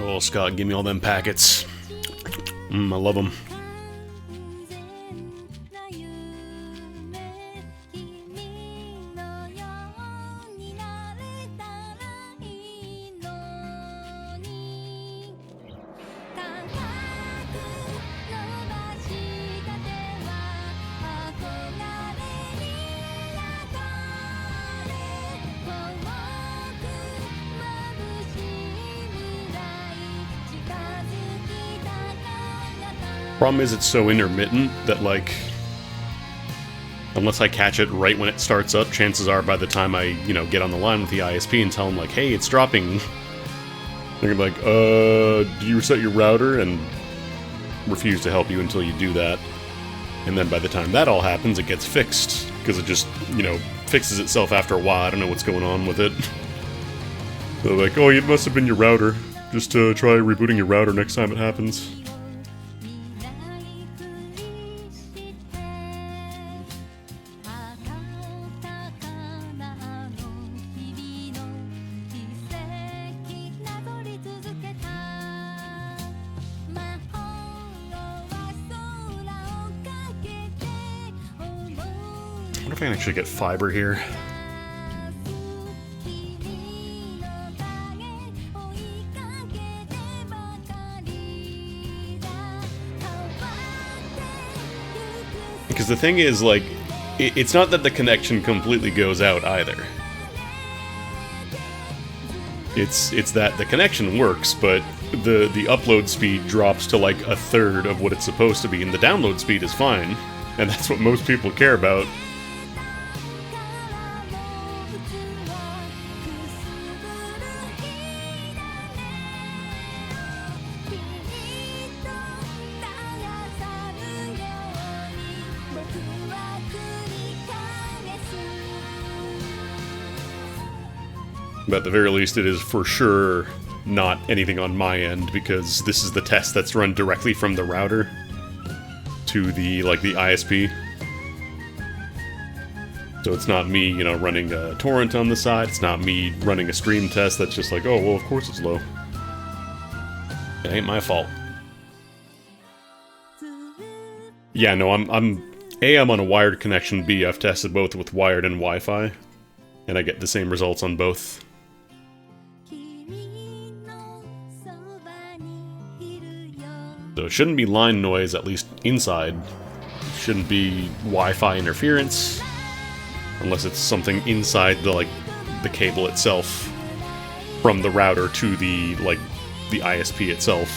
Oh, Scott, give me all them packets. I love them. Problem is, it's so intermittent that, like, unless I catch it right when it starts up, chances are by the time I, get on the line with the ISP and tell them, like, hey, it's dropping, they're gonna be like, do you reset your router? And refuse to help you until you do that. And then by the time that all happens, it gets fixed, because it just, fixes itself after a while. I don't know what's going on with it. They're like, oh, it must have been your router. Just try rebooting your router next time it happens. I wonder if I can actually get fiber here. Because the thing is, like, it's not that the connection completely goes out either. It's that the connection works, but the upload speed drops to like a third of what it's supposed to be, and the download speed is fine, and that's what most people care about. But at the very least, it is for sure not anything on my end, because this is the test that's run directly from the router to the ISP. So it's not me, running a torrent on the side. It's not me running a stream test that's just like, oh, well, of course it's low. It ain't my fault. Yeah, no, I'm on a wired connection. B, I've tested both with wired and Wi-Fi, and I get the same results on both. So it shouldn't be line noise, at least inside. It shouldn't be Wi-Fi interference, unless it's something inside the cable itself from the router to the ISP itself,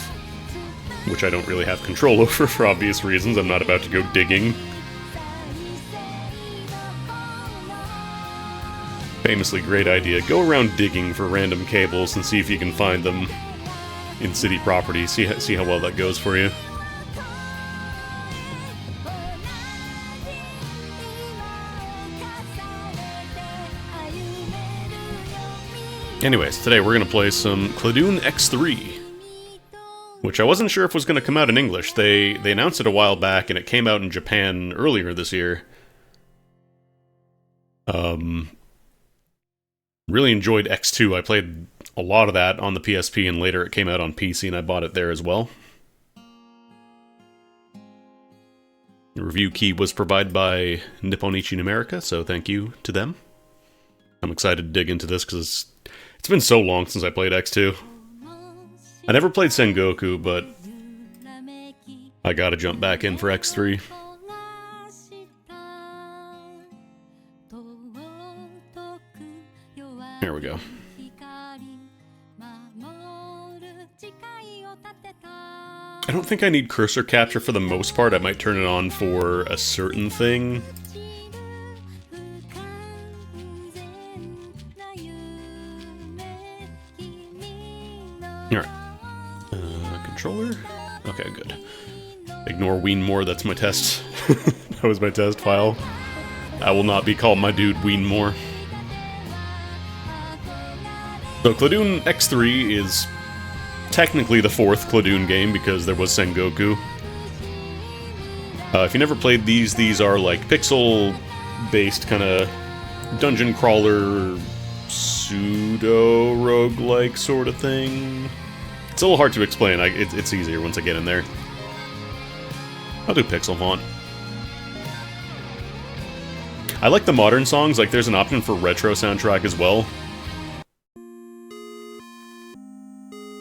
which I don't really have control over for obvious reasons. I'm not about to go digging. Famously great idea. Go around digging for random cables and see if you can find them in city property. See how well that goes for you. Anyways, today we're going to play some Cladoon X3, which I wasn't sure if was going to come out in English. They announced it a while back, and it came out in Japan earlier this year. Really enjoyed X2. I played a lot of that on the PSP, and later it came out on PC, and I bought it there as well. The review key was provided by NIS America, so thank you to them. I'm excited to dig into this because it's been so long since I played X2. I never played Sengoku, but I gotta jump back in for X3. Here we go. I don't think I need cursor capture for the most part. I might turn it on for a certain thing. Alright. Controller? Okay, good. Ignore Weenmore, that's my test. That was my test file. I will not be called my dude Weenmore. So Cladoon X3 is technically the fourth Cladoon game because there was Sengoku. If you never played these are like pixel-based kind of dungeon crawler, pseudo-roguelike sort of thing. It's a little hard to explain. It's easier once I get in there. I'll do pixel font. I like the modern songs. Like, there's an option for retro soundtrack as well.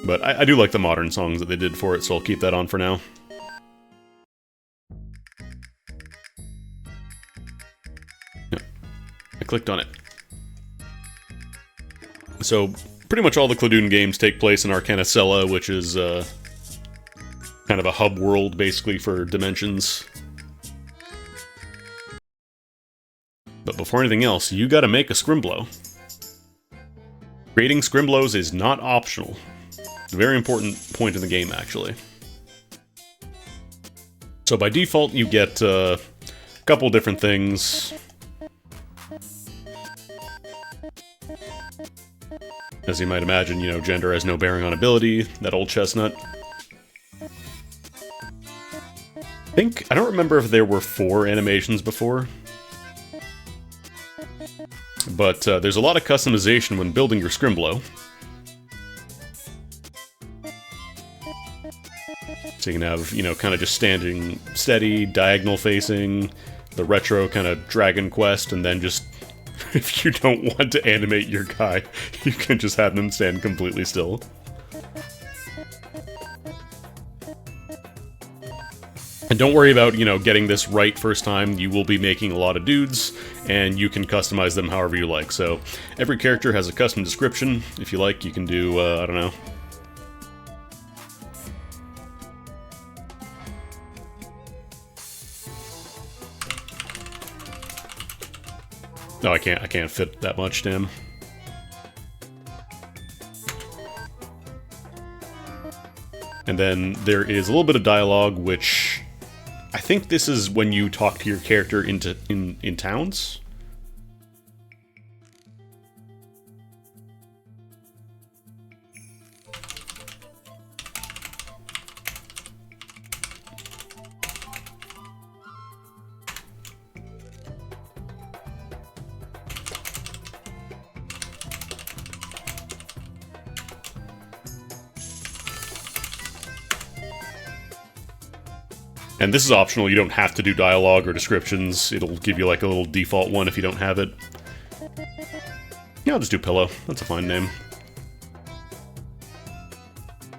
But I do like the modern songs that they did for it, so I'll keep that on for now. Yeah, I clicked on it. So, pretty much all the Cladoon games take place in Arcanicella, which is kind of a hub world, basically, for dimensions. But before anything else, you gotta make a Scrimblow. Creating Scrimblows is not optional. It's a very important point in the game, actually. So by default, you get a couple different things. As you might imagine, you know, gender has no bearing on ability, that old chestnut. I don't remember if there were 4 animations before. But there's a lot of customization when building your Scrimblow. So you can have, you know, kind of just standing steady, diagonal facing, the retro kind of Dragon Quest, and then just, if you don't want to animate your guy, you can just have them stand completely still. And don't worry about, you know, getting this right first time. You will be making a lot of dudes, and you can customize them however you like. So every character has a custom description. If you like, you can do, I don't know. No, I can't fit that much, damn. And then there is a little bit of dialogue, which I think this is when you talk to your character in towns. And this is optional, you don't have to do dialogue or descriptions. It'll give you like a little default one if you don't have it. Yeah, I'll just do Pillow. That's a fine name.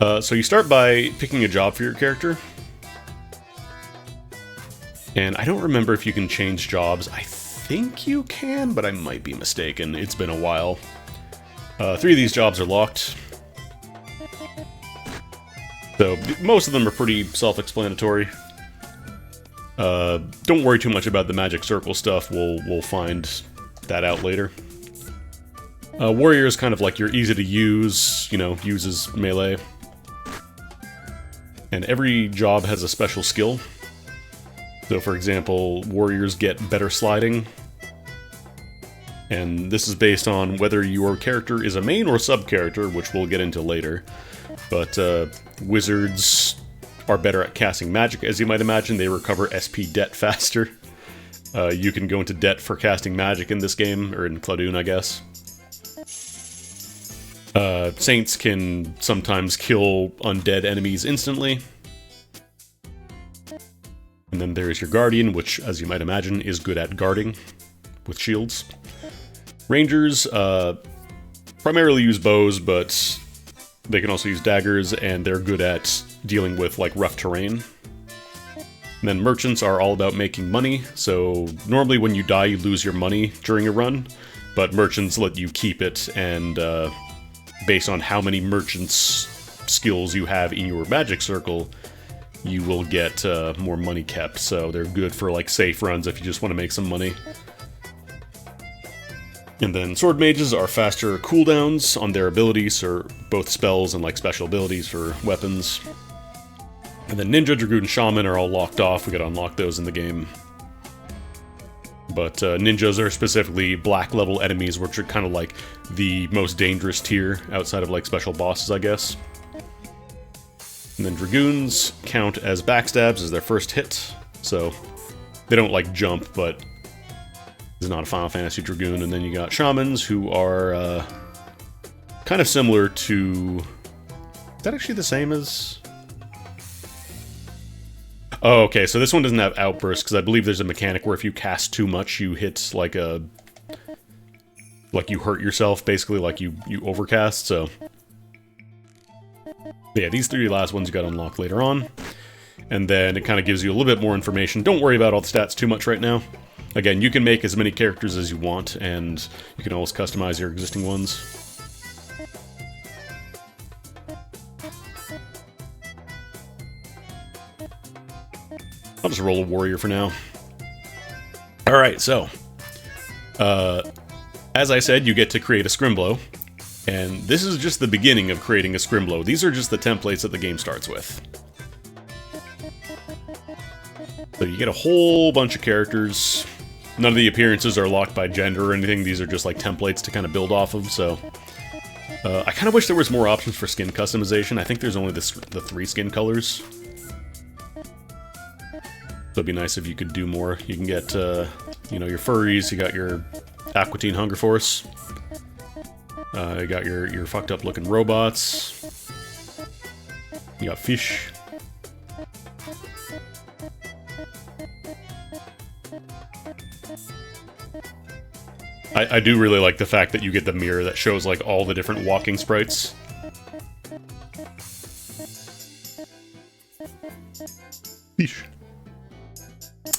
So you start by picking a job for your character. And I don't remember if you can change jobs. I think you can, but I might be mistaken. It's been a while. 3 of these jobs are locked. So most of them are pretty self-explanatory. Don't worry too much about the magic circle stuff, we'll find that out later. Warrior is kind of like your easy to use, you know, uses melee. And every job has a special skill. So for example, warriors get better sliding. And this is based on whether your character is a main or sub-character, which we'll get into later. But wizards are better at casting magic, as you might imagine. They recover SP debt faster. You can go into debt for casting magic in this game, or in Cladoon, I guess. Saints can sometimes kill undead enemies instantly. And then there's your Guardian, which, as you might imagine, is good at guarding with shields. Rangers primarily use bows, but they can also use daggers, and they're good at dealing with, like, rough terrain. And then merchants are all about making money, so normally when you die you lose your money during a run, but merchants let you keep it, and based on how many merchants' skills you have in your magic circle, you will get more money kept, so they're good for, like, safe runs if you just want to make some money. And then sword mages are faster cooldowns on their abilities, or both spells and, like, special abilities for weapons. And then ninja, dragoon, shaman are all locked off. We gotta unlock those in the game. But ninjas are specifically black level enemies, which are kind of like the most dangerous tier outside of like special bosses, I guess. And then dragoons count as backstabs as their first hit, so they don't like jump, but this is not a Final Fantasy dragoon. And then you got shamans, who are kind of similar to... Is that actually the same as... Oh, okay, so this one doesn't have outbursts, because I believe there's a mechanic where if you cast too much, you hit like a... Like you hurt yourself, basically, like you overcast, so... But yeah, these three last ones you got unlocked later on. And then it kind of gives you a little bit more information. Don't worry about all the stats too much right now. Again, you can make as many characters as you want, and you can always customize your existing ones. I'll just roll a warrior for now. Alright, so... as I said, you get to create a Scrimblow. And this is just the beginning of creating a Scrimblow. These are just the templates that the game starts with. So you get a whole bunch of characters. None of the appearances are locked by gender or anything. These are just like templates to kind of build off of, so... I kind of wish there was more options for skin customization. I think there's only the 3 skin colors. So it'd be nice if you could do more. You can get, you know, your furries, you got your Aqua Teen Hunger Force. You got your fucked up looking robots. You got fish. I do really like the fact that you get the mirror that shows like all the different walking sprites. Fish.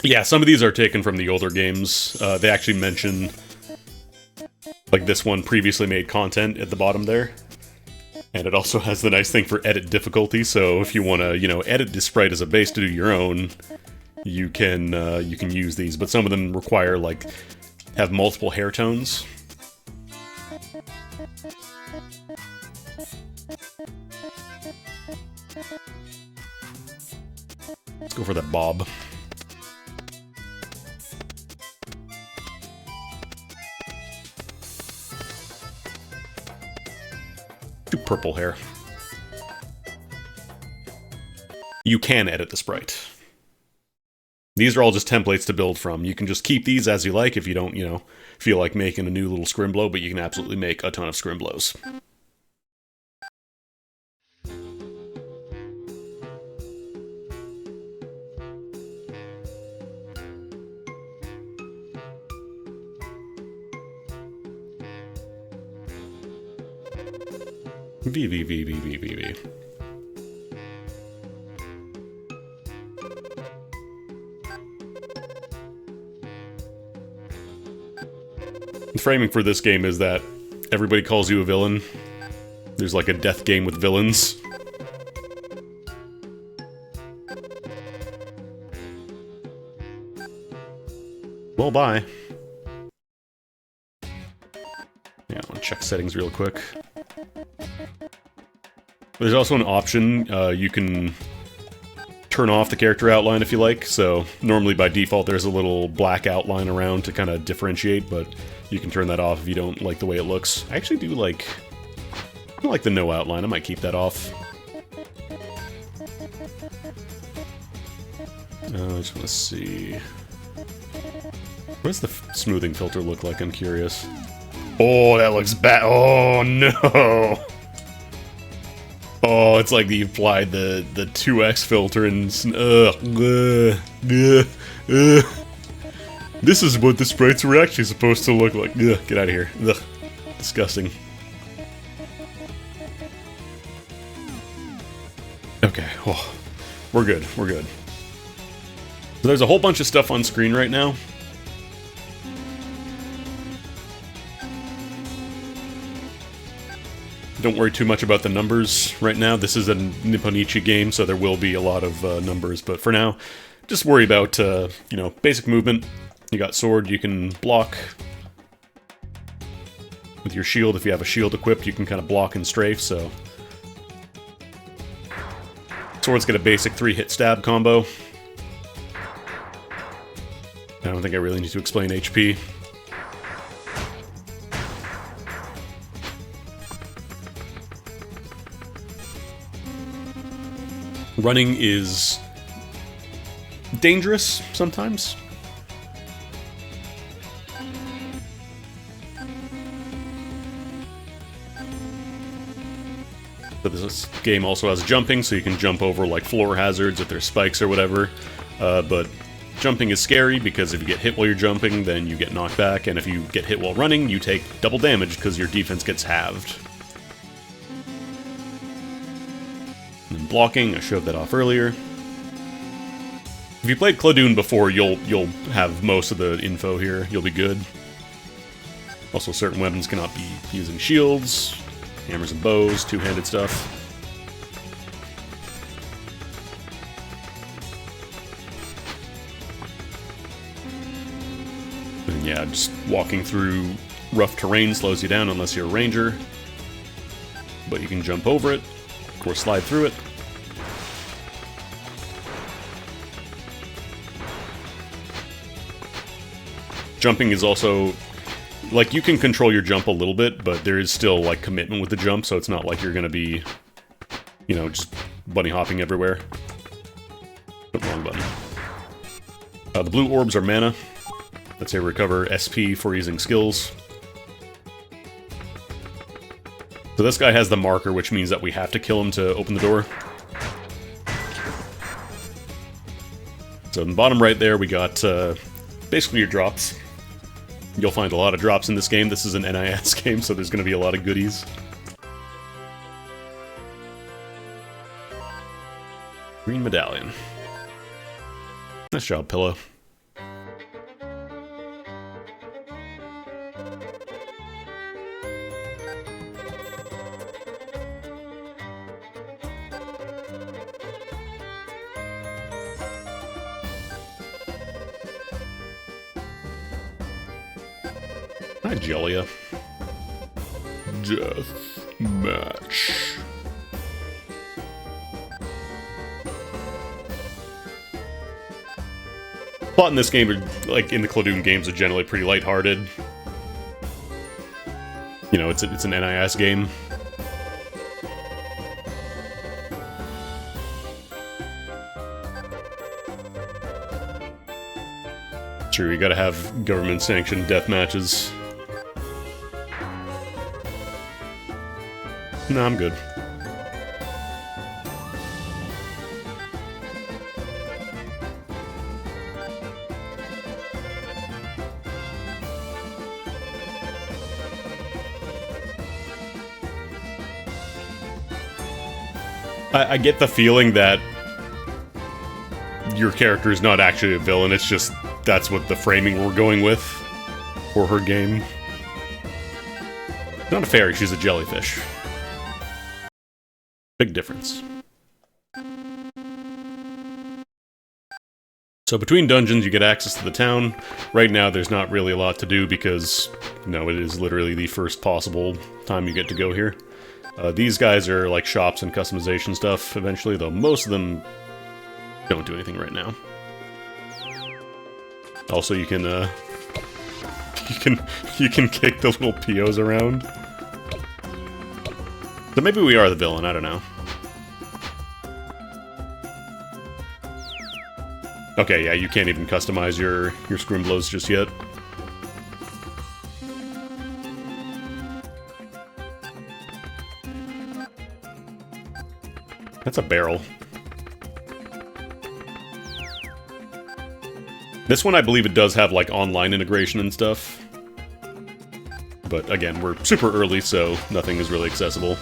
Yeah, some of these are taken from the older games. They actually mention, like this one, previously made content at the bottom there. And it also has the nice thing for edit difficulty, so if you want to, you know, edit this sprite as a base to do your own, you can use these. But some of them require, like, have multiple hair tones. Let's go for that bob. Do purple hair. You can edit the sprite. These are all just templates to build from. You can just keep these as you like if you don't, you know, feel like making a new little Scrimblow, but you can absolutely make a ton of Scrimblows. V. The framing for this game is that everybody calls you a villain. There's like a death game with villains. Well, bye. Yeah, I'll check settings real quick. There's also an option, you can turn off the character outline if you like, so normally by default there's a little black outline around to kind of differentiate, but you can turn that off if you don't like the way it looks. I actually do like... I like the no outline, I might keep that off. I just want to see... What does the smoothing filter look like? I'm curious. Oh, that looks bad. Oh, no! Oh, it's like you applied the 2x filter and... This is what the sprites were actually supposed to look like. Ugh, get out of here. Ugh, disgusting. Okay, oh, we're good, we're good. So there's a whole bunch of stuff on screen right now. Don't worry too much about the numbers right now. This is a Nipponichi game, so there will be a lot of numbers. But for now, just worry about, you know, basic movement. You got sword, you can block. With your shield, if you have a shield equipped, you can kind of block and strafe, so... Sword's got a basic 3-hit stab combo. I don't think I really need to explain HP. Running is dangerous sometimes. But this game also has jumping, so you can jump over like floor hazards if there's spikes or whatever. But jumping is scary because if you get hit while you're jumping, then you get knocked back, and if you get hit while running, you take double damage because your defense gets halved. And then blocking, I showed that off earlier. If you played Cladoon before, you'll have most of the info here. You'll be good. Also, certain weapons cannot be using shields. Hammers and bows, two-handed stuff. And yeah, just walking through rough terrain slows you down unless you're a ranger. But you can jump over it, or slide through it. Jumping is also... like, you can control your jump a little bit, but there is still, like, commitment with the jump, so it's not like you're gonna be, you know, just bunny hopping everywhere. Wrong button. The blue orbs are mana. That's how you recover SP for using skills. So this guy has the marker, which means that we have to kill him to open the door. So in the bottom right there, we got basically your drops. You'll find a lot of drops in this game. This is an NIS game, so there's going to be a lot of goodies. Green medallion. Nice job, Pillow. Hi, Jellia. Death match. Plot in this game, like in the Cladoon games, are generally pretty lighthearted. You know, it's an NIS game. True, you gotta have government-sanctioned death matches. No, I'm good. I get the feeling that your character is not actually a villain, it's just that's what the framing we're going with for her game. Not a fairy, she's a jellyfish. Big difference. So between dungeons, you get access to the town. Right now, there's not really a lot to do because, you know, it is literally the first possible time you get to go here. These guys are like shops and customization stuff eventually, though most of them don't do anything right now. Also, you can kick the little POs around. So maybe we are the villain, I don't know. Okay, yeah, you can't even customize your Scrimblows just yet. That's a barrel. This one, I believe it does have, like, online integration and stuff. But, again, we're super early, so nothing is really accessible.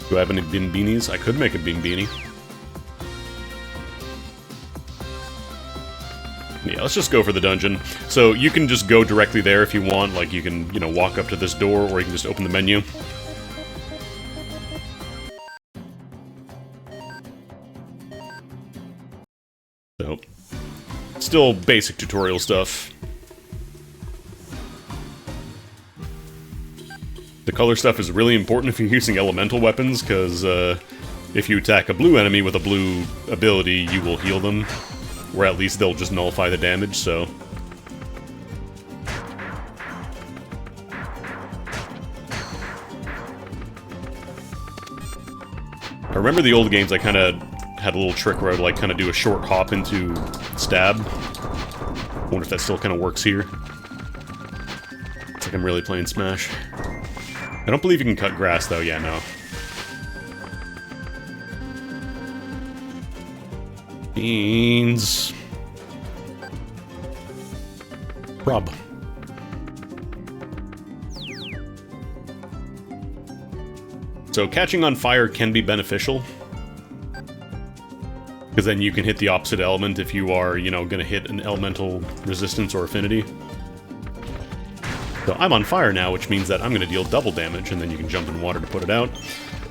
Do I have any bin beanies? I could make a bin beanie. Yeah, let's just go for the dungeon. So, you can just go directly there if you want. Like, you can, you know, walk up to this door, or you can just open the menu. So, still basic tutorial stuff. The color stuff is really important if you're using elemental weapons, because if you attack a blue enemy with a blue ability, you will heal them. Or at least they'll just nullify the damage, so... I remember the old games, I kind of had a little trick where I'd like kind of do a short hop into stab. I wonder if that still kind of works here. It's like I'm really playing Smash. I don't believe you can cut grass though, yeah, no. Beans. Rob. So catching on fire can be beneficial. Because then you can hit the opposite element if you are, you know, going to hit an elemental resistance or affinity. So I'm on fire now, which means that I'm going to deal double damage, and then you can jump in water to put it out.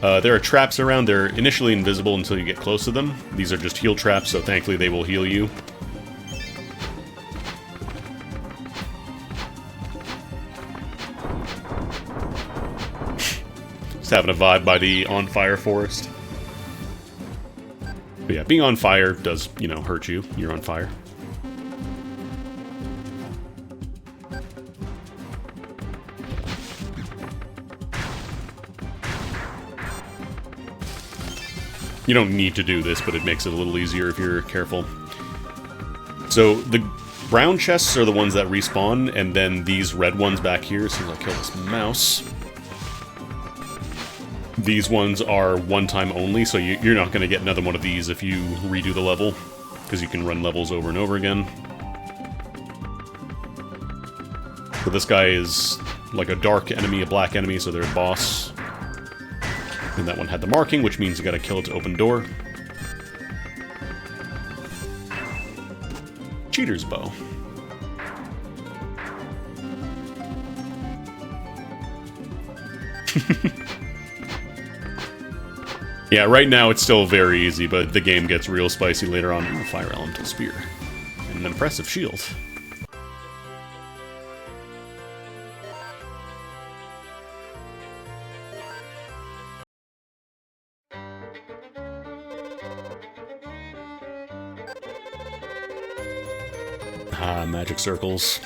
There are traps around. They're initially invisible until you get close to them. These are just heal traps, so thankfully they will heal you. Just having a vibe by the on-fire forest. But yeah, being on fire does, you know, hurt you. You're on fire. You don't need to do this, but it makes it a little easier if you're careful. So the brown chests are the ones that respawn, and then these red ones back here, as soon as I kill this mouse. These ones are one-time only, so you're not going to get another one of these if you redo the level, because you can run levels over and over again. So this guy is like a dark enemy, a black enemy, so they're a boss. And that one had the marking, which means you gotta kill it to open door. Cheater's bow. Yeah, right now it's still very easy, but the game gets real spicy later on. Ooh, fire elemental spear. And an impressive shield. Ah, magic circles.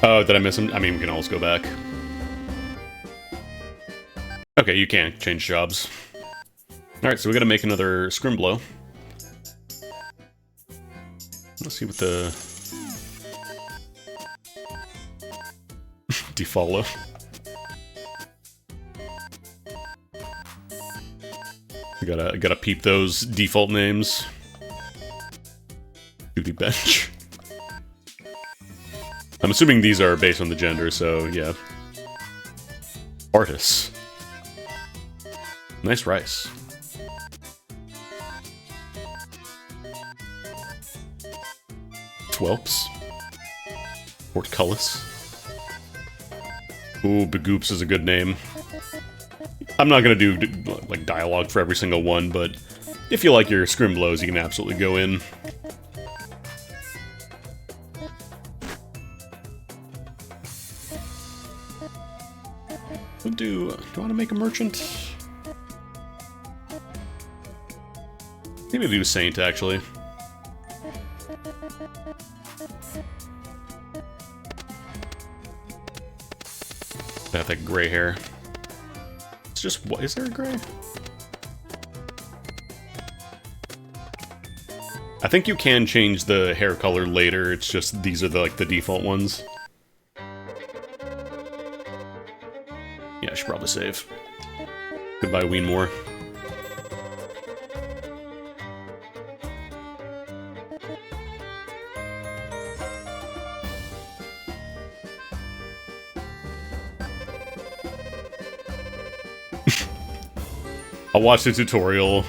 Oh, did I miss him? I mean, we can always go back. Okay, you can't change jobs. Alright, so we gotta make another Scrimblow. Let's see what the... Defollow. I gotta peep those default names. Duty bench. I'm assuming these are based on the gender, so yeah. Artis. Nice rice. Twelps. Portcullis. Ooh, Begoops is a good name. I'm not gonna do, like, dialogue for every single one, but if you like your Scrimblows, you can absolutely go in. Do I want to make a merchant? Maybe do Saint, actually. I have that gray hair. It's just, what, is there a gray? I think you can change the hair color later, it's just these are the, like, the default ones. Yeah, I should probably save. Goodbye, Weenmore. I'll watch the tutorial.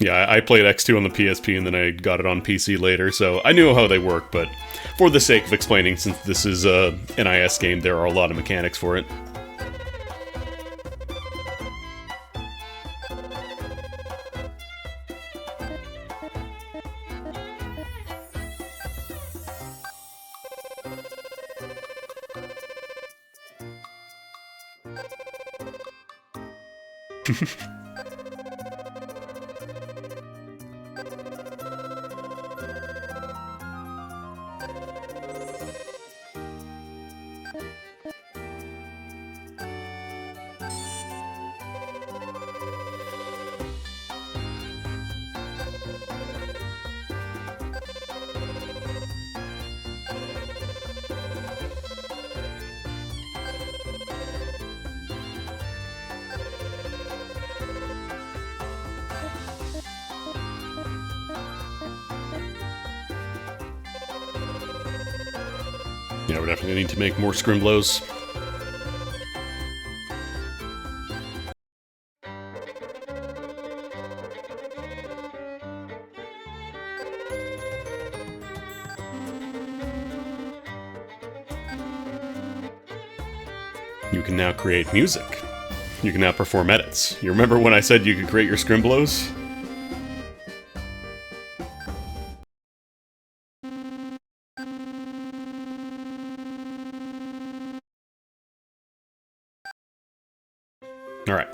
Yeah, I played X2 on the PSP and then I got it on PC later, so I knew how they work, but for the sake of explaining, since this is a NIS game, there are a lot of mechanics for it. Yeah, we're definitely gonna need to make more Scrimblows. You can now create music. You can now perform edits. You remember when I said you could create your Scrimblows? Alright.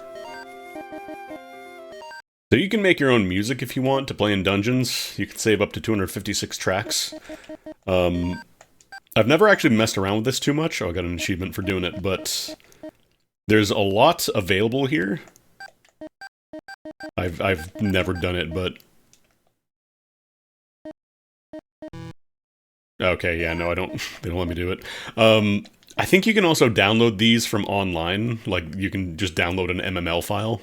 So you can make your own music if you want to play in dungeons. You can save up to 256 tracks. I've never actually messed around with this too much. Oh, I got an achievement for doing it, but there's a lot available here. I've never done it, but... Okay, yeah, no, I don't... They don't let me do it. I think you can also download these from online. Like, you can just download an MML file.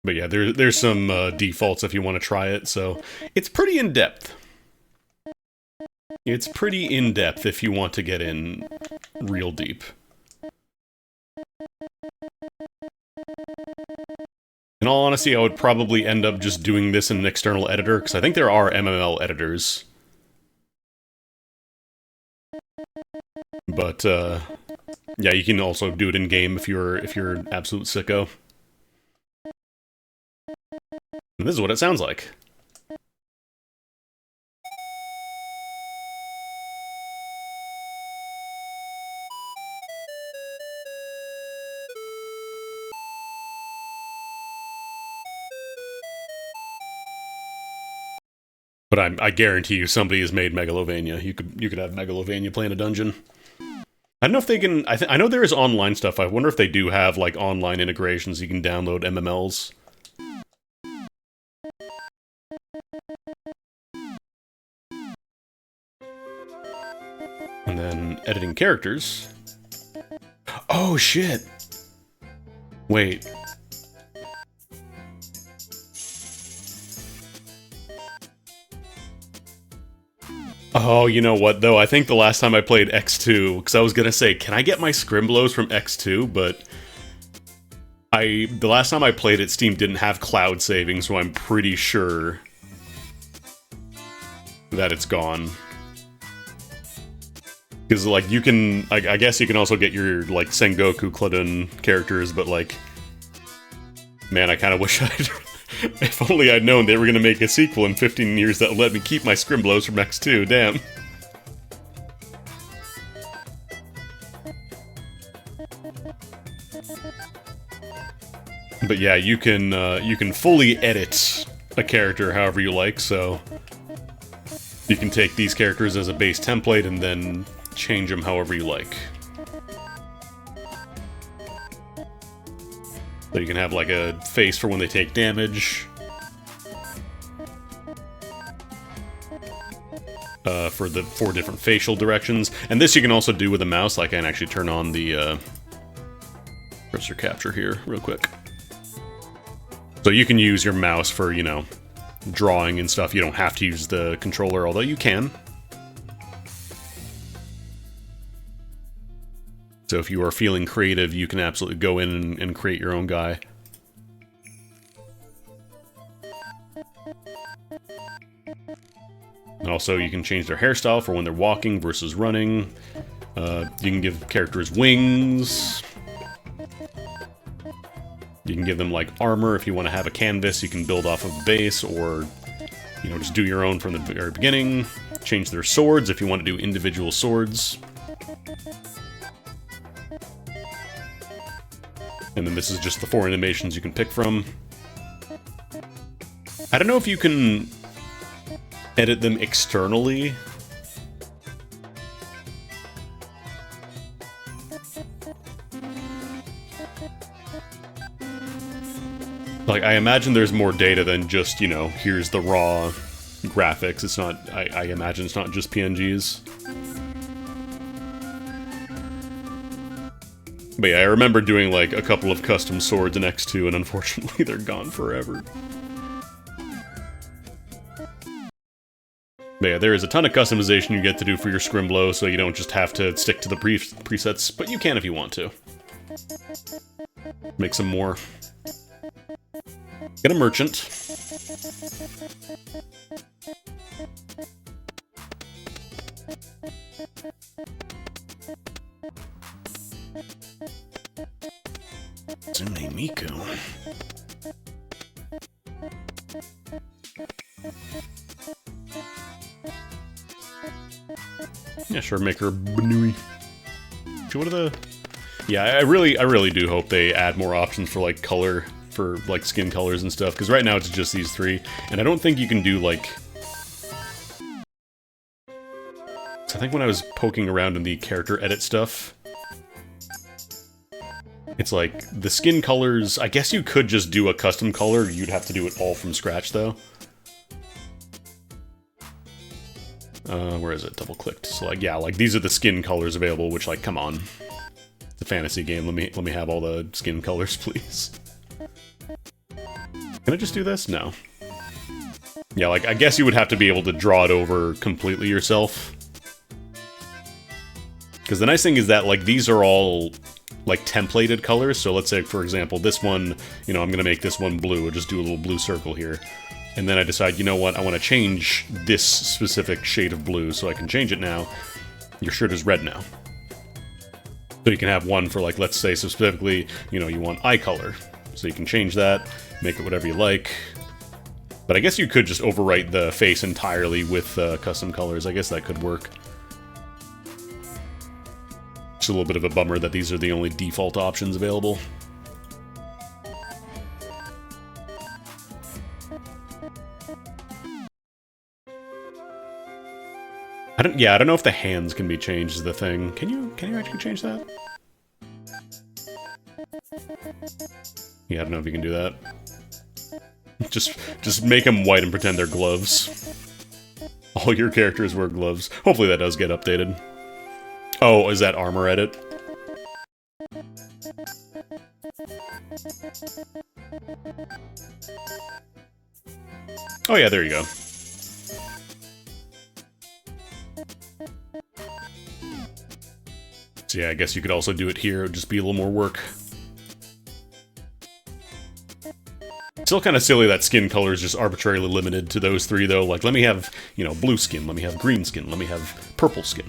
But yeah, there's some defaults if you want to try it, so it's pretty in-depth. It's pretty in-depth if you want to get in real deep. In all honesty, I would probably end up just doing this in an external editor, because I think there are MML editors. But, yeah, you can also do it in-game if you're an absolute sicko. And this is what it sounds like. But I guarantee you somebody has made Megalovania. You could have Megalovania play in a dungeon. I don't know if they can... I know there is online stuff. I wonder if they do have, like, online integrations. You can download MMLs. And then editing characters. Oh, shit! Wait. Oh, you know what, though? I think the last time I played X2, because I was gonna say, can I get my Scrimblows from X2? But the last time I played it, Steam didn't have cloud saving, so I'm pretty sure that it's gone. Because, like, you can... I guess you can also get your, like, Sengoku Claudin characters, but, like... Man, I kind of wish I'd... If only I'd known they were going to make a sequel in 15 years that let me keep my Scrimblows from X2, damn. But yeah, you can fully edit a character however you like, so... You can take these characters as a base template and then change them however you like. So you can have like a face for when they take damage. For the 4 different facial directions. And this you can also do with a mouse. I can actually turn on the cursor capture here real quick. So you can use your mouse for, you know, drawing and stuff. You don't have to use the controller, although you can. So if you are feeling creative, you can absolutely go in and create your own guy. And also, you can change their hairstyle for when they're walking versus running. You can give characters wings. You can give them, like, armor if you want to have a canvas you can build off of base, or, you know, just do your own from the very beginning. Change their swords if you want to do individual swords. And then this is just the 4 animations you can pick from. I don't know if you can edit them externally. Like, I imagine there's more data than just, you know, here's the raw graphics. It's not, I imagine it's not just PNGs. But yeah, I remember doing, like, a couple of custom swords in X2, and unfortunately they're gone forever. But yeah, there is a ton of customization you get to do for your Scrimblow, so you don't just have to stick to the presets, but you can if you want to. Make some more. Get a merchant. Tsume Miko. Yeah, sure, make her Banui. What are the... Yeah, I really do hope they add more options for, like, color, for, like, skin colors and stuff, because right now it's just these 3, and I don't think you can do, like... I think when I was poking around in the character edit stuff, it's like, the skin colors, I guess you could just do a custom color, you'd have to do it all from scratch, though. Where is it? Double-clicked. So, like, yeah, like, these are the skin colors available, which, like, come on. It's a fantasy game, let me have all the skin colors, please. Can I just do this? No. Yeah, like, I guess you would have to be able to draw it over completely yourself. Because the nice thing is that, like, these are all, like, templated colors. So let's say, for example, this one, you know, I'm gonna make this one blue. I'll just do a little blue circle here. And then I decide, you know what, I want to change this specific shade of blue, so I can change it now. Your shirt is red now. So you can have one for, like, let's say specifically, you know, you want eye color. So you can change that, make it whatever you like. But I guess you could just overwrite the face entirely with custom colors. I guess that could work. It's a little bit of a bummer that these are the only default options available. I don't know if the hands can be changed is the thing. Can you actually change that? Yeah, I don't know if you can do that. Just make them white and pretend they're gloves. All your characters wear gloves. Hopefully that does get updated. Oh, is that armor edit? Oh yeah, there you go. So yeah, I guess you could also do it here. It would just be a little more work. Still kind of silly that skin color is just arbitrarily limited to those 3, though. Like, let me have, you know, blue skin, let me have green skin, let me have purple skin.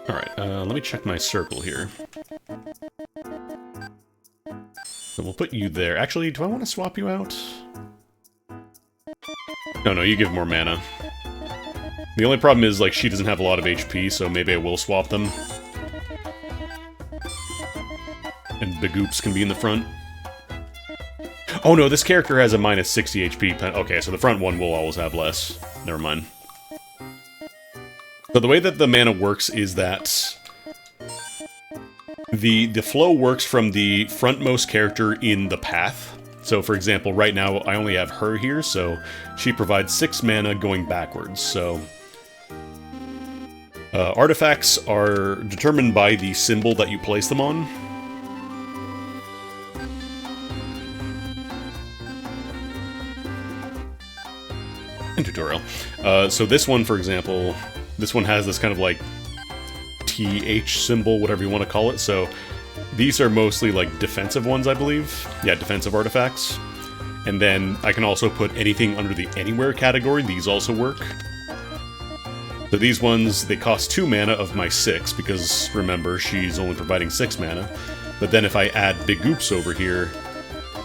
Alright, let me check my circle here. So we'll put you there. Actually, do I want to swap you out? No, you give more mana. The only problem is, like, she doesn't have a lot of HP, so maybe I will swap them. And Big Oops can be in the front. Oh no, this character has a minus 60 HP. Okay, so the front one will always have less. Never mind. So the way that the mana works is that the flow works from the frontmost character in the path. So, for example, right now I only have her here, so she provides 6 mana going backwards. So, artifacts are determined by the symbol that you place them on. In tutorial. So this one, for example, this one has this kind of like TH symbol, whatever you want to call it. So these are mostly like defensive ones, I believe. Yeah, defensive artifacts. And then I can also put anything under the anywhere category. These also work. So these ones, they cost 2 mana of my 6, because remember, she's only providing 6 mana. But then if I add Big Oops over here,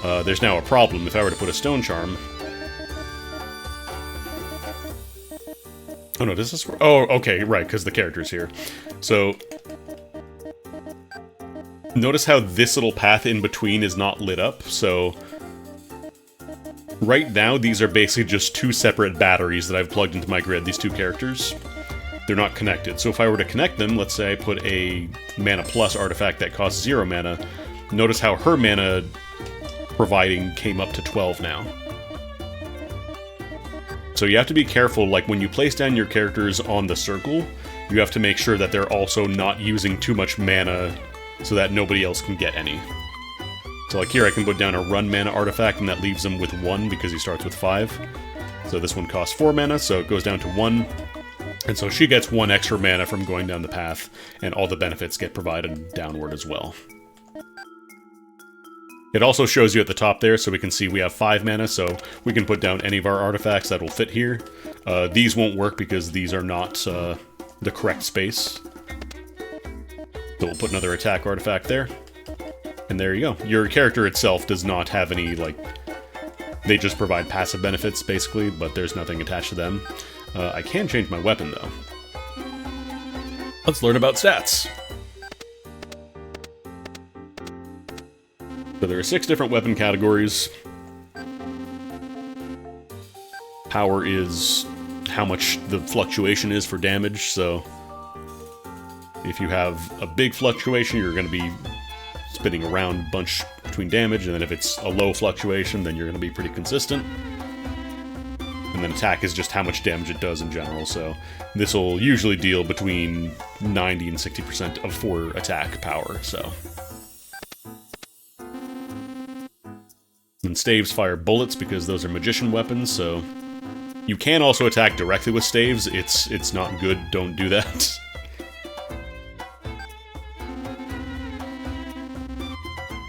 there's now a problem. If I were to put a Stone Charm... Oh no, does this work? Oh, okay, right, because the character's here. So, notice how this little path in between is not lit up, so... Right now, these are basically just two separate batteries that I've plugged into my grid, these two characters. They're not connected, so if I were to connect them, let's say I put a Mana Plus artifact that costs 0 mana, notice how her mana providing came up to 12 now. So you have to be careful, like when you place down your characters on the circle, you have to make sure that they're also not using too much mana so that nobody else can get any. So like here I can put down a run mana artifact and that leaves him with 1 because he starts with 5. So this one costs 4 mana, so it goes down to 1. And so she gets 1 extra mana from going down the path, and all the benefits get provided downward as well. It also shows you at the top there, so we can see we have 5 mana, so we can put down any of our artifacts that will fit here. These won't work because these are not the correct space. So we'll put another attack artifact there. And there you go. Your character itself does not have any, like... They just provide passive benefits, basically, but there's nothing attached to them. I can change my weapon, though. Let's learn about stats. So there are 6 different weapon categories. Power is how much the fluctuation is for damage, so... If you have a big fluctuation, you're going to be spinning around a bunch between damage, and then if it's a low fluctuation, then you're going to be pretty consistent. And then attack is just how much damage it does in general, so this will usually deal between 90 and 60% of 4 attack power, so... And staves fire bullets because those are magician weapons, so... You can also attack directly with staves, it's not good, don't do that.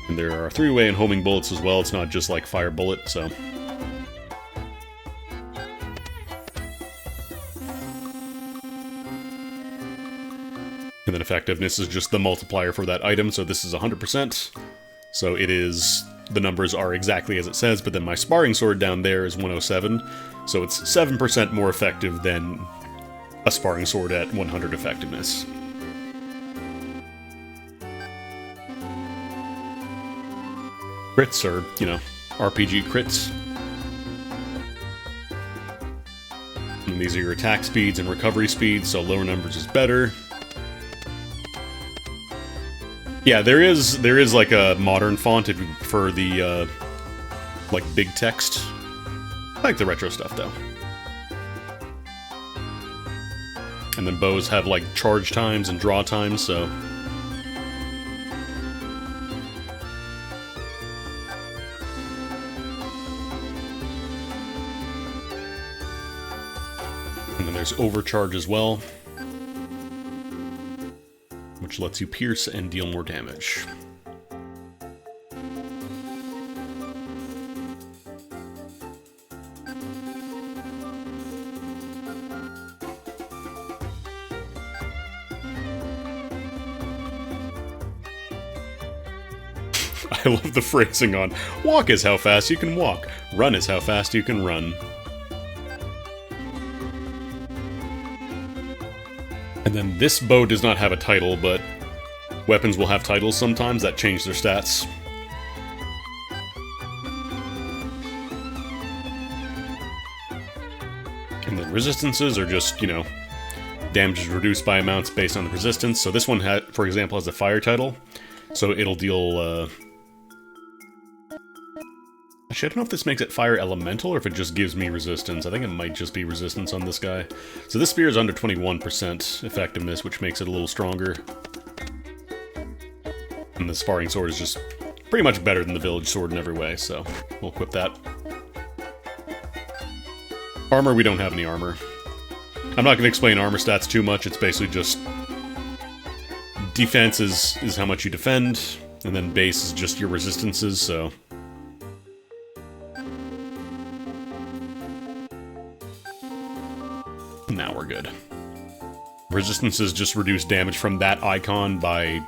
And there are 3-way and homing bullets as well, it's not just like fire bullet, so... And then effectiveness is just the multiplier for that item, so this is 100%. So it is... The numbers are exactly as it says, but then my sparring sword down there is 107, so it's 7% more effective than a sparring sword at 100 effectiveness. Crits are, you know, RPG crits. And these are your attack speeds and recovery speeds, so lower numbers is better. Yeah, there is like a modern font if you prefer the, like, big text. I like the retro stuff, though. And then bows have, like, charge times and draw times, so... And then there's overcharge as well, which lets you pierce and deal more damage. I love the phrasing on, walk is how fast you can walk, run is how fast you can run. And then this bow does not have a title, but weapons will have titles sometimes that change their stats. And the resistances are just, you know, damage is reduced by amounts based on the resistance. So this one, for example, has a fire title, so it'll deal... Actually, I don't know if this makes it fire elemental or if it just gives me resistance. I think it might just be resistance on this guy. So this spear is under 21% effectiveness, which makes it a little stronger. And the sparring sword is just pretty much better than the village sword in every way, so we'll equip that. Armor, we don't have any armor. I'm not going to explain armor stats too much, it's basically just... Defense is how much you defend, and then base is just your resistances, so... Now we're good. Resistances just reduce damage from that icon by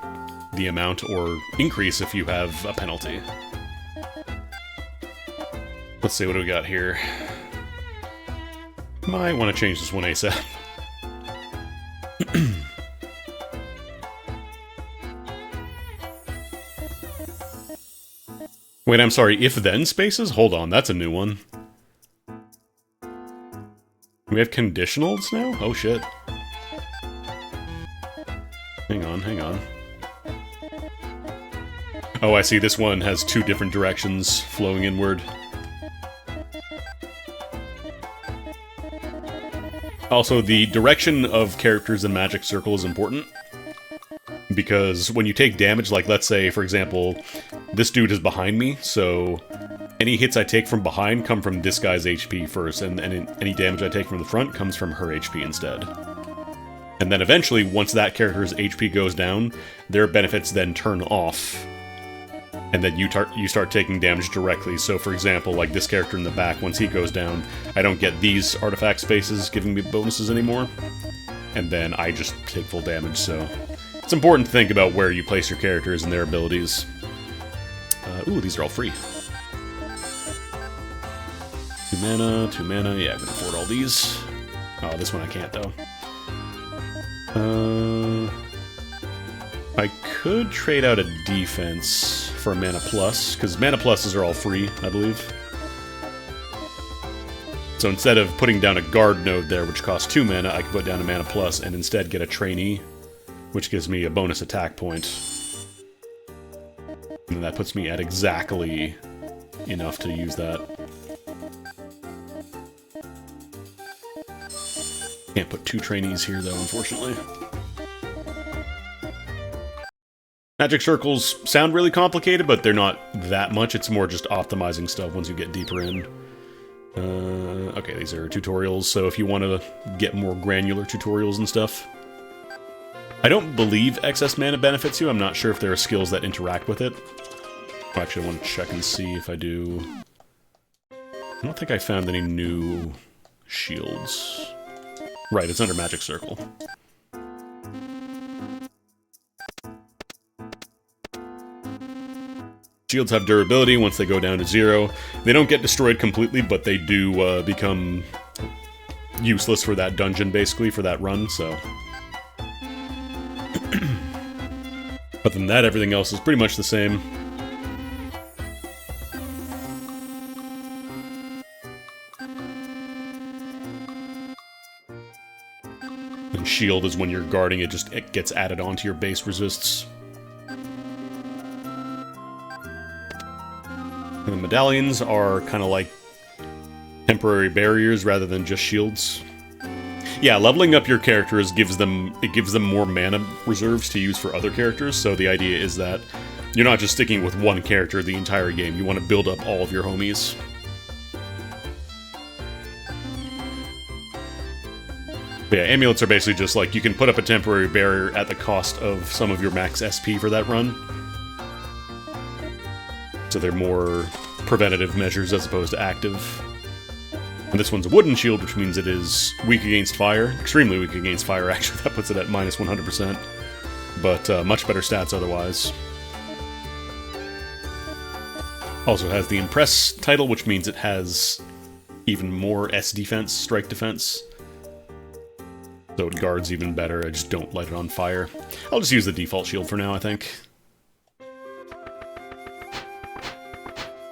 the amount, or increase if you have a penalty. Let's see, what do we got here? Might want to change this one ASAP. Wait, I'm sorry, if-then spaces? Hold on, that's a new one. We have conditionals now? Oh shit. Hang on, hang on. Oh, I see, this one has two different directions flowing inward. Also, the direction of characters in Magic Circle is important. Because when you take damage, like let's say, for example, this dude is behind me, so any hits I take from behind come from this guy's HP first, and any damage I take from the front comes from her HP instead. And then eventually, once that character's HP goes down, their benefits then turn off. And then you start taking damage directly. So for example, like this character in the back, once he goes down, I don't get these artifact spaces giving me bonuses anymore. And then I just take full damage, so... It's important to think about where you place your characters and their abilities. Ooh, these are all free. 2 mana, yeah, I can afford all these. Oh, this one I can't, though. I could trade out a defense for a mana plus, because mana pluses are all free, I believe. So instead of putting down a guard node there, which costs 2 mana, I could put down a mana plus and instead get a trainee, which gives me a bonus attack point. And that puts me at exactly enough to use that. Can't put 2 trainees here, though, unfortunately. Magic circles sound really complicated, but they're not that much. It's more just optimizing stuff once you get deeper in. Okay, these are tutorials, so if you want to get more granular tutorials and stuff. I don't believe excess mana benefits you. I'm not sure if there are skills that interact with it. Actually, I want to check and see if I do. I don't think I found any new shields. Right, it's under Magic Circle. Shields have durability once they go down to 0. They don't get destroyed completely, but they do become useless for that dungeon, basically, for that run, so... Other than that, everything else is pretty much the same. And shield is when you're guarding, it gets added onto your base resists. And the medallions are kind of like temporary barriers rather than just shields. Yeah, leveling up your characters gives them more mana reserves to use for other characters, so the idea is that you're not just sticking with one character the entire game, you want to build up all of your homies. But yeah, amulets are basically just like, you can put up a temporary barrier at the cost of some of your max SP for that run. So they're more preventative measures as opposed to active. And this one's a wooden shield, which means it is weak against fire. Extremely weak against fire, actually. That puts it at minus 100%. But much better stats otherwise. Also has the Impress title, which means it has even more S defense, strike defense. So it guards even better. I just don't light it on fire. I'll just use the default shield for now, I think.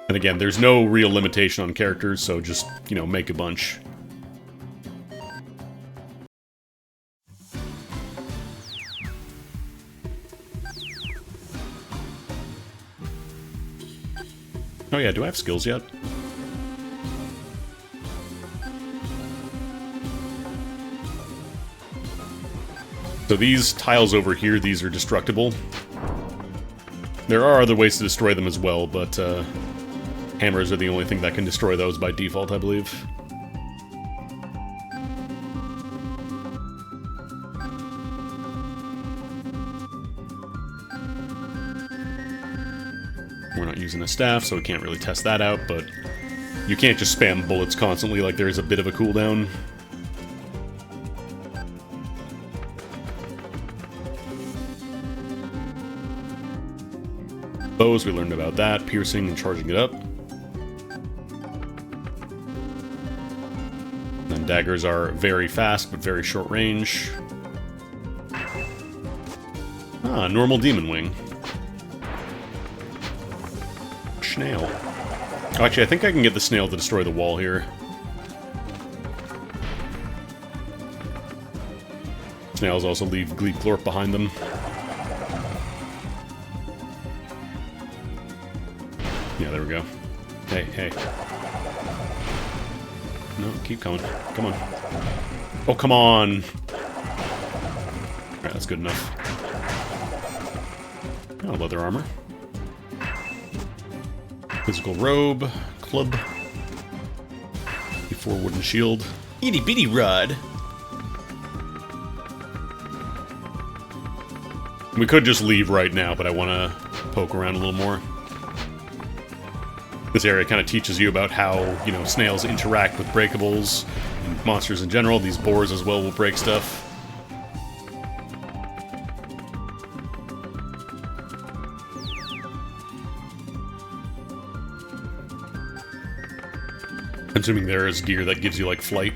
And again, there's no real limitation on characters, so just, you know, make a bunch. Oh yeah, do I have skills yet? So these tiles over here, these are destructible. There are other ways to destroy them as well, but hammers are the only thing that can destroy those by default, I believe. We're not using a staff, so we can't really test that out, but you can't just spam bullets constantly, like there is a bit of a cooldown. Bows, we learned about that, piercing and charging it up. Then daggers are very fast, but very short range. Ah, normal demon wing. Snail. Oh, actually, I think I can get the snail to destroy the wall here. Snails also leave Gleeplorp behind them. Yeah, there we go. Hey, hey. No, keep coming. Come on. Oh, come on! Alright, that's good enough. Oh, leather armor. Physical robe. Club. E4 wooden shield. Itty bitty rod. We could just leave right now, but I want to poke around a little more. This area kind of teaches you about how, you know, snails interact with breakables and monsters in general. These boars as well will break stuff. I'm assuming there is gear that gives you, like, flight.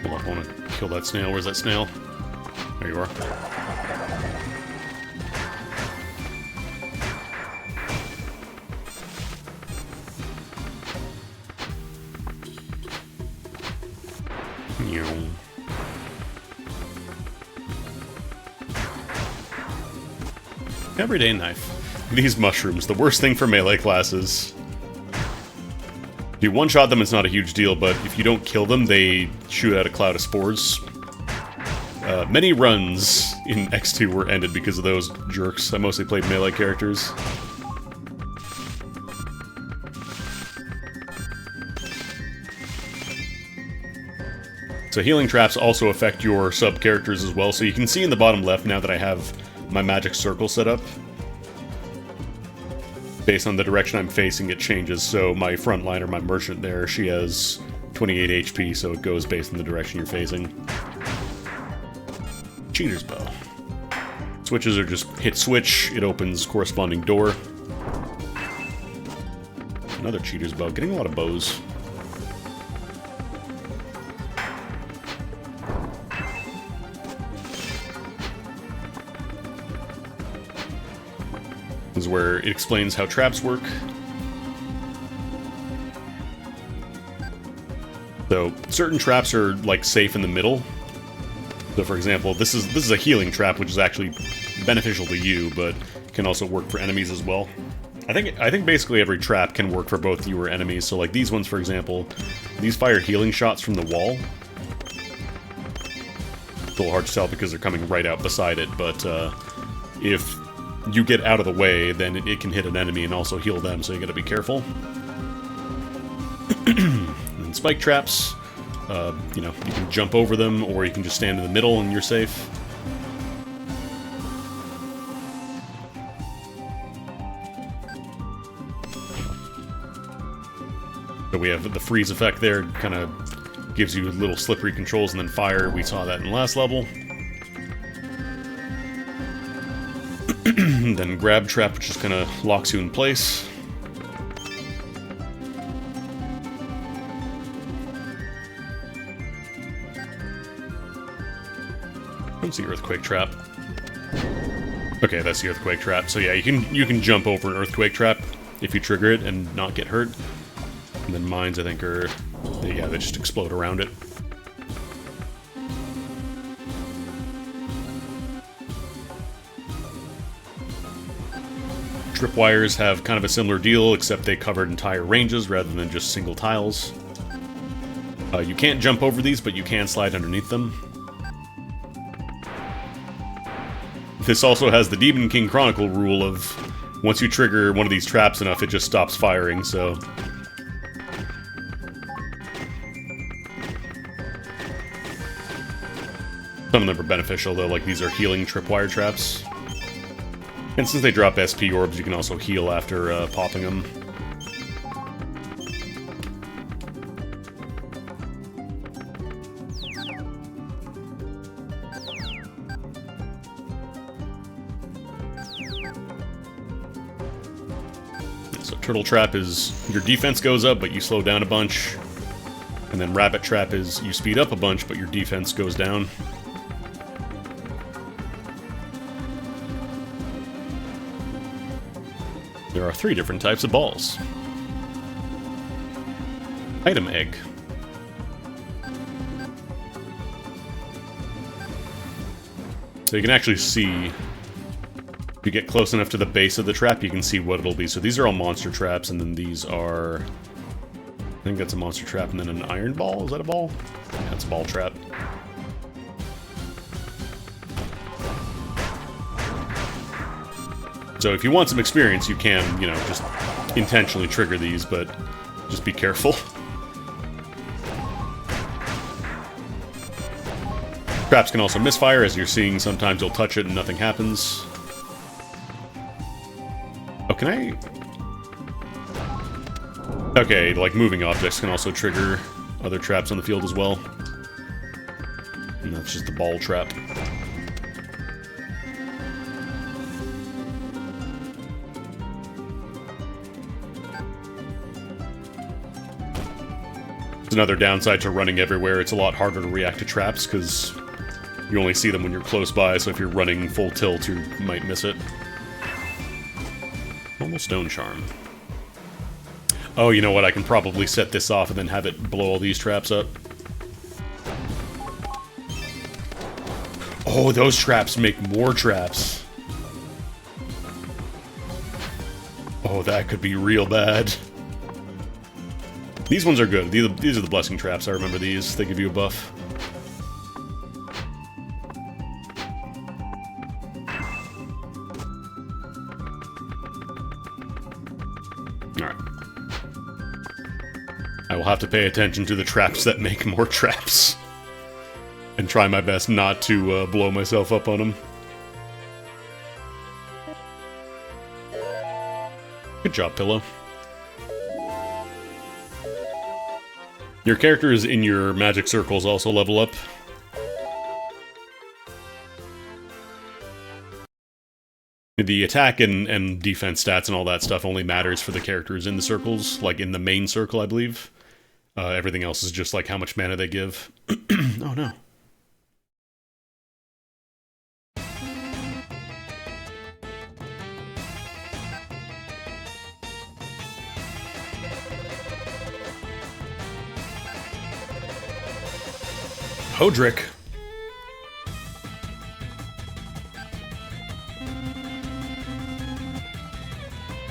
Hold on, I want to kill that snail. Where's that snail? There you are. Everyday knife. These mushrooms, the worst thing for melee classes. If you one-shot them, it's not a huge deal, but if you don't kill them, they shoot out a cloud of spores. Many runs in X2 were ended because of those jerks. I mostly played melee characters. So healing traps also affect your sub-characters as well, so you can see in the bottom left now that I have my magic circle set up. Based on the direction I'm facing, it changes. So my frontliner, my merchant there, she has 28 HP, so it goes based on the direction you're facing. Cheater's bow. Switches are just hit switch, it opens corresponding door. Another cheater's bow. Getting a lot of bows. This is where it explains how traps work. So certain traps are like safe in the middle. So for example, this is a healing trap, which is actually beneficial to you, but can also work for enemies as well. I think basically every trap can work for both you or enemies. So like these ones, for example, these fire healing shots from the wall. It's a little hard to tell because they're coming right out beside it, but if you get out of the way, then it can hit an enemy and also heal them, so you gotta be careful. And spike traps, you know, you can jump over them, or you can just stand in the middle and you're safe. So we have the freeze effect there, kind of gives you little slippery controls, and then fire, we saw that in the last level. Then grab trap, which just kind of locks you in place. What's the earthquake trap? Okay, that's the earthquake trap. So yeah, you can jump over an earthquake trap if you trigger it and not get hurt. And then mines, I think, are yeah, they just explode around it. Tripwires have kind of a similar deal, except they covered entire ranges rather than just single tiles. You can't jump over these, but you can slide underneath them. This also has the Demon King Chronicle rule of once you trigger one of these traps enough, it just stops firing, so... Some of them are beneficial, though, like these are healing tripwire traps. And since they drop SP orbs, you can also heal after popping them. Turtle trap is your defense goes up, but you slow down a bunch. And then rabbit trap is you speed up a bunch, but your defense goes down. There are 3 different types of balls. Item egg. So you can actually see, if you get close enough to the base of the trap, you can see what it'll be. So these are all monster traps, and then these are, I think that's a monster trap, and then an iron ball. Is that a ball? Yeah, that's a ball trap. So if you want some experience, you can, you know, just intentionally trigger these, but just be careful. Traps can also misfire, as you're seeing. Sometimes you'll touch it and nothing happens. Oh, can I... Okay, like moving objects can also trigger other traps on the field as well. And that's just the ball trap. It's another downside to running everywhere. It's a lot harder to react to traps, because you only see them when you're close by, so if you're running full tilt, you might miss it. Almost stone charm. Oh, you know what? I can probably set this off and then have it blow all these traps up. Oh, those traps make more traps. Oh, that could be real bad. These ones are good. These are the blessing traps. I remember these. They give you a buff. Alright. I will have to pay attention to the traps that make more traps. And try my best not to blow myself up on them. Good job, Pillow. Your characters in your magic circles also level up. The attack and defense stats and all that stuff only matters for the characters in the circles, like in the main circle, I believe. Everything else is just like how much mana they give. Oh no. Hodrick.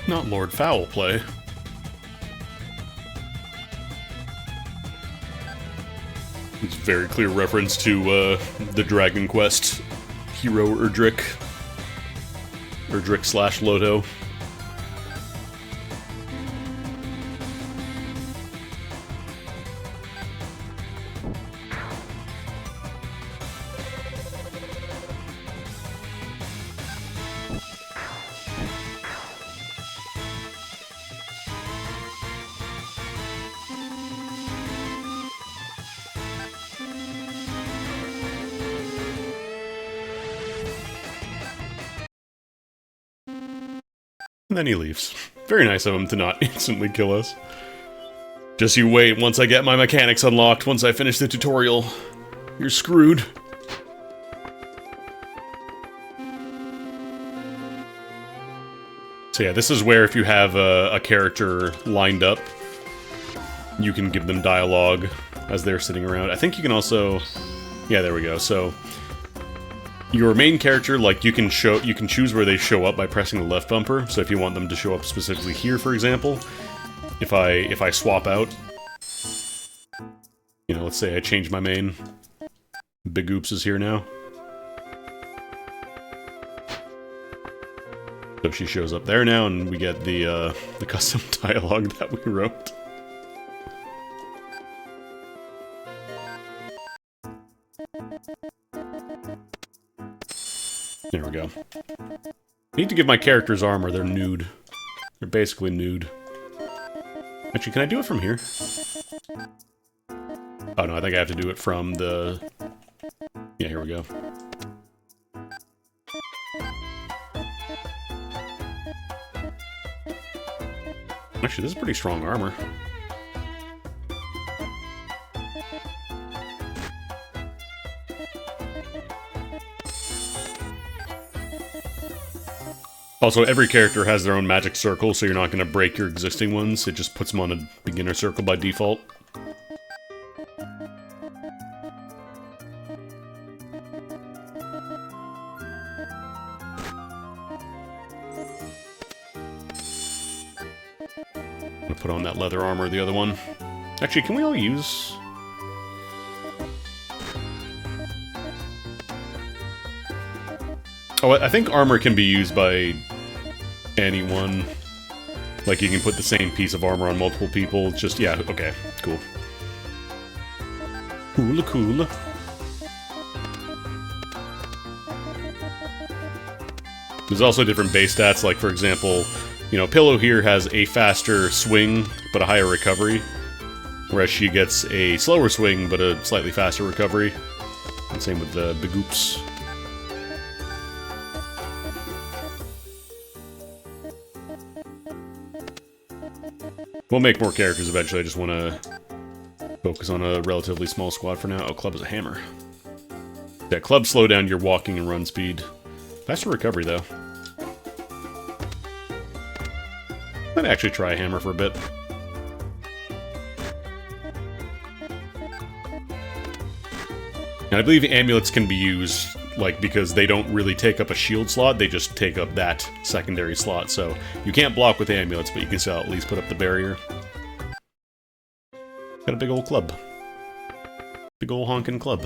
Not Lord Foul Play. It's a very clear reference to the Dragon Quest hero Erdrick. Erdrick / Loto. And then he leaves. Very nice of him to not instantly kill us. Just you wait, once I get my mechanics unlocked, once I finish the tutorial, you're screwed. So yeah, this is where if you have a character lined up, you can give them dialogue as they're sitting around. I think you can also... Yeah, there we go. So your main character, like, you can choose where they show up by pressing the left bumper. So if you want them to show up specifically here, for example, if I swap out, you know, let's say I change my main, Big Oops is here now. So she shows up there now, and we get the custom dialogue that we wrote. There we go. I need to give my characters armor. They're nude. They're basically nude. Actually, can I do it from here? Oh no, I think I have to do it from the... Yeah, here we go. Actually, this is pretty strong armor. Also, every character has their own magic circle, so you're not going to break your existing ones. It just puts them on a beginner circle by default. I'm going to put on that leather armor, the other one. Actually, can we all use... Oh, I think armor can be used by anyone. Like, you can put the same piece of armor on multiple people. It's just, yeah, okay, cool. Cool, cool. There's also different base stats, like, for example, you know, Pillow here has a faster swing, but a higher recovery. Whereas she gets a slower swing, but a slightly faster recovery. And same with the Bagoops. We'll make more characters eventually, I just want to focus on a relatively small squad for now. Oh, Club is a hammer. Yeah, Club slow down your walking and run speed. Faster recovery, though. Might actually try a hammer for a bit. And I believe amulets can be used, like, because they don't really take up a shield slot, they just take up that secondary slot, so you can't block with amulets, but you can still at least put up the barrier. Got a big old club. Big old honkin' club.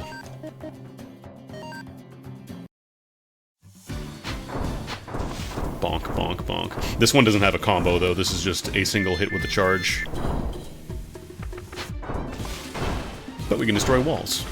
Bonk, bonk, bonk. This one doesn't have a combo, though. This is just a single hit with a charge. But we can destroy walls.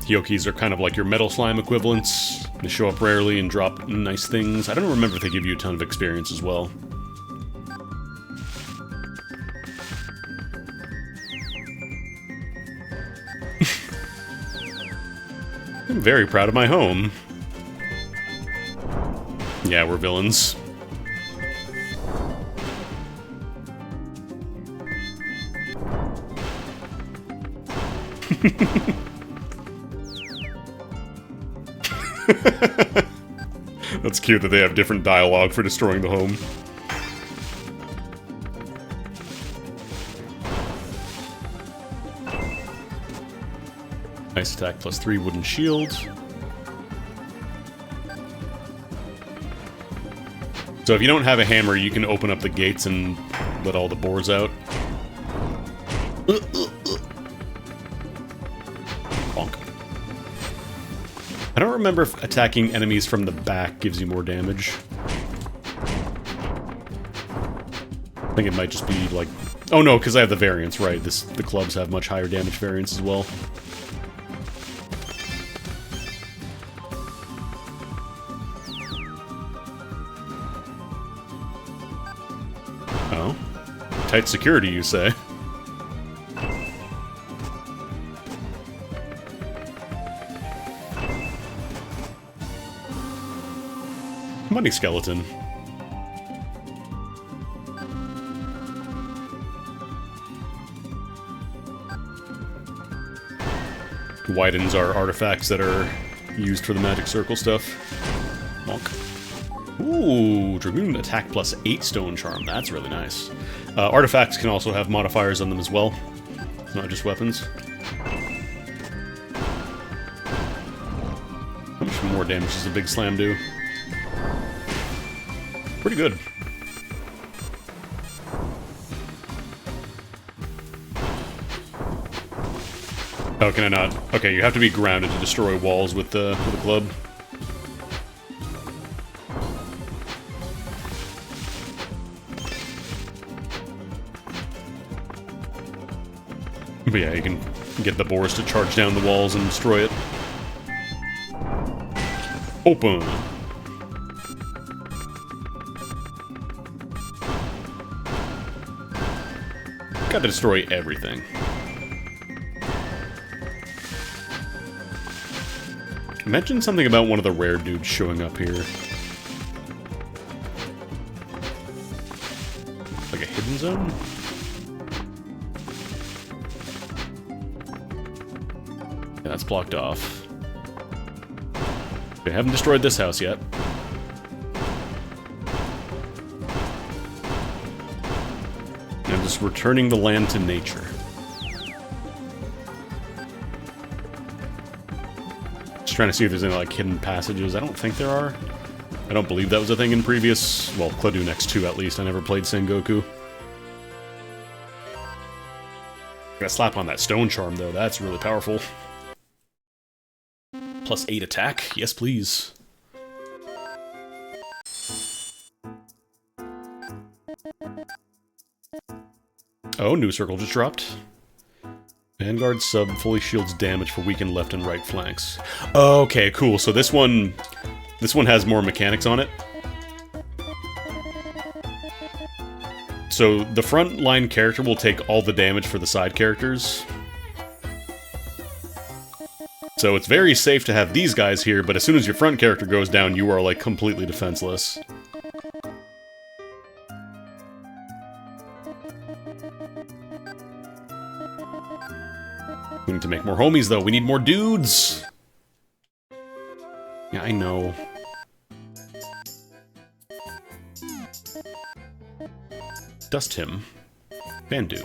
Hyokis are kind of like your Metal Slime equivalents. They show up rarely and drop nice things. I don't remember if they give you a ton of experience as well. I'm very proud of my home. Yeah, we're villains. That's cute that they have different dialogue for destroying the home. Ice attack plus 3 wooden shield. So if you don't have a hammer, you can open up the gates and let all the boars out. Bonk. I don't remember if attacking enemies from the back gives you more damage. I think it might just be like... Oh no, because I have the variance, right. The clubs have much higher damage variance as well. Oh. Tight security, you say? Money skeleton. Widens our artifacts that are used for the magic circle stuff. Bonk. Ooh, Dragoon attack plus 8 stone charm. That's really nice. Artifacts can also have modifiers on them as well. It's not just weapons. How much more damage does a big slam do? Pretty good. Oh, can I not? Okay, you have to be grounded to destroy walls with the club. But yeah, you can get the boars to charge down the walls and destroy it. Open! gotta destroy everything. Mention something about one of the rare dudes showing up here. Like a hidden zone? Yeah, that's blocked off. They haven't destroyed this house yet. I'm just returning the land to nature. Trying to see if there's any like hidden passages. I don't think there are. I don't believe that was a thing in previous, well, Cladoon X2 at least. I never played Sengoku. Gotta slap on that stone charm though, that's really powerful. Plus 8 attack, yes please. Oh, new circle just dropped. Vanguard sub fully shields damage for weakened left and right flanks. Okay, cool. So this one has more mechanics on it. So the front line character will take all the damage for the side characters. So it's very safe to have these guys here, but as soon as your front character goes down, you are like completely defenseless. We need to make more homies, though. We need more dudes! Yeah, I know. Dust him. Bandu.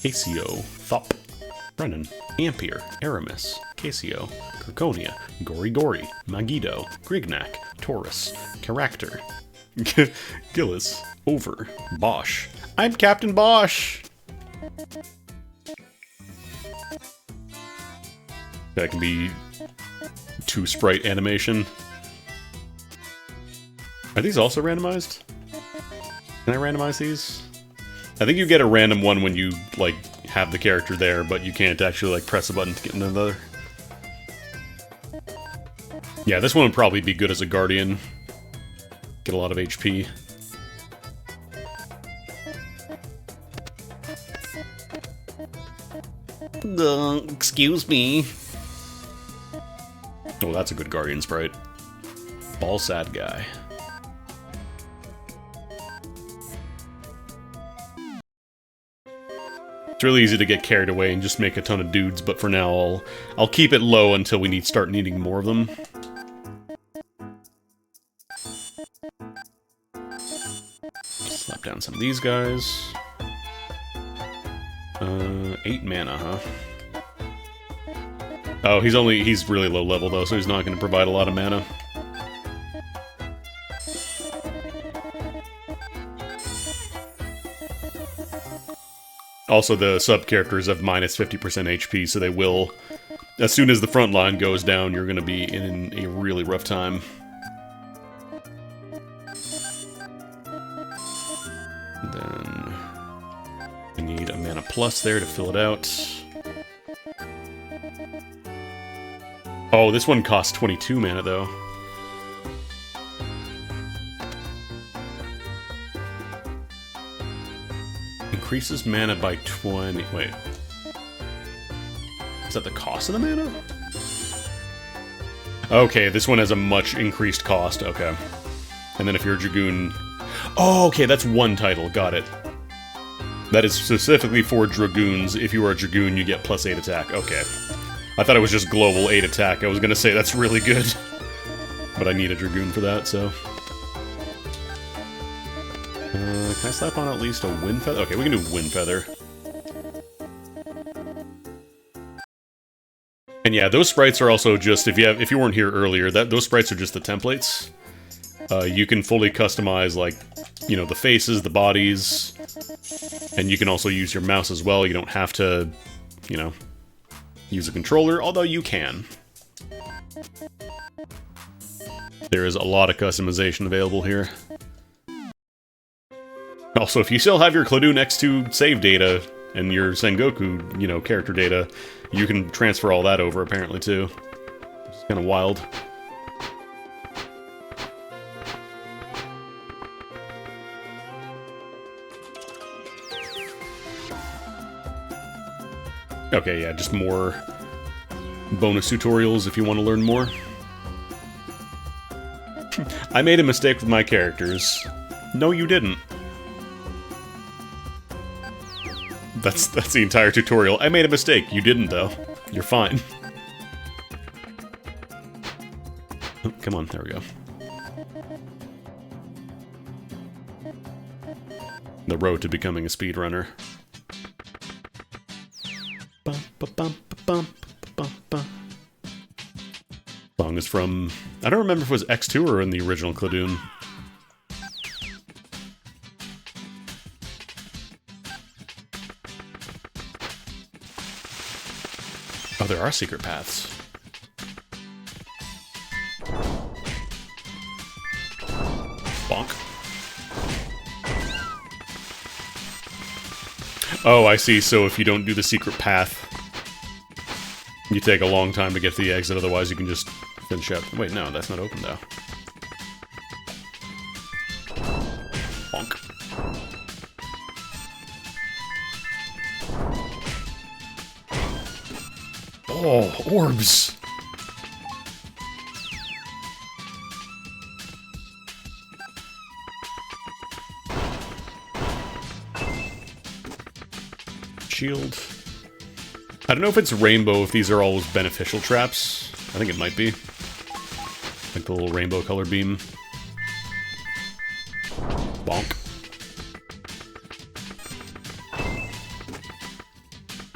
Casio. Thop. Brennan. Ampere. Aramis. Casio. Kirkonia. Gori Gori. Magido. Grignak. Taurus. Character. Gillis. Over. Bosch. I'm Captain Bosch! That can be 2 sprite animation. Are these also randomized? Can I randomize these? I think you get a random one when you, like, have the character there, but you can't actually, like, press a button to get another. Yeah, this one would probably be good as a Guardian. Get a lot of HP. Excuse me. Oh, that's a good Guardian sprite. Ball sad guy. It's really easy to get carried away and just make a ton of dudes, but for now I'll keep it low until we start needing more of them. Slap down some of these guys. 8 mana, huh? Oh, he's really low level though, so he's not going to provide a lot of mana. Also, the sub-characters have minus 50% HP, so they will... As soon as the front line goes down, you're going to be in a really rough time. And then... I need a mana plus there to fill it out. Oh, this one costs 22 mana, though. Increases mana by 20... Wait. Is that the cost of the mana? Okay, this one has a much increased cost. Okay. And then if you're a Dragoon... Oh, okay, that's one title. Got it. That is specifically for Dragoons. If you are a Dragoon, you get plus 8 attack. Okay. I thought it was just global 8 attack. I was gonna say that's really good. But I need a Dragoon for that, so... can I slap on at least a Wind Feather? Okay, we can do Wind Feather. And yeah, those sprites are also just, if you weren't here earlier, those sprites are just the templates. You can fully customize, like, you know, the faces, the bodies, and you can also use your mouse as well. You don't have to, you know, use a controller, although you can. There is a lot of customization available here. Also, if you still have your Cladoon X2 save data and your Sengoku, you know, character data, you can transfer all that over, apparently, too. It's kind of wild. Okay, yeah, just more bonus tutorials if you want to learn more. I made a mistake with my characters. No, you didn't. That's the entire tutorial. I made a mistake. You didn't, though. You're fine. Oh, come on, there we go. The road to becoming a speedrunner. Song is from... I don't remember if it was X2 or in the original Cladoon. Oh, there are secret paths. Bonk. Oh, I see. So if you don't do the secret path, you take a long time to get to the exit, otherwise you can just finish up. Wait, no, that's not open, though. Bonk. Oh, orbs! Shield. I don't know if it's rainbow, if these are always beneficial traps. I think it might be. Like the little rainbow color beam. Bonk.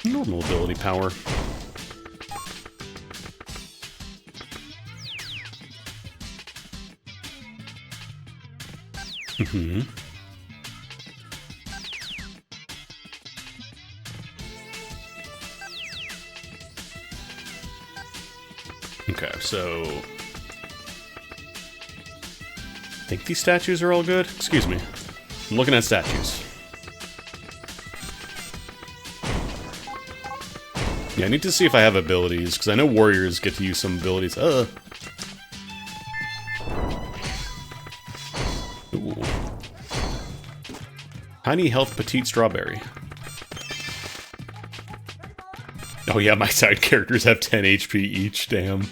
Normal ability power. Mm-hmm. Okay, so... I think these statues are all good? Excuse me. I'm looking at statues. Yeah, I need to see if I have abilities, because I know warriors get to use some abilities. Ooh. Tiny health petite strawberry. Oh yeah, my side characters have 10 HP each, damn.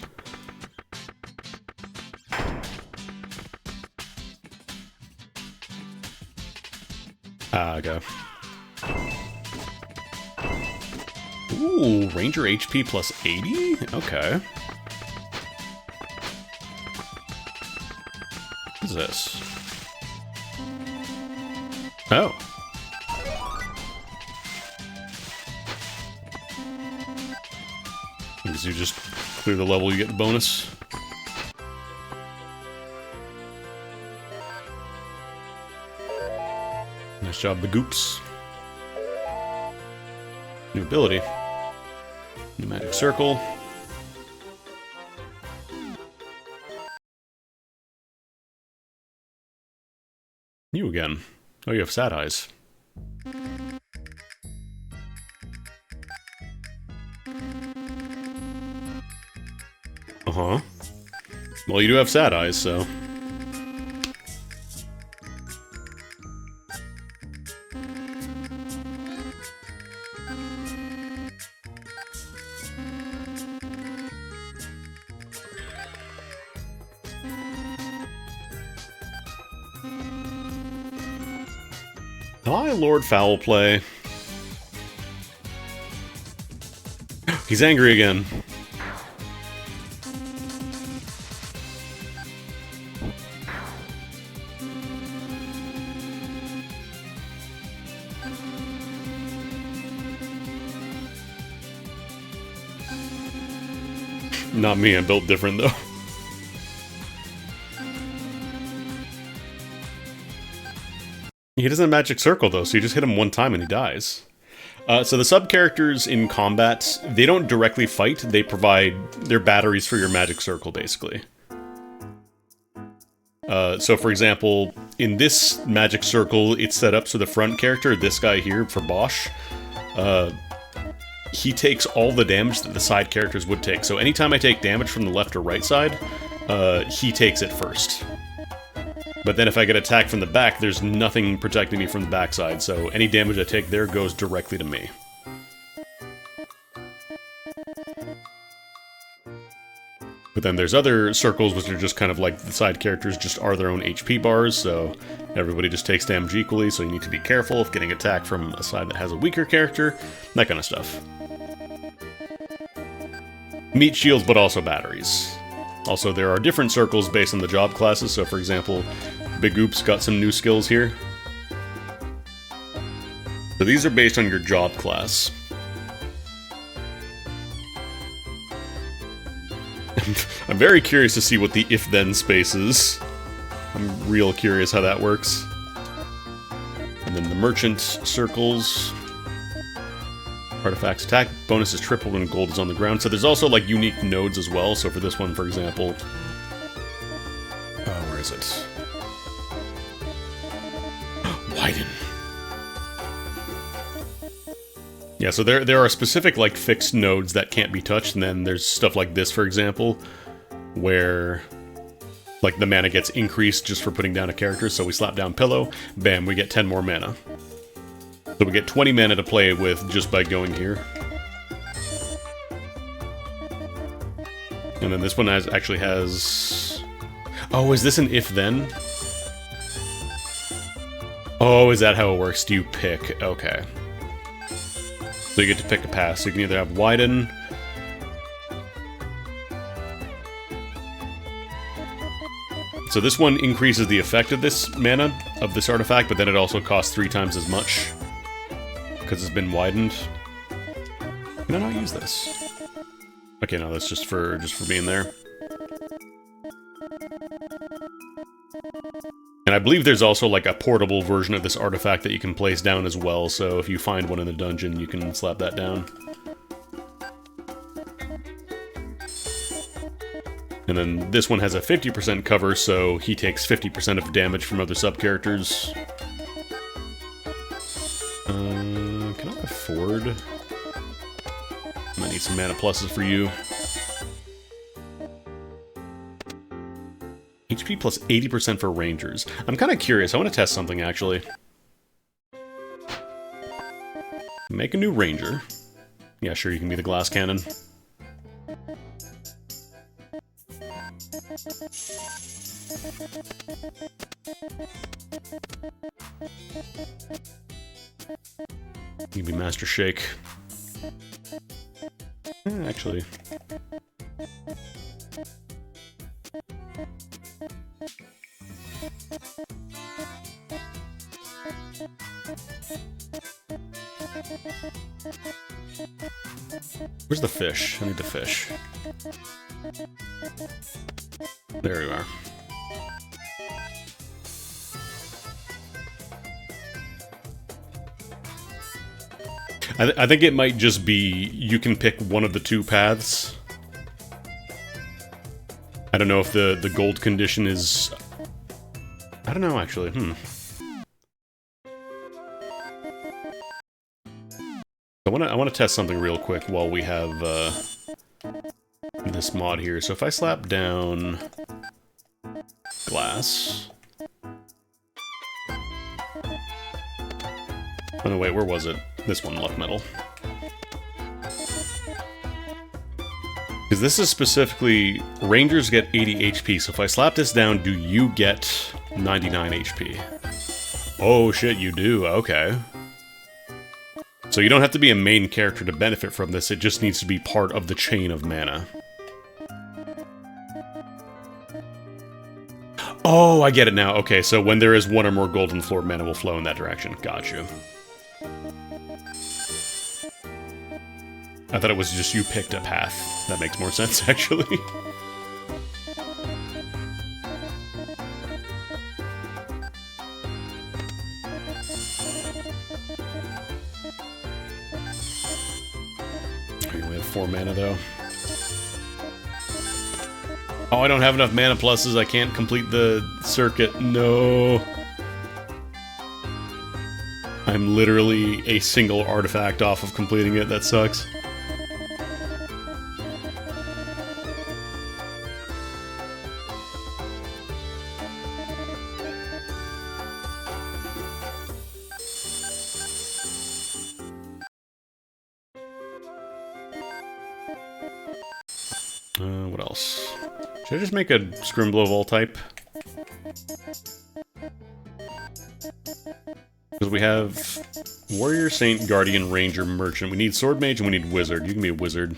Go. Ooh, Ranger HP plus 80? Okay. What is this? Oh. As you just clear the level, you get the bonus. Nice job, the goops. New ability. New magic circle. You again. Oh, you have sad eyes. Uh-huh. Well, you do have sad eyes, so... Hi, Lord Foul Play. He's angry again. Not me, I'm built different though. He doesn't have magic circle though, so you just hit him one time and he dies. So the sub-characters in combat, they don't directly fight, they provide their batteries for your magic circle, basically. So for example, in this magic circle, it's set up so the front character, this guy here, for Bosch, he takes all the damage that the side characters would take. So anytime I take damage from the left or right side, he takes it first. But then if I get attacked from the back, there's nothing protecting me from the backside, so any damage I take there goes directly to me. But then there's other circles which are just kind of like the side characters just are their own HP bars, so everybody just takes damage equally, so you need to be careful if getting attacked from a side that has a weaker character, that kind of stuff. Meat shields, but also batteries. Also, there are different circles based on the job classes, so for example, Big Oop's got some new skills here. So these are based on your job class. I'm very curious to see what the if-then space is. I'm real curious how that works. And then the merchant circles. Artifacts attack bonus is tripled when gold is on the ground. So there's also like unique nodes as well. So for this one, for example... where is it? Widen. Yeah, so there are specific, like, fixed nodes that can't be touched, and then there's stuff like this, for example, where, like, the mana gets increased just for putting down a character, so we slap down Pillow, bam, we get 10 more mana. So we get 20 mana to play with just by going here. And then this one actually has... Oh, is this an if-then? Oh, is that how it works? Do you pick? Okay. So you get to pick a path. So you can either have Widen. So this one increases the effect of this mana, of this artifact, but then it also costs 3 times as much. Because it's been widened. Can I not use this? Okay, no, that's just for being there. And I believe there's also like a portable version of this artifact that you can place down as well, so if you find one in the dungeon, you can slap that down. And then this one has a 50% cover, so he takes 50% of damage from other sub-characters. Can I afford? I might need some mana pluses for you. HP plus 80% for rangers. I'm kind of curious. I want to test something, actually. Make a new ranger. Yeah, sure, you can be the glass cannon. You can be Master Shake. Actually... Where's the fish? I need the fish. There we are. I think it might just be you can pick one of the 2 paths. I don't know if the gold condition is... I don't know, actually. I want to test something real quick while we have this mod here. So if I slap down glass... Oh no, wait, where was it? This one, luck metal. Because this is specifically... Rangers get 80 HP, so if I slap this down, do you get 99 HP? Oh shit, you do, okay. So you don't have to be a main character to benefit from this, it just needs to be part of the chain of mana. Oh, I get it now. Okay, so when there is 1 or more golden floor, mana will flow in that direction. Got you. I thought it was just you picked a path. That makes more sense, actually. We have 4 mana, though. Oh, I don't have enough mana pluses. I can't complete the circuit. No. I'm literally a single artifact off of completing it. That sucks. What else? Should I just make a Scrimblow of all type? Because we have Warrior, Saint, Guardian, Ranger, Merchant. We need Sword Mage and we need Wizard. You can be a Wizard.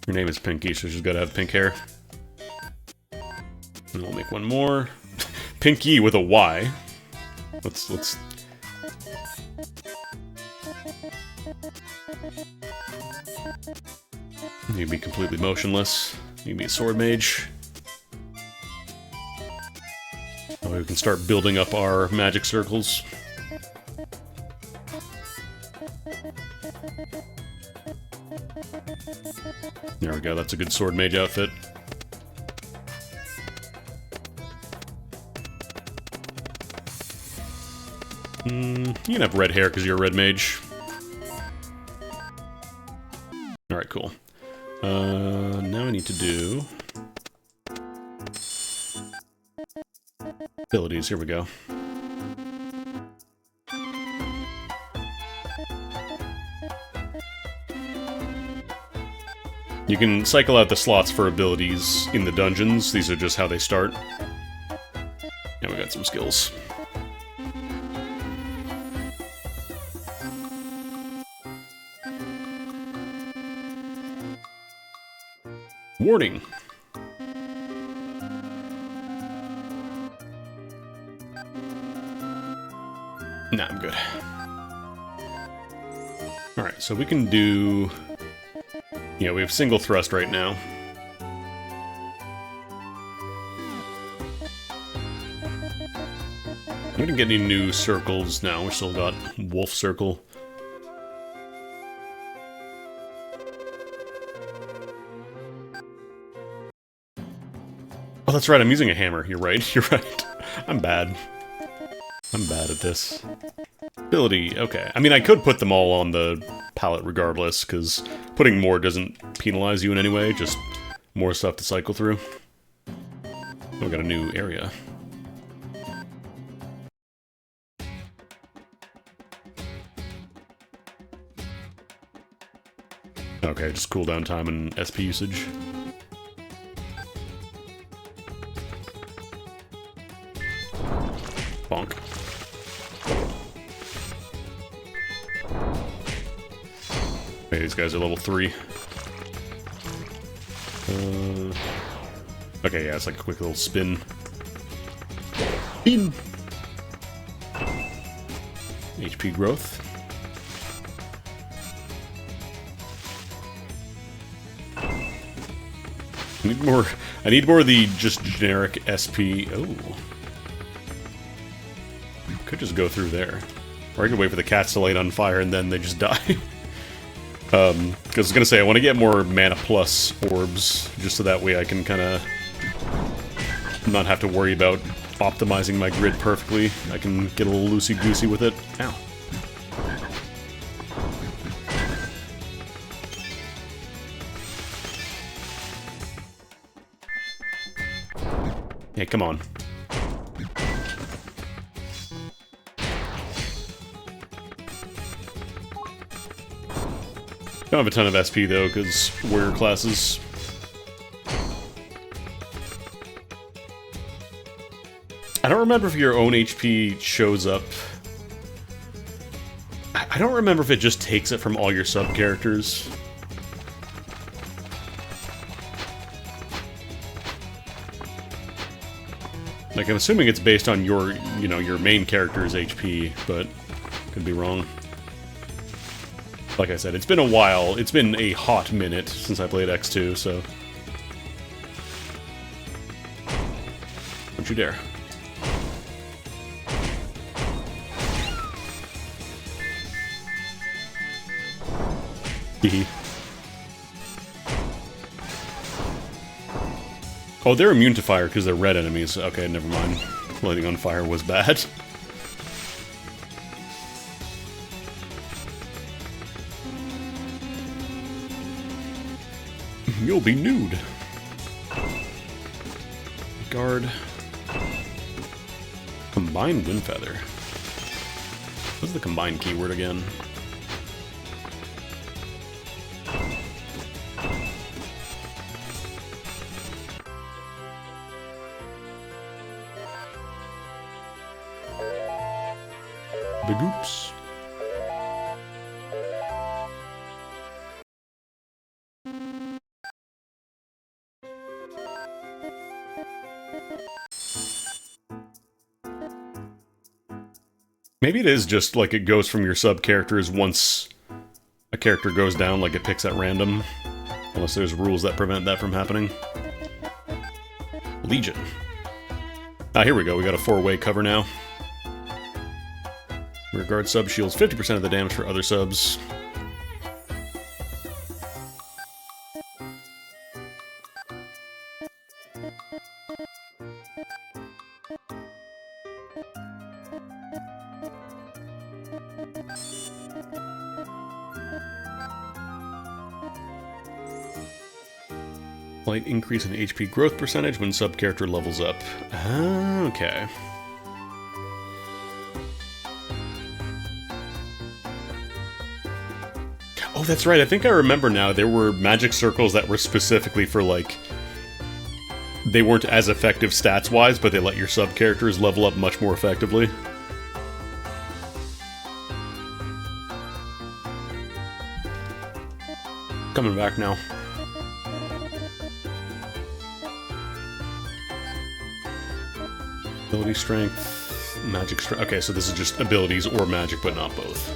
Her name is Pinky, so she's got to have pink hair. And we'll make one more. Pinky with a Y. Let's... You can be completely motionless. You can be a Sword Mage. Oh, we can start building up our magic circles. There we go, that's a good Sword Mage outfit. You can have red hair because you're a red mage. Alright, cool. Now I need to do... abilities, here we go. You can cycle out the slots for abilities in the dungeons. These are just how they start. And we got some skills. Warning. Nah, I'm good. Alright, so we can do... Yeah, we have single thrust right now. We didn't get any new circles now. We still got Wolf Circle. Oh, that's right, I'm using a hammer. You're right, you're right. I'm bad. I'm bad at this. Ability, okay. I mean, I could put them all on the palette regardless, because putting more doesn't penalize you in any way, just more stuff to cycle through. Oh, we got a new area. Okay, just cooldown time and SP usage. Bonk. Okay, these guys are level 3. Okay, yeah, it's like a quick little spin. Spin! HP growth. I need more of the just generic SP. Oh. Could just go through there. Or I could wait for the cats to light on fire and then they just die. Because I was going to say, I want to get more mana plus orbs, just so that way I can kind of not have to worry about optimizing my grid perfectly. I can get a little loosey-goosey with it. Ow. Hey, come on. Don't have a ton of SP though, because warrior classes. I don't remember if your own HP shows up. I don't remember if it just takes it from all your sub-characters. Like, I'm assuming it's based on your, you know, your main character's HP, but could be wrong. Like I said, it's been a while. It's been a hot minute since I played X2, so... Don't you dare. Hehe. Oh, they're immune to fire because they're red enemies. Okay, never mind. Lighting on fire was bad. You'll be nude. Guard. Combined Windfeather. What's the combined keyword again? Big oops. Maybe it is just like it goes from your sub-characters once a character goes down, like it picks at random. Unless there's rules that prevent that from happening. Legion. Ah, here we go. We got a 4-way cover now. Rear guard sub shields 50% of the damage for other subs. Slight increase in HP growth percentage when sub-character levels up. Ah, okay. Oh, that's right. I think I remember now. There were magic circles that were specifically for, like... They weren't as effective stats-wise, but they let your sub-characters level up much more effectively. Coming back now. Ability strength, magic strength. Okay, so this is just abilities or magic, but not both.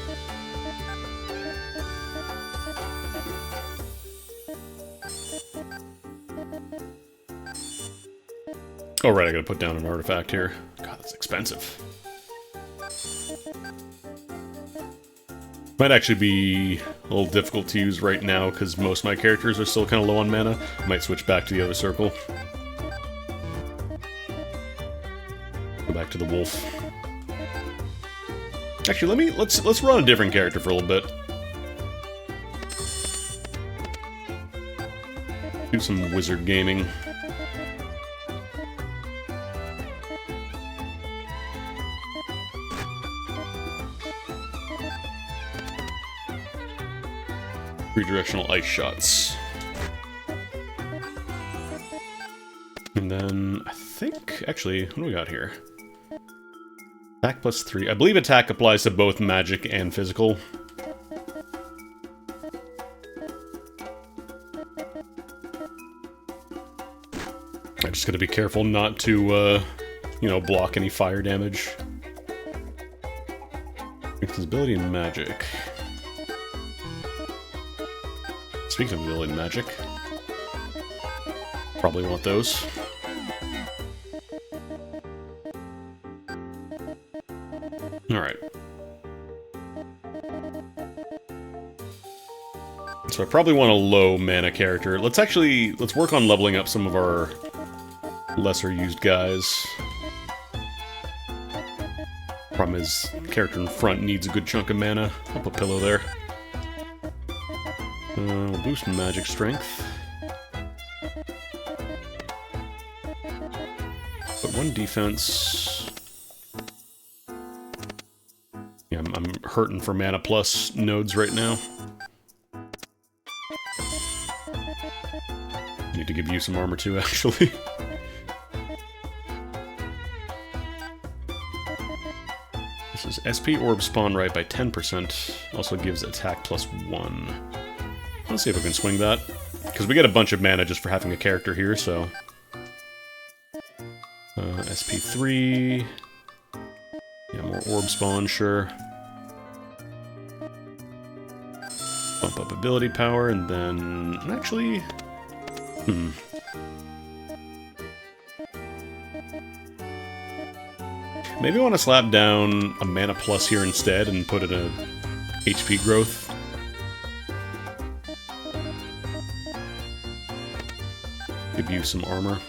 Oh, right, I gotta put down an artifact here. God, that's expensive. Might actually be a little difficult to use right now, because most of my characters are still kind of low on mana. I might switch back to the other circle. Go back to the wolf. Actually, let's run a different character for a little bit. Do some wizard gaming. Redirectional ice shots. And then, I think, actually, what do we got here? Attack plus 3. I believe attack applies to both magic and physical. I just gotta be careful not to, you know, block any fire damage. Invisibility and magic. Speaking of ability and magic, probably want those. Alright. So I probably want a low mana character. Let's work on leveling up some of our lesser used guys. Problem is, the character in front needs a good chunk of mana. I'll put Pillow there. We'll boost magic strength. But 1 defense. Yeah, I'm hurting for mana plus nodes right now. Need to give you some armor too, actually. This is SP orb spawn right by 10%. Also gives attack plus 1. Let's see if we can swing that. Because we get a bunch of mana just for having a character here, so... SP3... Yeah, more orb spawn, sure. Bump up ability power, and then... Actually... Maybe I want to slap down a mana plus here instead and put in a HP growth. Give you some armor.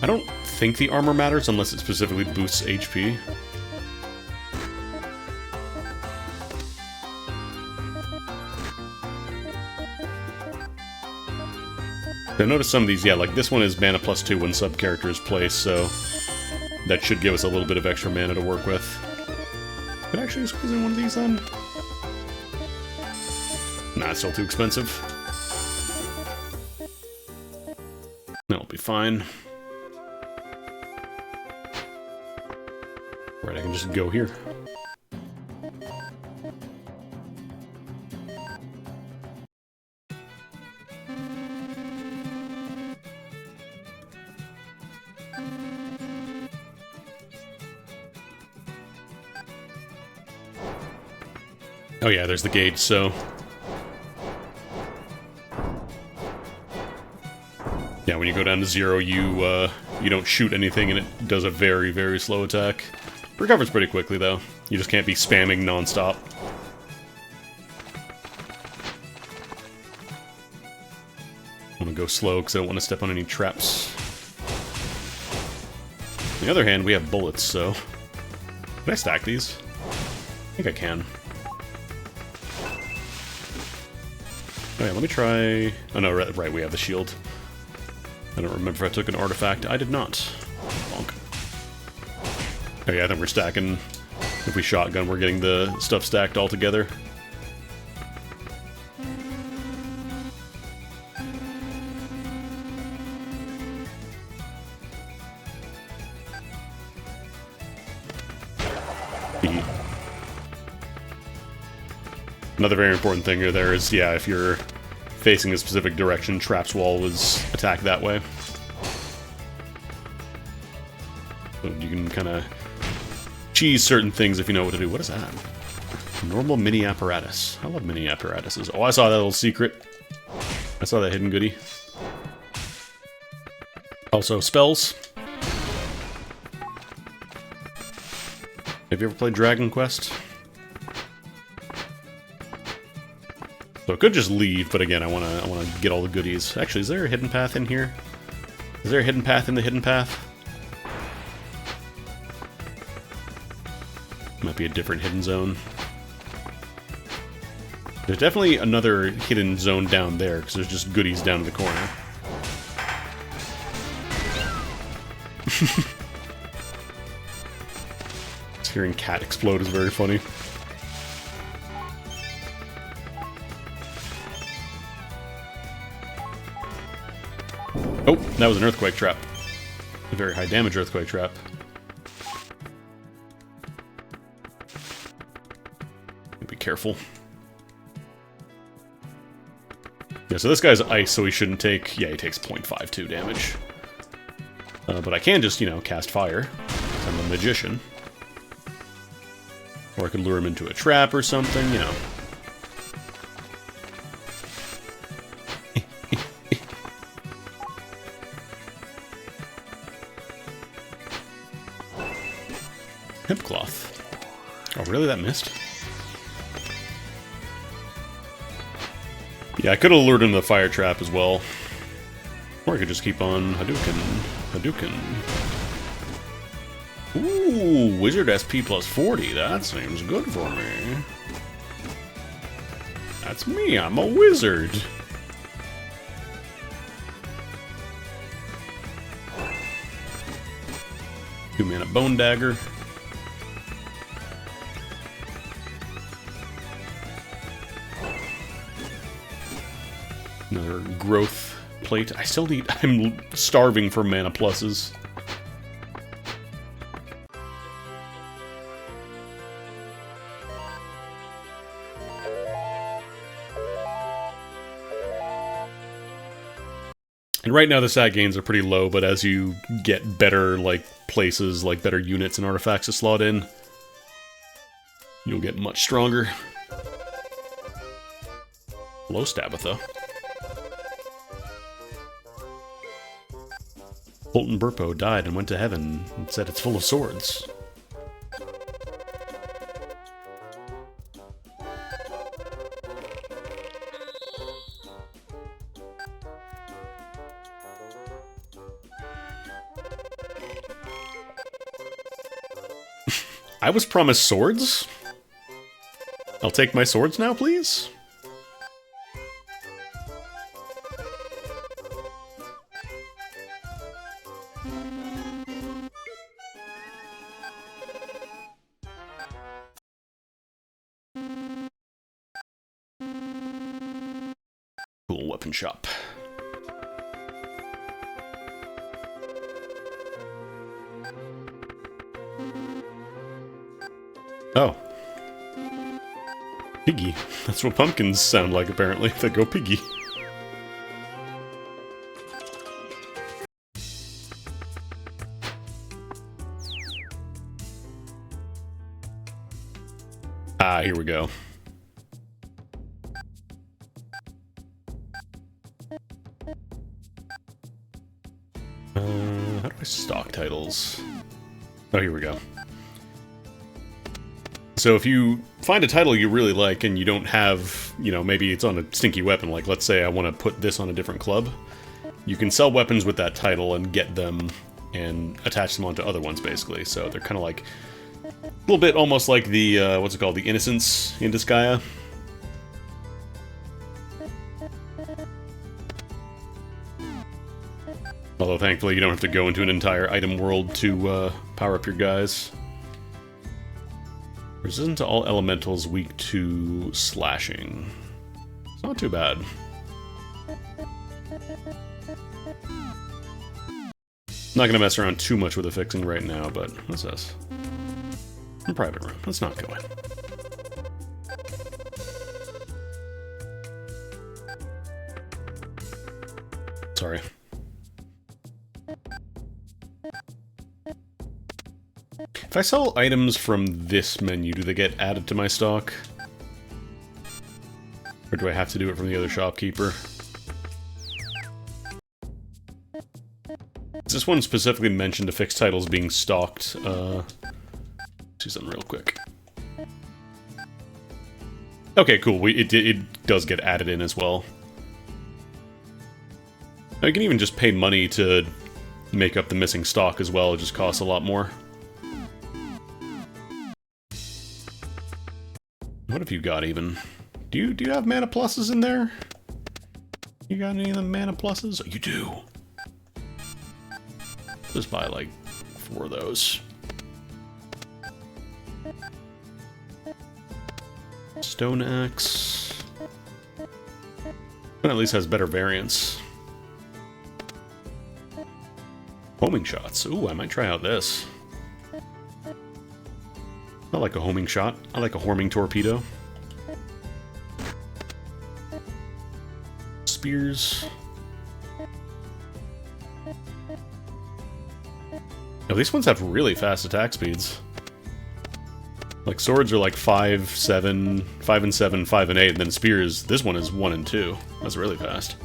I don't think the armor matters unless it specifically boosts HP. I noticed some of these, yeah, like this one is mana plus 2 when sub-character is placed, so that should give us a little bit of extra mana to work with. Could I actually squeeze in one of these then? Nah, it's still too expensive. That'll be fine. Right, I can just go here. Oh yeah, there's the gate, so... Yeah, when you go down to 0, you don't shoot anything and it does a very, very slow attack. Recovers pretty quickly, though. You just can't be spamming non-stop. I'm gonna go slow because I don't want to step on any traps. On the other hand, we have bullets, so... Can I stack these? I think I can. Oh yeah, let me try... Oh no, right, we have the shield. I don't remember if I took an artifact. I did not. Bonk. Oh yeah, I think we're stacking... If we shotgun, we're getting the stuff stacked all together. Another very important thing there is, yeah, if you're facing a specific direction, Trap's wall was attacked that way. So you can kind of cheese certain things if you know what to do. What is that? Normal mini apparatus. I love mini apparatuses. Oh, I saw that little secret. I saw that hidden goodie. Also, spells. Have you ever played Dragon Quest? So I could just leave, but again, I wanna get all the goodies. Actually, is there a hidden path in here? Is there a hidden path in the hidden path? Might be a different hidden zone. There's definitely another hidden zone down there, because there's just goodies down in the corner. Just hearing cat explode is very funny. Oh, that was an earthquake trap. A very high damage earthquake trap. Be careful. Yeah, so this guy's ice, so he shouldn't take... Yeah, he takes 0.52 damage. But I can just, you know, cast fire. I'm a magician. Or I could lure him into a trap or something, you know. Hemp cloth. Oh, really? That missed? Yeah, I could have lured him to the fire trap as well. Or I could just keep on Hadouken. Hadouken. Ooh, Wizard SP plus 40. That seems good for me. That's me. I'm a wizard. Two-mana Bone Dagger. Another growth plate. I still need... I'm starving for mana pluses. And right now the stat gains are pretty low, but as you get better, like, places, like better units and artifacts to slot in, you'll get much stronger. Hello, Stabitha. Bolton Burpo died and went to heaven and said it's full of swords. I was promised swords? I'll take my swords now, please? Cool weapon shop. Oh. Piggy. That's what pumpkins sound like, apparently. They go piggy. Ah, here we go. Where's stock titles? Oh, here we go. So if you find a title you really like and you don't have, you know, maybe it's on a stinky weapon, like let's say I want to put this on a different club, you can sell weapons with that title and get them and attach them onto other ones, basically. So they're kind of like a little bit almost like the, what's it called, the Innocence in Disgaea. Although thankfully you don't have to go into an entire item world to power up your guys. Resistant to all elementals, weak to slashing. It's not too bad. Not gonna mess around too much with the fixing right now, but what's this? A private room. Let's not go in. Sorry. If I sell items from this menu, do they get added to my stock? Or do I have to do it from the other shopkeeper? This one specifically mentioned to fix titles being stocked. See something real quick. Okay, cool. It does get added in as well. Now, you can even just pay money to make up the missing stock as well. It just costs a lot more. What have you got even? Do you have mana pluses in there? You got any of the mana pluses? Oh, you do. Just buy like 4 of those. Stone Axe. But at least has better variance. Homing shots. Ooh, I might try out this. I like a homing shot. I like a homing torpedo. Spears. Now, these ones have really fast attack speeds. Like, swords are like 5, 7, 5 and 7, 5 and 8, and then spears, this one is 1 and 2. That's really fast.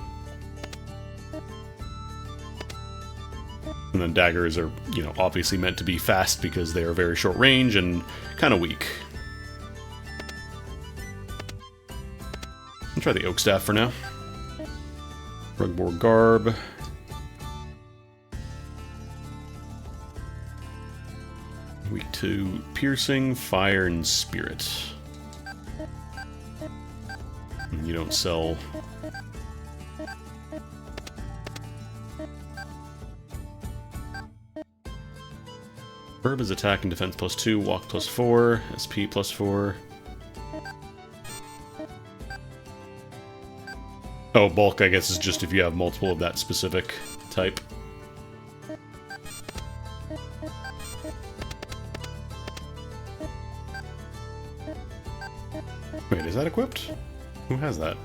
And then daggers are, you know, obviously meant to be fast because they are very short range and kind of weak. I'll try the oak staff for now. Rugboar garb. Weak to piercing, fire, and spirit. You don't sell. Herb is attack and defense +2, walk +4, SP +4. Oh, bulk, I guess, is just if you have multiple of that specific type. Wait, is that equipped? Who has that?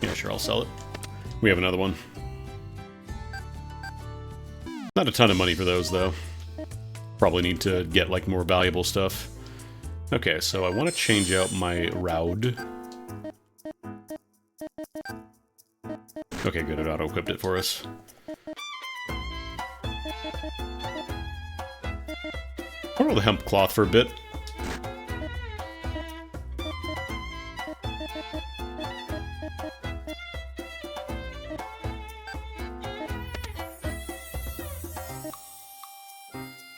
Yeah, sure, I'll sell it. We have another one. Not a ton of money for those, though. Probably need to get, like, more valuable stuff. Okay, so I want to change out my Raud. Okay, good, it auto-equipped it for us. I'll roll the hemp cloth for a bit.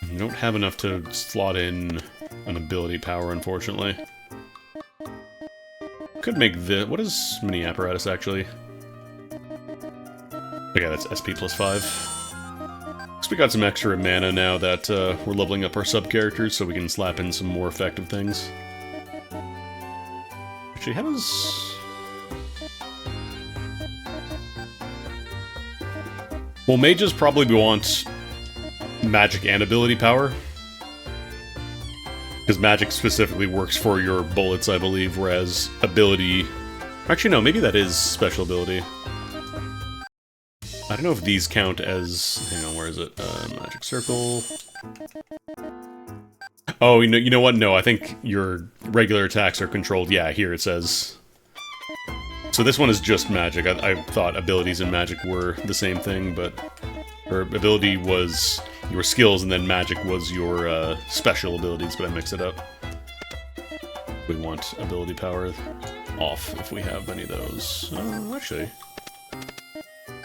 I don't have enough to slot in an ability power, unfortunately. Could make the... What is mini apparatus, actually? Okay, that's SP +5. So we got some extra mana now that we're leveling up our sub-characters, so we can slap in some more effective things. Actually, how does... Well, mages probably want magic and ability power. Because magic specifically works for your bullets, I believe, whereas ability... Actually, no, maybe that is special ability. I don't know if these count as... Hang on, where is it? Magic circle... Oh, you know what? No, I think your regular attacks are controlled. Yeah, here it says... So this one is just magic. I thought abilities and magic were the same thing, but... Or ability was your skills, and then magic was your special abilities, but I mixed it up. We want ability power off if we have any of those. Actually.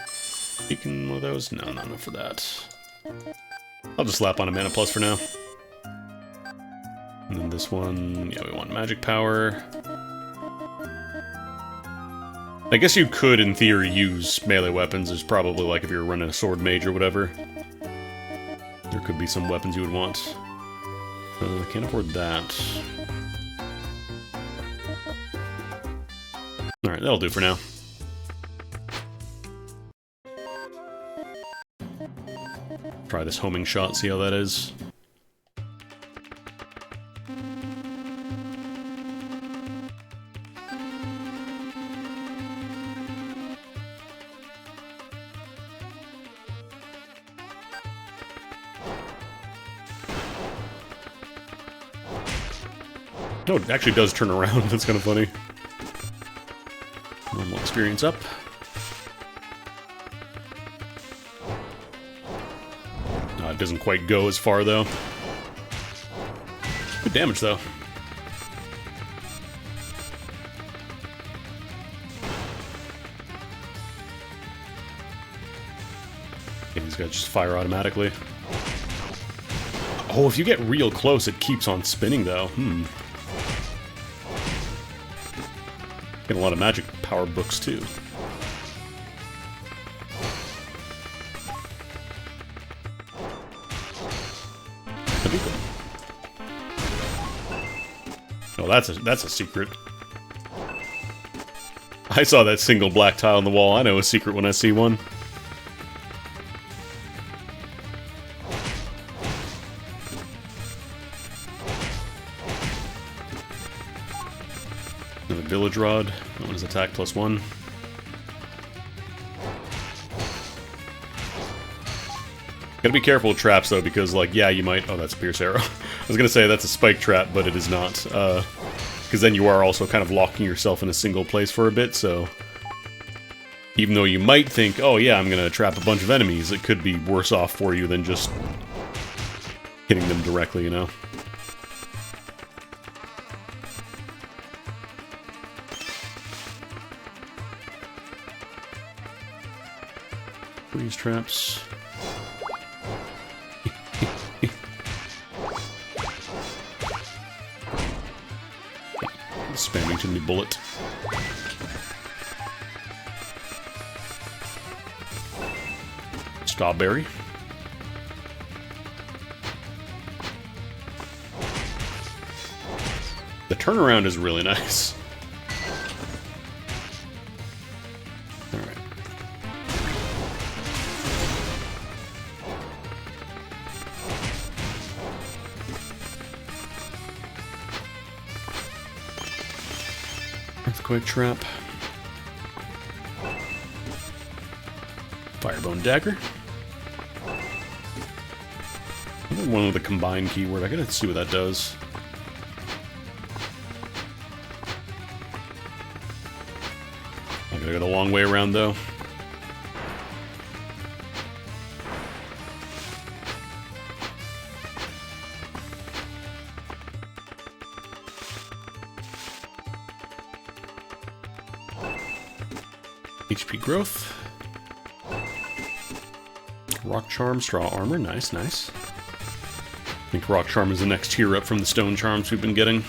Speaking of those? No, not enough for that. I'll just slap on a mana plus for now. And then this one, yeah, we want magic power. I guess you could, in theory, use melee weapons. There's probably, like, if you're running a sword mage or whatever, there could be some weapons you would want. I can't afford that. Alright, that'll do for now. Try this homing shot, see how that is. No, it actually does turn around. That's kind of funny. Normal experience up. It doesn't quite go as far, though. Good damage, though. Okay, these guys just fire automatically. Oh, if you get real close, it keeps on spinning, though. Get a lot of magic power books, too. Oh, that's a secret. I saw that single black tile on the wall. I know a secret when I see one. Another village rod. That one is attack +1. Gotta be careful with traps, though, because, like, yeah, you might... Oh, that's a pierce arrow. I was gonna say that's a spike trap, but it is not. Because then you are also kind of locking yourself in a single place for a bit, so... Even though you might think, oh yeah, I'm gonna trap a bunch of enemies, it could be worse off for you than just hitting them directly, you know? Freeze traps. Spamming too many bullet. Strawberry. The turnaround is really nice. Alright. Earthquake trap. Firebone dagger. One with a combined keyword. I gotta see what that does. I gotta go the long way around, though. HP growth. Rock charm, straw armor. Nice, nice. I think Rock Charm is the next tier up from the Stone Charms we've been getting.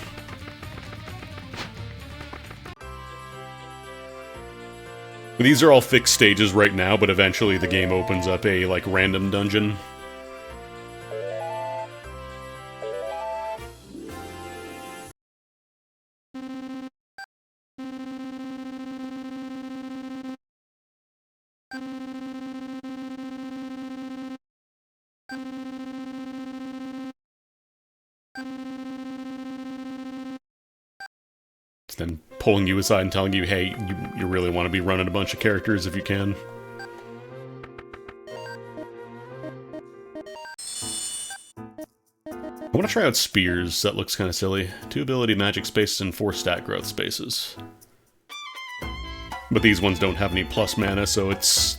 These are all fixed stages right now, but eventually the game opens up a, like, random dungeon. Then pulling you aside and telling you, hey, you really want to be running a bunch of characters if you can. I want to try out Spears. That looks kind of silly. 2 ability magic spaces and 4 stat growth spaces. But these ones don't have any plus mana, so it's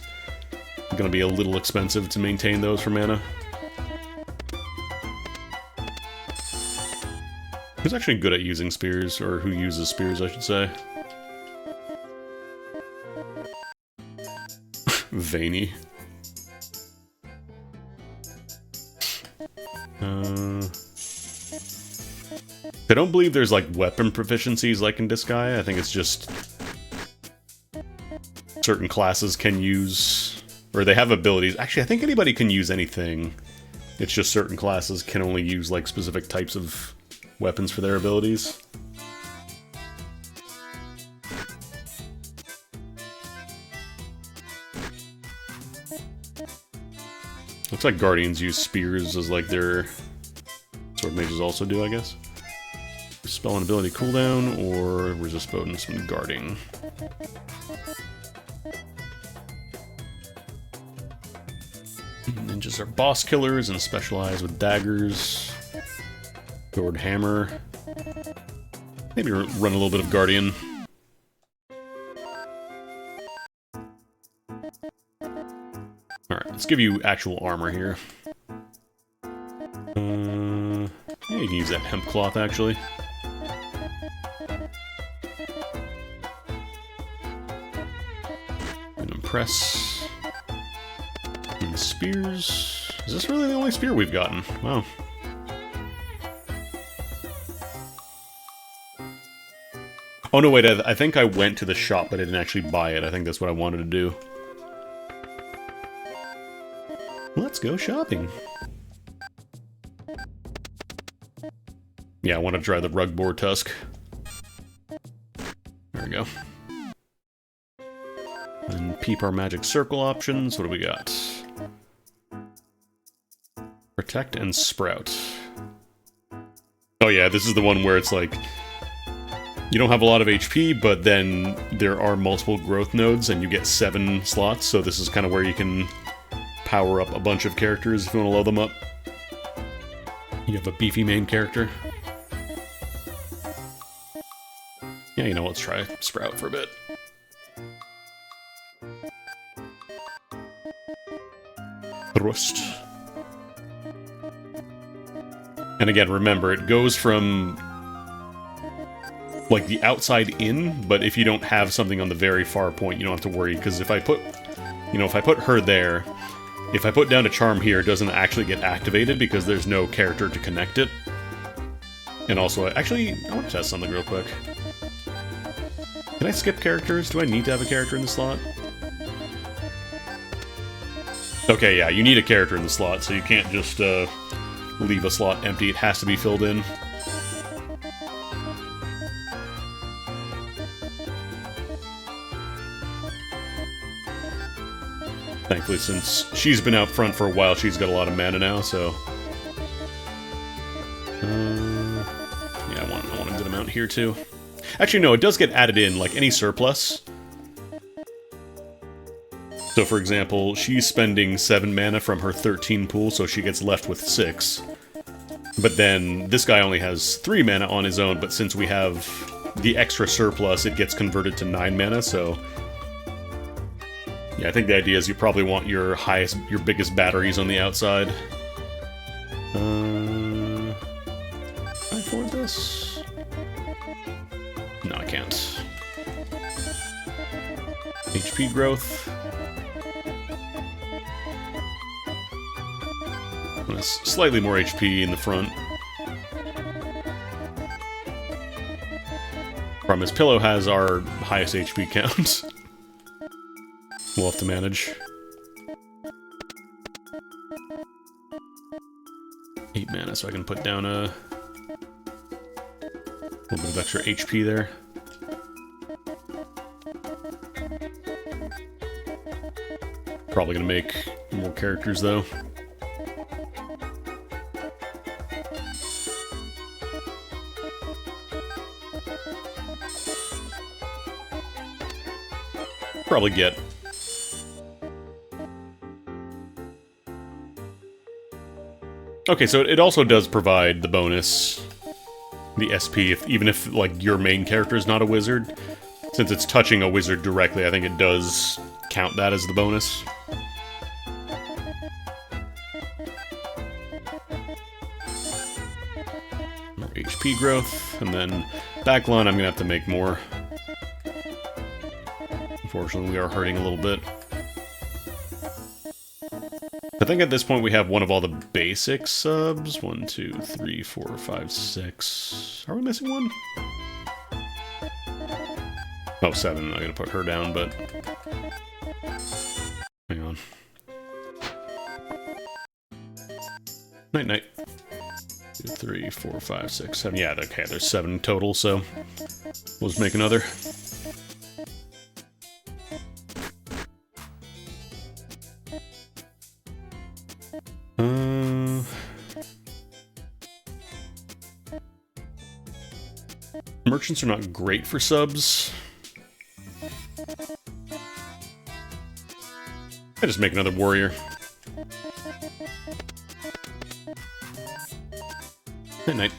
going to be a little expensive to maintain those for mana. Who's actually good at using spears, or who uses spears, I should say? Veiny. I don't believe there's, like, weapon proficiencies like in Disgaea. I think it's just certain classes can use, or they have abilities. Actually, I think anybody can use anything. It's just certain classes can only use, like, specific types of weapons for their abilities. Looks like Guardians use spears as, like, their sword mages also do, I guess. Spell and ability cooldown, or resist bonus when guarding. Ninjas are boss killers and specialize with daggers. Sword hammer. Maybe run a little bit of Guardian. Alright, let's give you actual armor here. Yeah, you can use that hemp cloth, actually. And impress. And spears. Is this really the only spear we've gotten? Wow. Oh no, wait, I think I went to the shop, but I didn't actually buy it. I think that's what I wanted to do. Let's go shopping. Yeah, I want to try the rug boar tusk. There we go. And peep our magic circle options. What do we got? Protect and sprout. Oh yeah, this is the one where it's like, you don't have a lot of HP, but then there are multiple growth nodes and you get 7 slots, so this is kind of where you can power up a bunch of characters if you want to load them up. You have a beefy main character. Yeah, you know, let's try Sprout for a bit. Thrust. And again, remember, it goes from, like, the outside in, but if you don't have something on the very far point, you don't have to worry, because if I put, you know, if I put her there, if I put down a charm here, it doesn't actually get activated because there's no character to connect it. And also, actually, I want to test something real quick. Can I skip characters? Do I need to have a character in the slot? Okay, yeah, you need a character in the slot, so you can't just leave a slot empty. It has to be filled in. Thankfully, since she's been out front for a while, she's got a lot of mana now, so... yeah, I want a good amount here, too. Actually, no, it does get added in, like any surplus. So, for example, she's spending 7 mana from her 13 pool, so she gets left with 6. But then, this guy only has 3 mana on his own, but since we have the extra surplus, it gets converted to 9 mana, so... yeah, I think the idea is you probably want your biggest batteries on the outside. Can I afford this? No, I can't. HP growth. Slightly more HP in the front. Problem is, Pillow has our highest HP count. We'll have to manage. 8 mana, so I can put down a little bit of extra HP there. Probably gonna make more characters, though. Probably get... okay, so it also does provide the bonus, the SP, even if, like, your main character is not a wizard. Since it's touching a wizard directly, I think it does count that as the bonus. HP growth, and then backline I'm gonna have to make more. Unfortunately, we are hurting a little bit. I think at this point we have one of all the basic subs. 1, 2, 3, 4, 5, 6. Are we missing one? Oh, 7. I'm gonna put her down, but hang on. Night night. 2, 3, 4, 5, 6, 7. Yeah, okay, there's 7 total, so we'll just make another. Merchants are not great for subs. I just make another warrior. Night night.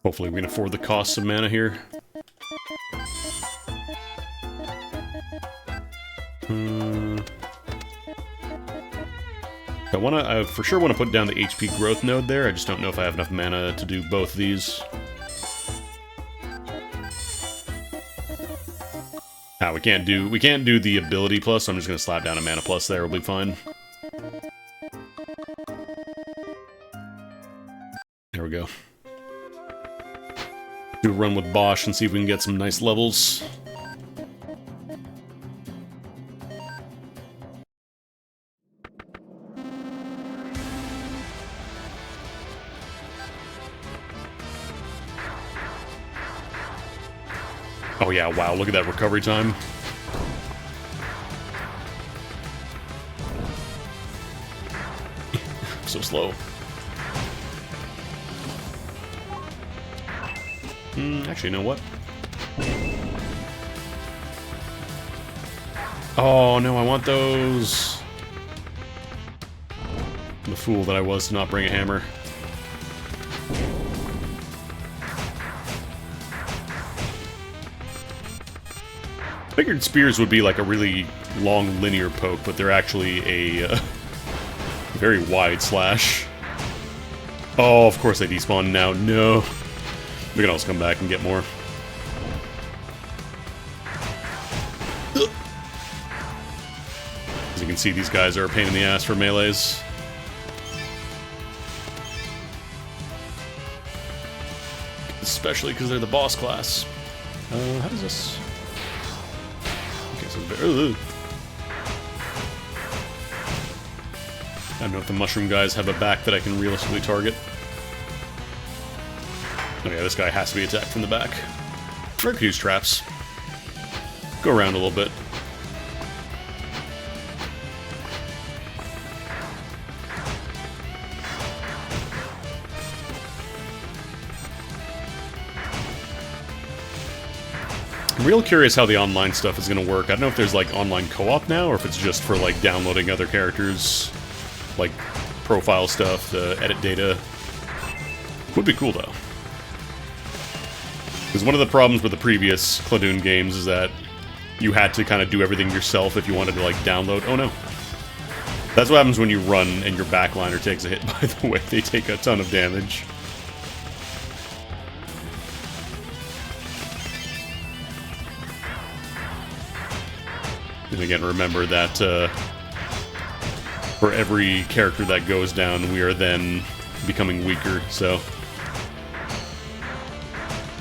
Hopefully we can afford the costs of mana here. I for sure want to put down the HP growth node there. I just don't know if I have enough mana to do both these. Ah, we can't do the ability plus, so I'm just gonna slap down a mana plus there, we'll be fine. There we go. Do a run with Bosch and see if we can get some nice levels. Oh yeah, wow, look at that recovery time. So slow. Actually, you know what? Oh no, I want those. The fool that I was to not bring a hammer. Figured spears would be like a really long linear poke, but they're actually a very wide slash. Oh, of course they despawn now. No. We can also come back and get more. As you can see, these guys are a pain in the ass for melees. Especially because they're the boss class. How does this... I don't know if the mushroom guys have a back that I can realistically target. Oh yeah, this guy has to be attacked from the back. Or I could use traps. Go around a little bit. I'm real curious how the online stuff is going to work. I don't know if there's like online co-op now, or if it's just for like downloading other characters, like profile stuff, the edit data. Would be cool though. Because one of the problems with the previous Cladoon games is that you had to kind of do everything yourself if you wanted to like download. Oh no. That's what happens when you run and your backliner takes a hit, by the way. They take a ton of damage. And again, remember that for every character that goes down, we are then becoming weaker, so...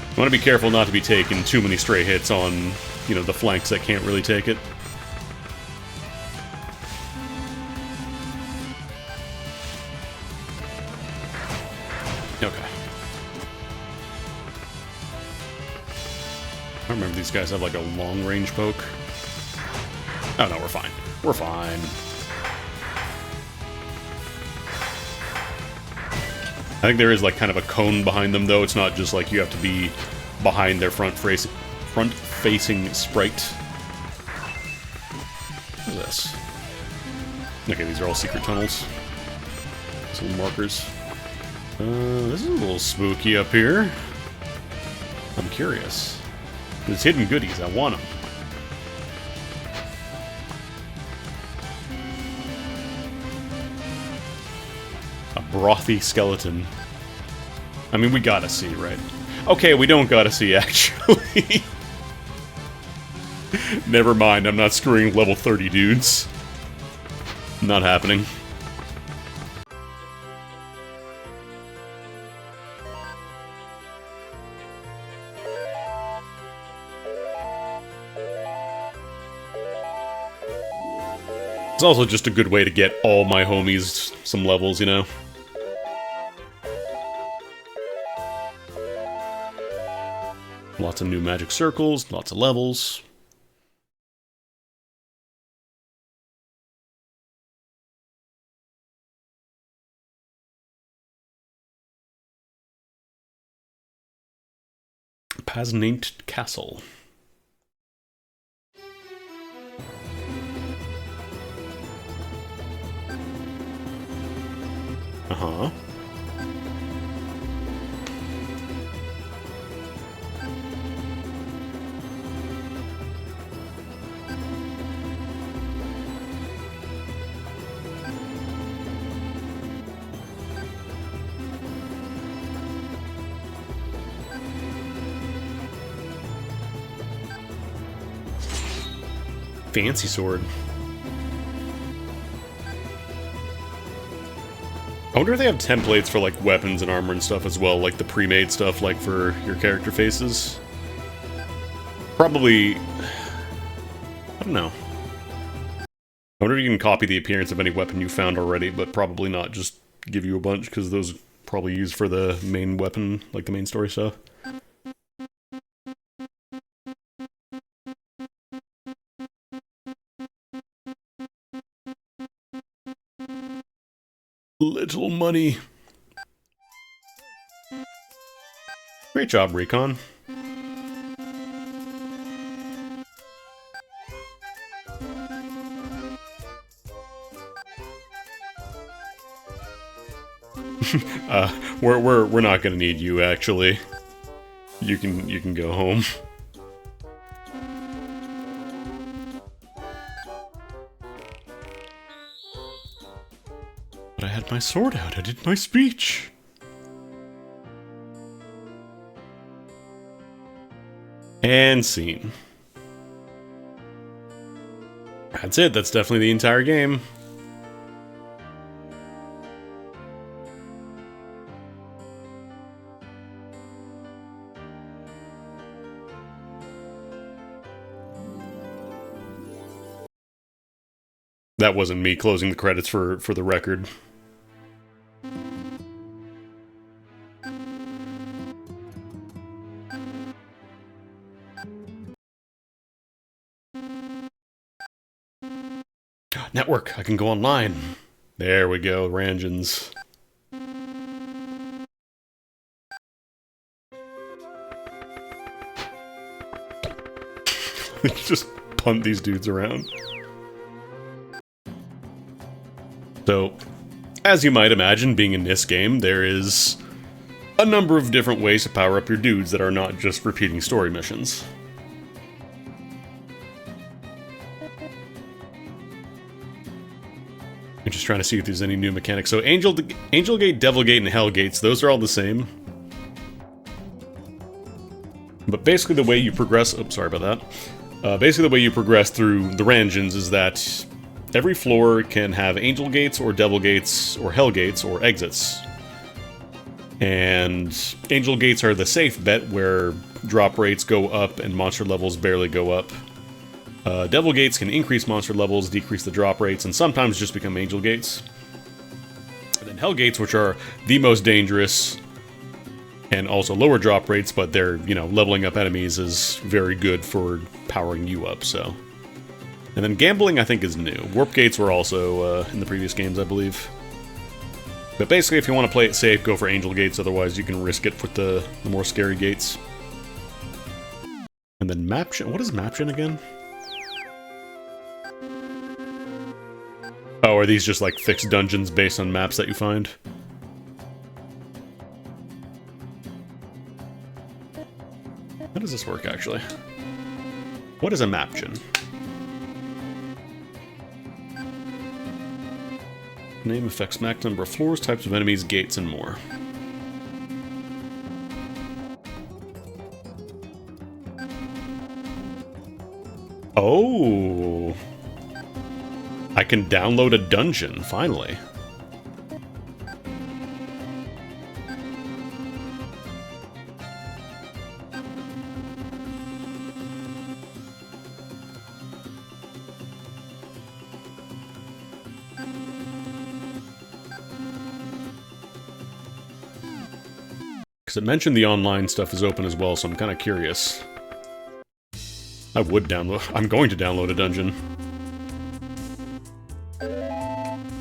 I want to be careful not to be taking too many stray hits on, you know, the flanks that can't really take it. Okay. I remember these guys have like a long-range poke. Oh no, we're fine. We're fine. I think there is like kind of a cone behind them though. It's not just like you have to be behind their front-facing sprite. What is this? Okay, these are all secret tunnels. Some markers. This is a little spooky up here. I'm curious. There's hidden goodies. I want them. brothy skeleton. I mean, we gotta see, right? Okay, we don't gotta see, actually. Never mind, I'm not screwing level 30 dudes. Not happening. It's also just a good way to get all my homies some levels, you know? Lots of new magic circles, lots of levels. Pasnate Castle. Uh-huh. Fancy sword. I wonder if they have templates for, like, weapons and armor and stuff as well, like the pre-made stuff, like, for your character faces. Probably... I don't know. I wonder if you can copy the appearance of any weapon you found already, but probably not just give you a bunch, because those are probably used for the main weapon, like the main story stuff. Little money. Great job, Recon. We're not gonna need you, actually. You can go home. But I had my sword out. I did my speech. And scene. That's it. That's definitely the entire game. That wasn't me closing the credits for the record. Network, I can go online. There we go, Ranjans. Just punt these dudes around. So, as you might imagine, being in this game, there is a number of different ways to power up your dudes that are not just repeating story missions. I'm just trying to see if there's any new mechanics. So Angel Gate, Devil Gate, and Hell Gates, those are all the same. But basically the way you progress... Oops, sorry about that. Basically the way you progress through the Ranjans is that every floor can have Angel Gates, or Devil Gates, or Hell Gates, or exits. And Angel Gates are the safe bet, where drop rates go up and monster levels barely go up. Devil Gates can increase monster levels, decrease the drop rates, and sometimes just become Angel Gates. And then Hell Gates, which are the most dangerous, and also lower drop rates, but they're, you know, leveling up enemies is very good for powering you up, so. And then Gambling, I think, is new. Warp Gates were also in the previous games, I believe. But basically, if you want to play it safe, go for Angel Gates, otherwise you can risk it with the more scary gates. And then Maption. What is Maption again? Oh, are these just like fixed dungeons based on maps that you find? How does this work, actually? What is a Maption? Name affects max number of floors, types of enemies, gates, and more. Oh! I can download a dungeon, finally. Because it mentioned the online stuff is open as well, so I'm kind of curious. I'm going to download a dungeon.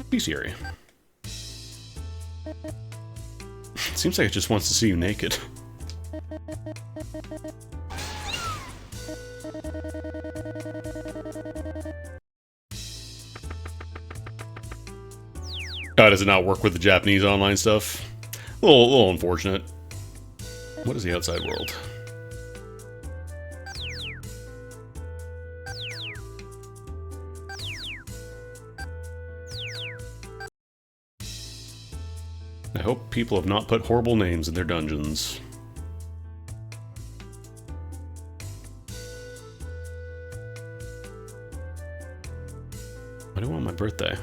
Bestiary. Seems like it just wants to see you naked. Does it not work with the Japanese online stuff? A little unfortunate. What is the outside world? I hope people have not put horrible names in their dungeons. I don't want my birthday.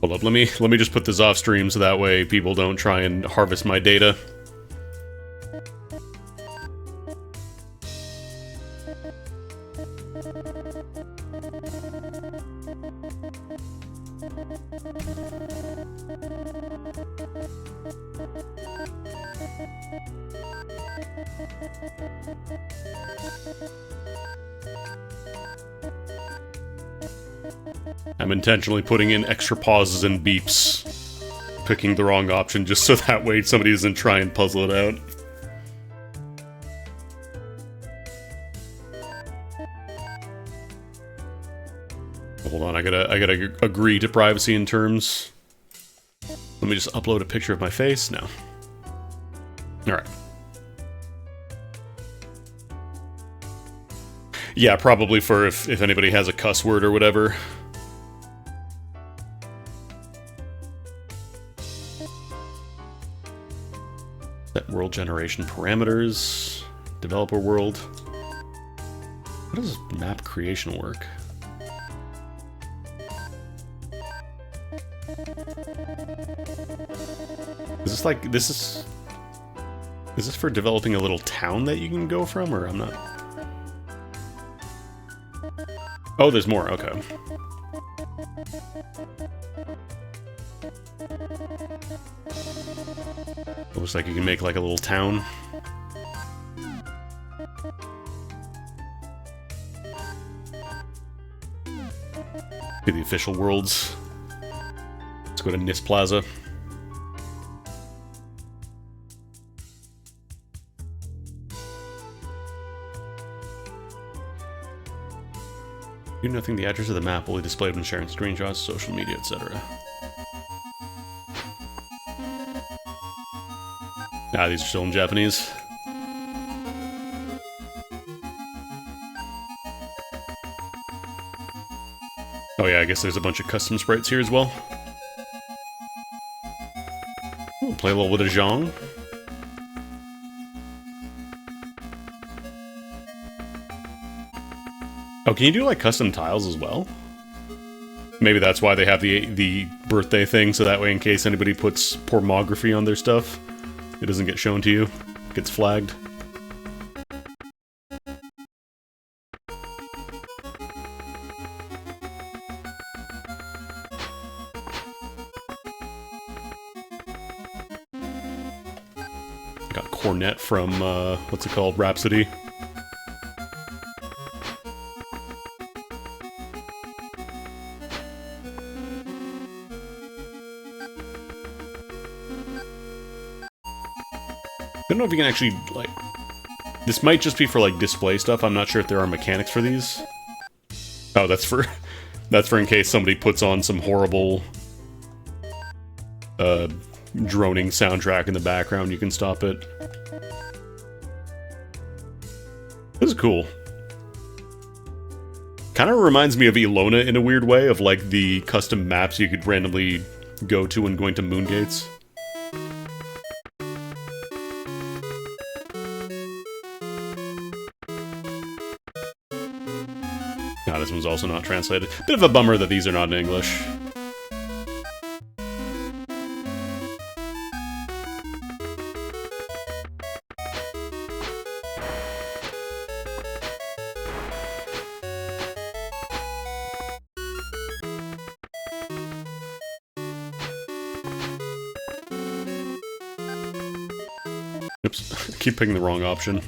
Hold up, let me just put this off stream so that way people don't try and harvest my data. I'm intentionally putting in extra pauses and beeps, picking the wrong option just so that way somebody doesn't try and puzzle it out. Hold on, I gotta agree to privacy and terms. Let me just upload a picture of my face now. Alright. Yeah, probably for if anybody has a cuss word or whatever. Set world generation parameters. Developer world. How does map creation work? Is this like, is this for developing a little town that you can go from, or I'm not... Oh, there's more, okay. It looks like you can make like a little town. See the official worlds. Let's go to NIS Plaza. Do nothing, the address of the map will be displayed when sharing screenshots, social media, etc. Ah, these are still in Japanese. Oh yeah, I guess there's a bunch of custom sprites here as well. Ooh, play a little bit of Zhang. Oh, can you do like custom tiles as well? Maybe that's why they have the birthday thing, so that way in case anybody puts pornography on their stuff, it doesn't get shown to you. It gets flagged. Got Cornet from, what's it called? Rhapsody. I don't know if you can actually, like... This might just be for, like, display stuff. I'm not sure if there are mechanics for these. Oh, that's for... That's for in case somebody puts on some horrible... droning soundtrack in the background, you can stop it. This is cool. Kind of reminds me of Ilona in a weird way, of like the custom maps you could randomly go to when going to Moongates. God, this one's also not translated. Bit of a bummer that these are not in English. Oops, I keep picking the wrong option.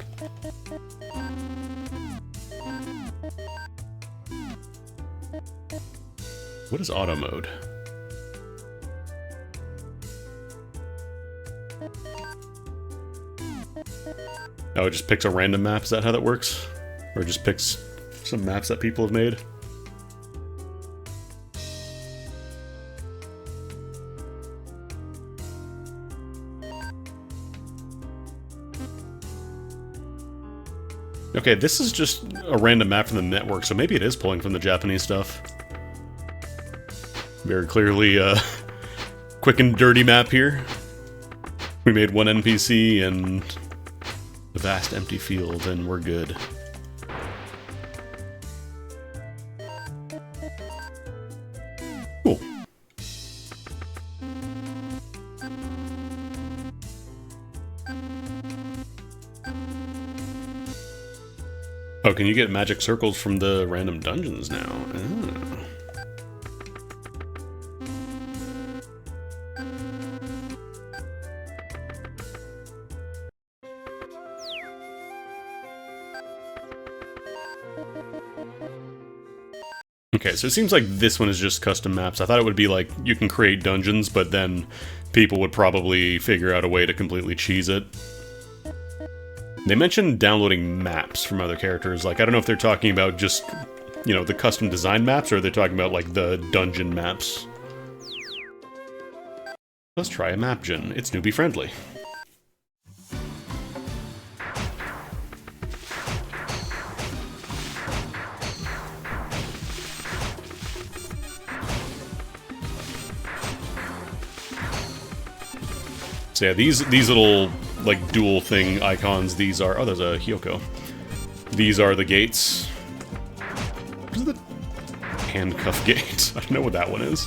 What is auto mode? Oh, it just picks a random map? Is that how that works? Or it just picks some maps that people have made? Okay, this is just a random map from the network, so maybe it is pulling from the Japanese stuff. Very clearly, quick and dirty map here. We made one NPC and a vast empty field, and we're good. Cool. Oh, can you get magic circles from the random dungeons now? Oh. Okay, so it seems like this one is just custom maps. I thought it would be like, you can create dungeons, but then people would probably figure out a way to completely cheese it. They mentioned downloading maps from other characters. Like, I don't know if they're talking about just, you know, the custom design maps, or they're talking about, like, the dungeon maps. Let's try a map gen. It's newbie friendly. So yeah, these little, like, dual thing icons, these are... Oh, there's a Hyoko. These are the gates. What is the handcuff gate? I don't know what that one is.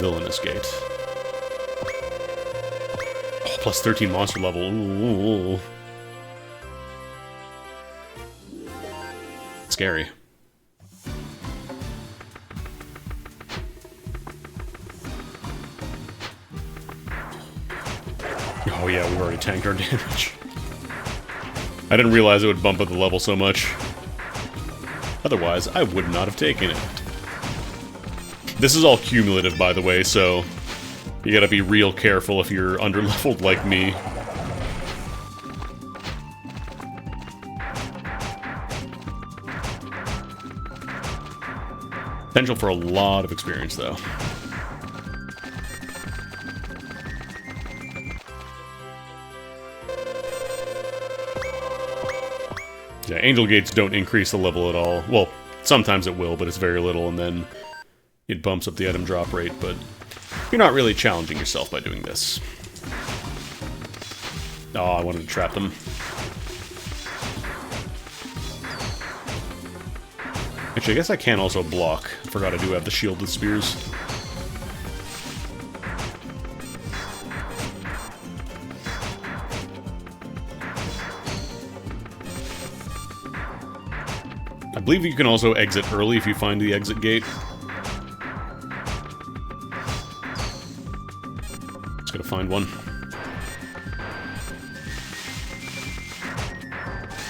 Villainous gate. Oh, plus 13 monster level. Ooh. Scary. Oh yeah, we already tanked our damage. I didn't realize it would bump up the level so much. Otherwise, I would not have taken it. This is all cumulative, by the way, so you gotta be real careful if you're underleveled like me. Potential for a lot of experience, though. Yeah, angel gates don't increase the level at all. Well, sometimes it will, but it's very little, and then it bumps up the item drop rate, but you're not really challenging yourself by doing this. Oh, I wanted to trap them. Actually, I guess I can also block. I forgot I do have the shielded spears. I believe you can also exit early if you find the exit gate. Just gotta find one.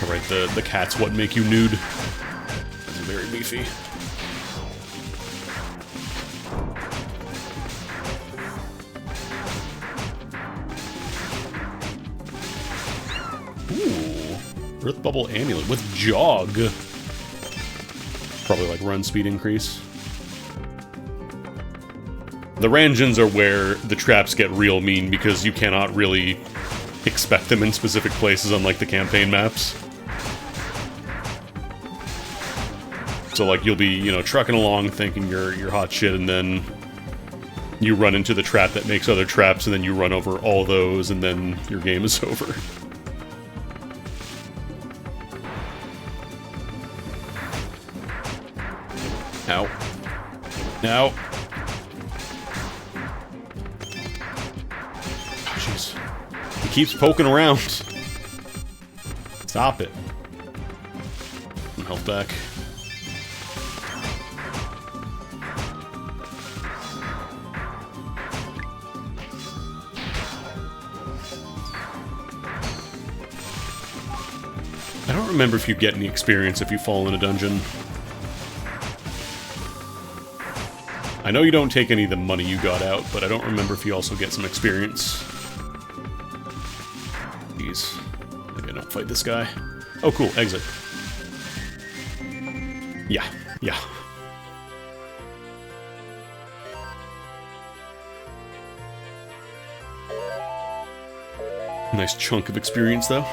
Alright, the cats what make you nude. That's very beefy. Ooh. Earth Bubble Amulet with Jog. Probably like run speed increase. The Ranjins are where the traps get real mean because you cannot really expect them in specific places unlike the campaign maps. So like you'll be, you know, trucking along thinking you're hot shit, and then you run into the trap that makes other traps, and then you run over all those, and then your game is over. Ow. Ow. Jeez. He keeps poking around. Stop it. Some health back. I don't remember if you get any experience if you fall in a dungeon. I know you don't take any of the money you got out, but I don't remember if you also get some experience. Jeez. Maybe I don't fight this guy. Oh, cool. Exit. Yeah. Yeah. Nice chunk of experience, though.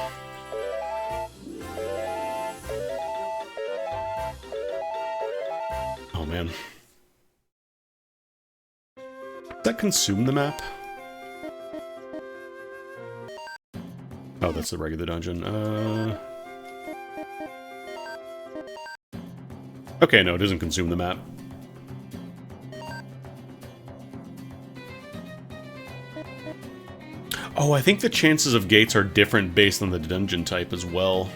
Oh, man. Does that consume the map? Oh, that's the regular dungeon. Okay, no, it doesn't consume the map. Oh, I think the chances of gates are different based on the dungeon type as well.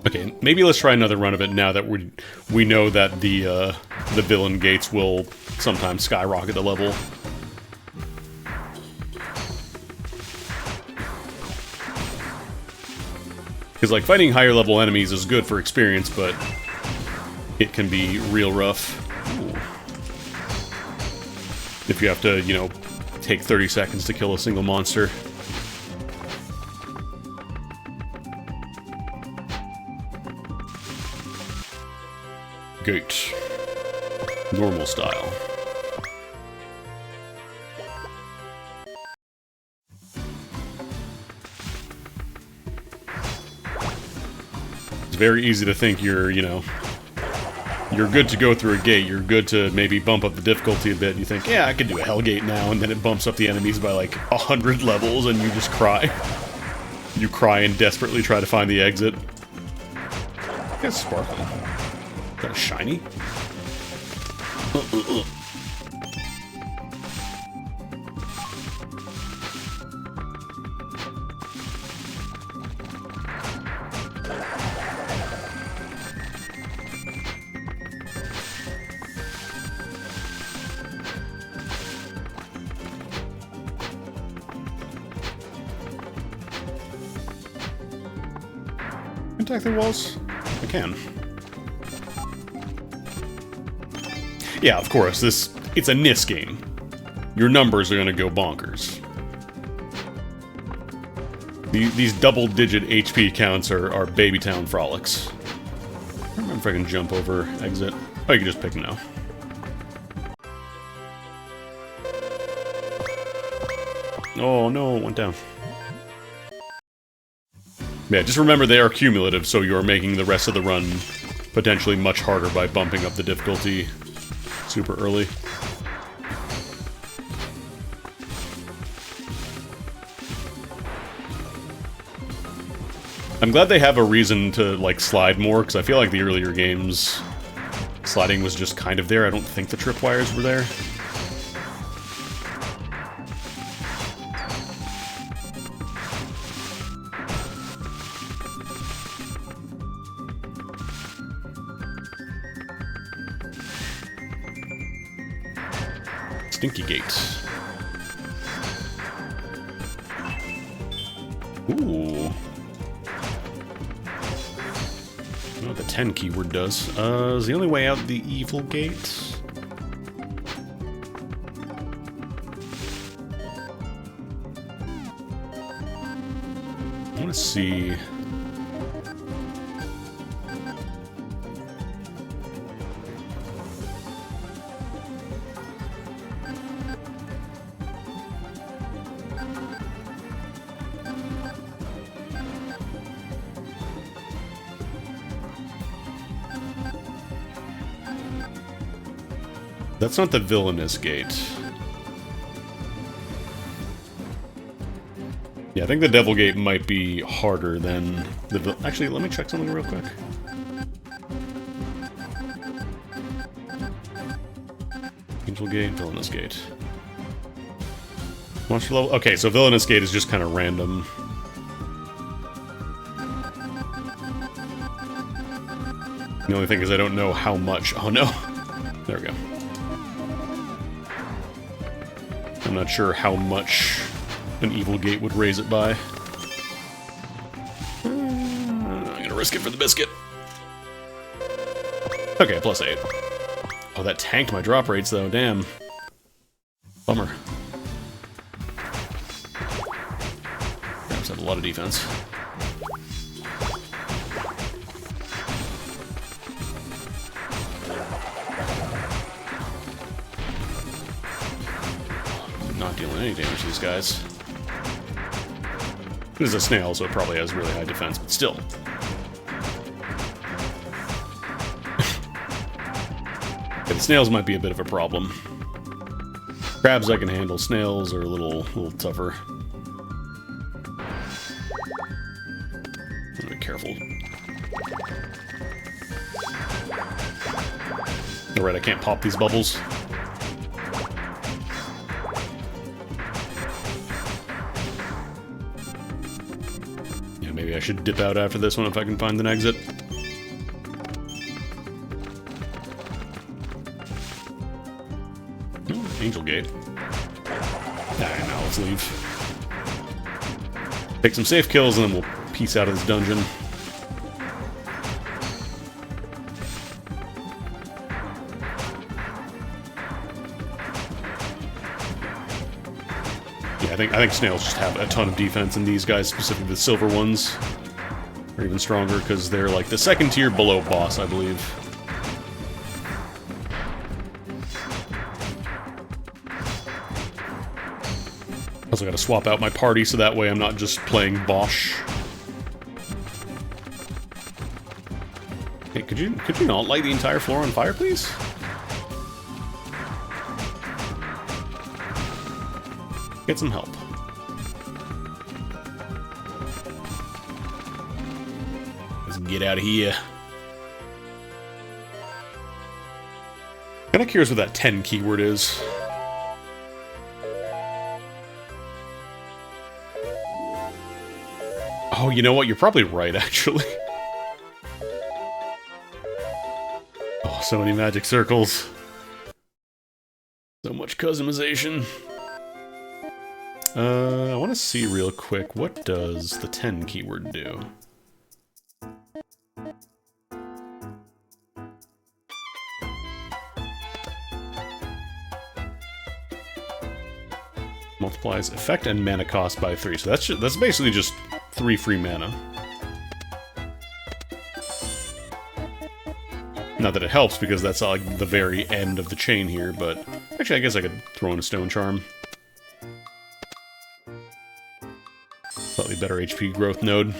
Okay, maybe let's try another run of it now that we know that the villain gates will sometimes skyrocket the level. Because, like, fighting higher level enemies is good for experience, but it can be real rough. Ooh. If you have to, you know, take 30 seconds to kill a single monster. Gate. Normal style. It's very easy to think you're, you know, you're good to go through a gate. You're good to maybe bump up the difficulty a bit. You think, yeah, I could do a hell gate now, and then it bumps up the enemies by like 100 levels, and you just cry. You cry and desperately try to find the exit. That's sparkling. Is that shiny? Attack the walls? I can. Yeah, of course, it's a NIS game. Your numbers are gonna go bonkers. These double-digit HP counts are baby-town frolics. I don't remember if I can jump over exit. Oh, you can just pick no. Oh no, it went down. Yeah, just remember they are cumulative, so you're making the rest of the run potentially much harder by bumping up the difficulty super early. I'm glad they have a reason to, like, slide more, because I feel like the earlier games, sliding was just kind of there. I don't think the tripwires were there. Stinky gate. Ooh. I don't know what the 10 keyword does. Is the only way out the evil gate? I want to Let's see. That's not the villainous gate. Yeah, I think the devil gate might be harder than the... Actually, let me check something real quick. Angel gate, villainous gate. Monster level... Okay, so villainous gate is just kind of random. The only thing is I don't know how much... Oh no! There we go. I'm not sure how much an evil gate would raise it by. I'm gonna risk it for the biscuit. Okay, +8. Oh, that tanked my drop rates though, damn. Bummer. Perhaps have a lot of defense. Not dealing any damage to these guys. It is a snail, so it probably has really high defense, but still. Yeah, the snails might be a bit of a problem. Crabs I can handle, snails are a little tougher. Be careful. Alright, I can't pop these bubbles. Maybe I should dip out after this one if I can find an exit. Oh, Angel Gate. Alright, now let's leave. Take some safe kills and then we'll peace out of this dungeon. I think snails just have a ton of defense, and these guys, specifically the silver ones, are even stronger because they're like the second tier below boss, I believe. Also gotta swap out my party so that way I'm not just playing Bosch. Hey, could you not light the entire floor on fire, please? Get some help. Let's get out of here. Kinda curious what that 10 keyword is. Oh, you know what? You're probably right, actually. Oh, so many magic circles. So much customization. I want to see real quick, what does the 10 keyword do? Multiplies effect and mana cost by 3, so that's basically just 3 free mana. Not that it helps, because that's like the very end of the chain here, but... Actually, I guess I could throw in a Stone Charm. Slightly better HP growth node.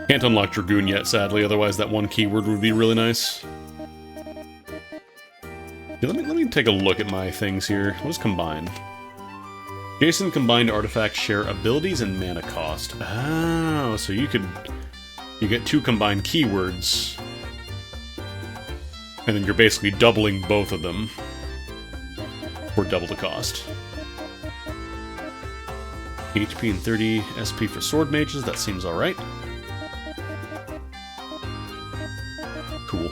Can't unlock Dragoon yet, sadly, otherwise that one keyword would be really nice. Yeah, let me take a look at my things here. What is combined? Jason combined artifacts share abilities and mana cost. Oh, so you get 2 combined keywords. And then you're basically doubling both of them. For double the cost. HP and 30 SP for sword mages, that seems alright. Cool.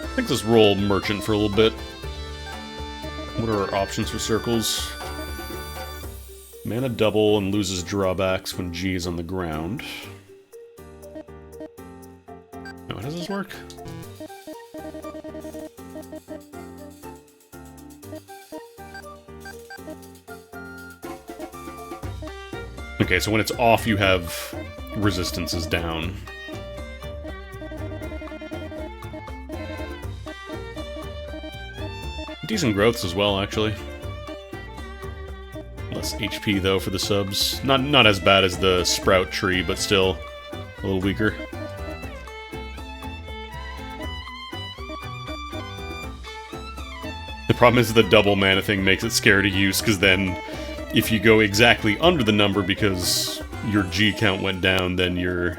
I think let's roll merchant for a little bit. What are our options for circles? Mana double and loses drawbacks when G is on the ground. How does this work? Okay, so when it's off, you have resistances down. Decent growths as well, actually. Less HP, though, for the subs. Not as bad as the Sprout tree, but still a little weaker. The problem is the double mana thing makes it scary to use, because then if you go exactly under the number because your G count went down, then you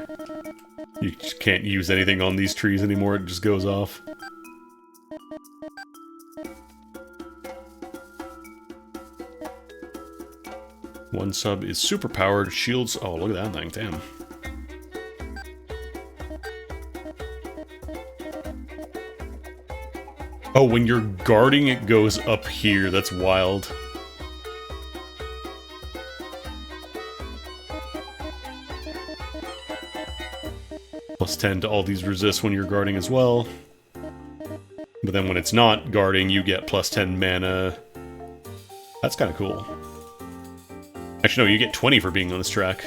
just can't use anything on these trees anymore, it just goes off. One sub is super powered, shields... Oh, look at that thing, damn. Oh, when you're guarding, it goes up here, that's wild. Plus 10 to all these resists when you're guarding as well. But then when it's not guarding, you get plus 10 mana. That's kind of cool. Actually, no, you get 20 for being on this track.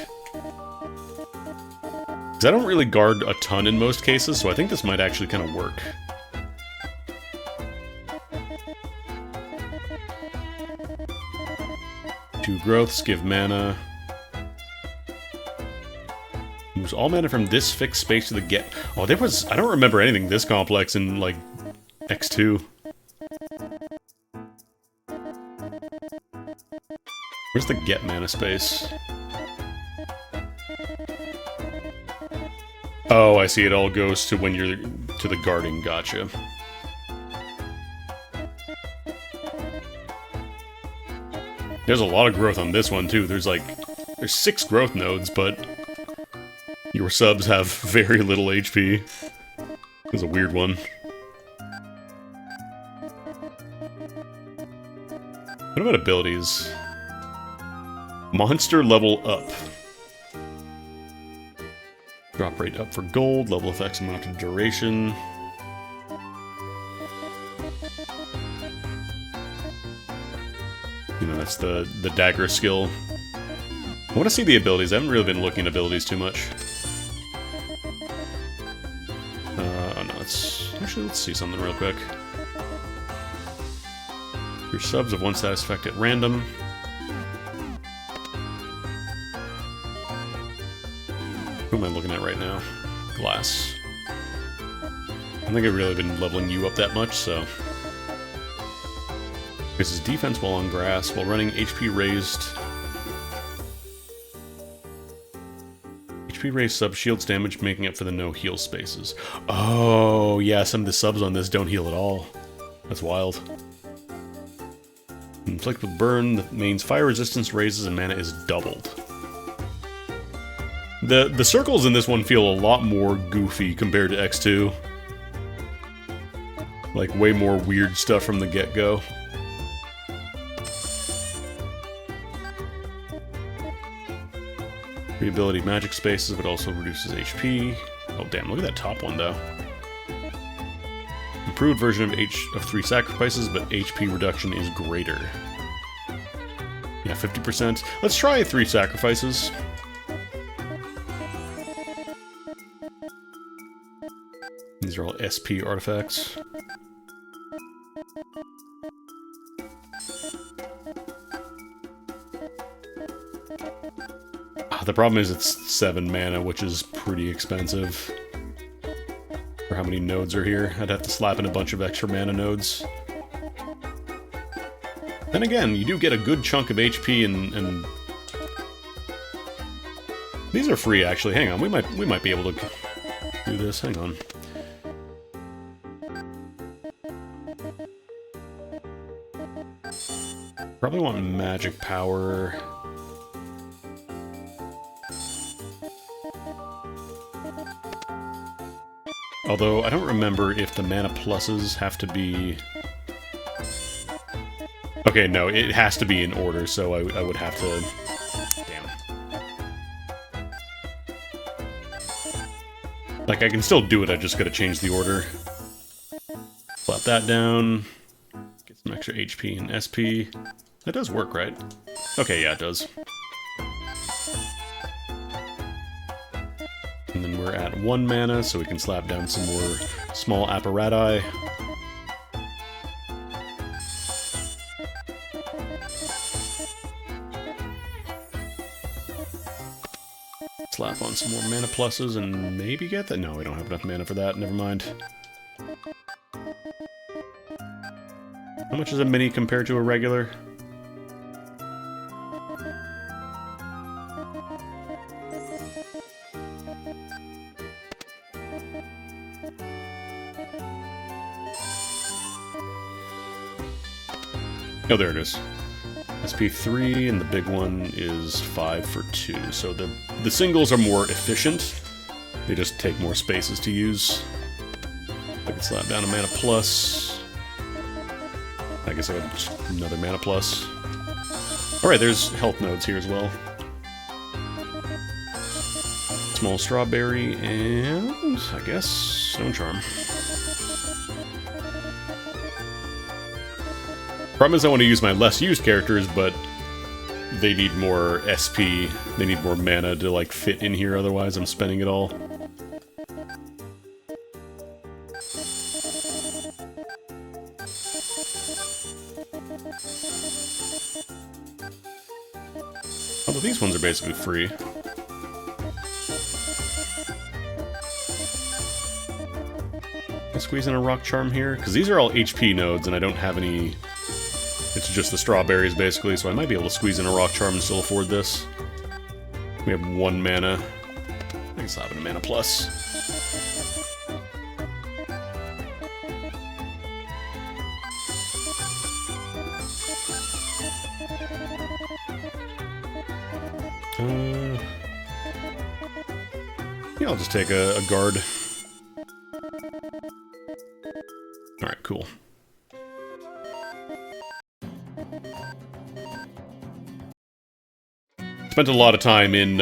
Because I don't really guard a ton in most cases, so I think this might actually kind of work. Two growths, give mana. Moves all mana from this fixed space to the get... Oh, there was... I don't remember anything this complex in, like, X2. Where's the get mana space? Oh, I see. It all goes to when you're to the guarding. Gotcha. There's a lot of growth on this one, too. There's 6 growth nodes, but your subs have very little HP. It's a weird one. What about abilities? Monster level up. Drop rate up for gold, level effects amount to duration. You know, that's the dagger skill. I want to see the abilities. I haven't really been looking at abilities too much. Oh no, let's see something real quick. Your subs of one status effect at random. Who am I looking at right now? Glass. I don't think I've really been leveling you up that much, so... This is defense while on grass, while running HP raised. HP raised sub shields damage, making up for the no heal spaces. Oh, yeah, some of the subs on this don't heal at all. That's wild. Inflict with burn, the main's fire resistance raises and mana is doubled. The circles in this one feel a lot more goofy compared to X2. Like, way more weird stuff from the get-go. Ability magic spaces, but also reduces HP. Oh damn, look at that top one though. Improved version of 3 sacrifices, but HP reduction is greater. Yeah, 50%. Let's try 3 sacrifices. These are all SP artifacts. The problem is it's 7 mana, which is pretty expensive. For how many nodes are here. I'd have to slap in a bunch of extra mana nodes. Then again, you do get a good chunk of HP and... These are free, actually. Hang on, we might be able to do this. Hang on. Probably want magic power... Although, I don't remember if the mana pluses have to be... Okay, no, it has to be in order, so I would have to... Damn. Like, I can still do it, I just gotta change the order. Flap that down. Get some extra HP and SP. That does work, right? Okay, yeah, it does. And then we're at 1 mana, so we can slap down some more small apparati. Slap on some more mana pluses and maybe get that. No, we don't have enough mana for that. Never mind. How much is a mini compared to a regular? Oh, there it is. SP3, and the big one is 5 for 2. So the singles are more efficient. They just take more spaces to use. I can slap down a mana plus. I guess I got another mana plus. Alright, there's health nodes here as well. Small strawberry, and I guess Stone Charm. Problem is I want to use my less used characters, but they need more SP. They need more mana to like fit in here, otherwise I'm spending it all. Although these ones are basically free. Can I squeeze in a Rock Charm here? Because these are all HP nodes and I don't have any... It's just the strawberries, basically, so I might be able to squeeze in a Rock Charm and still afford this. We have 1 mana. I can slap in a mana plus. Yeah, I'll just take a guard. Alright, cool. Spent a lot of time in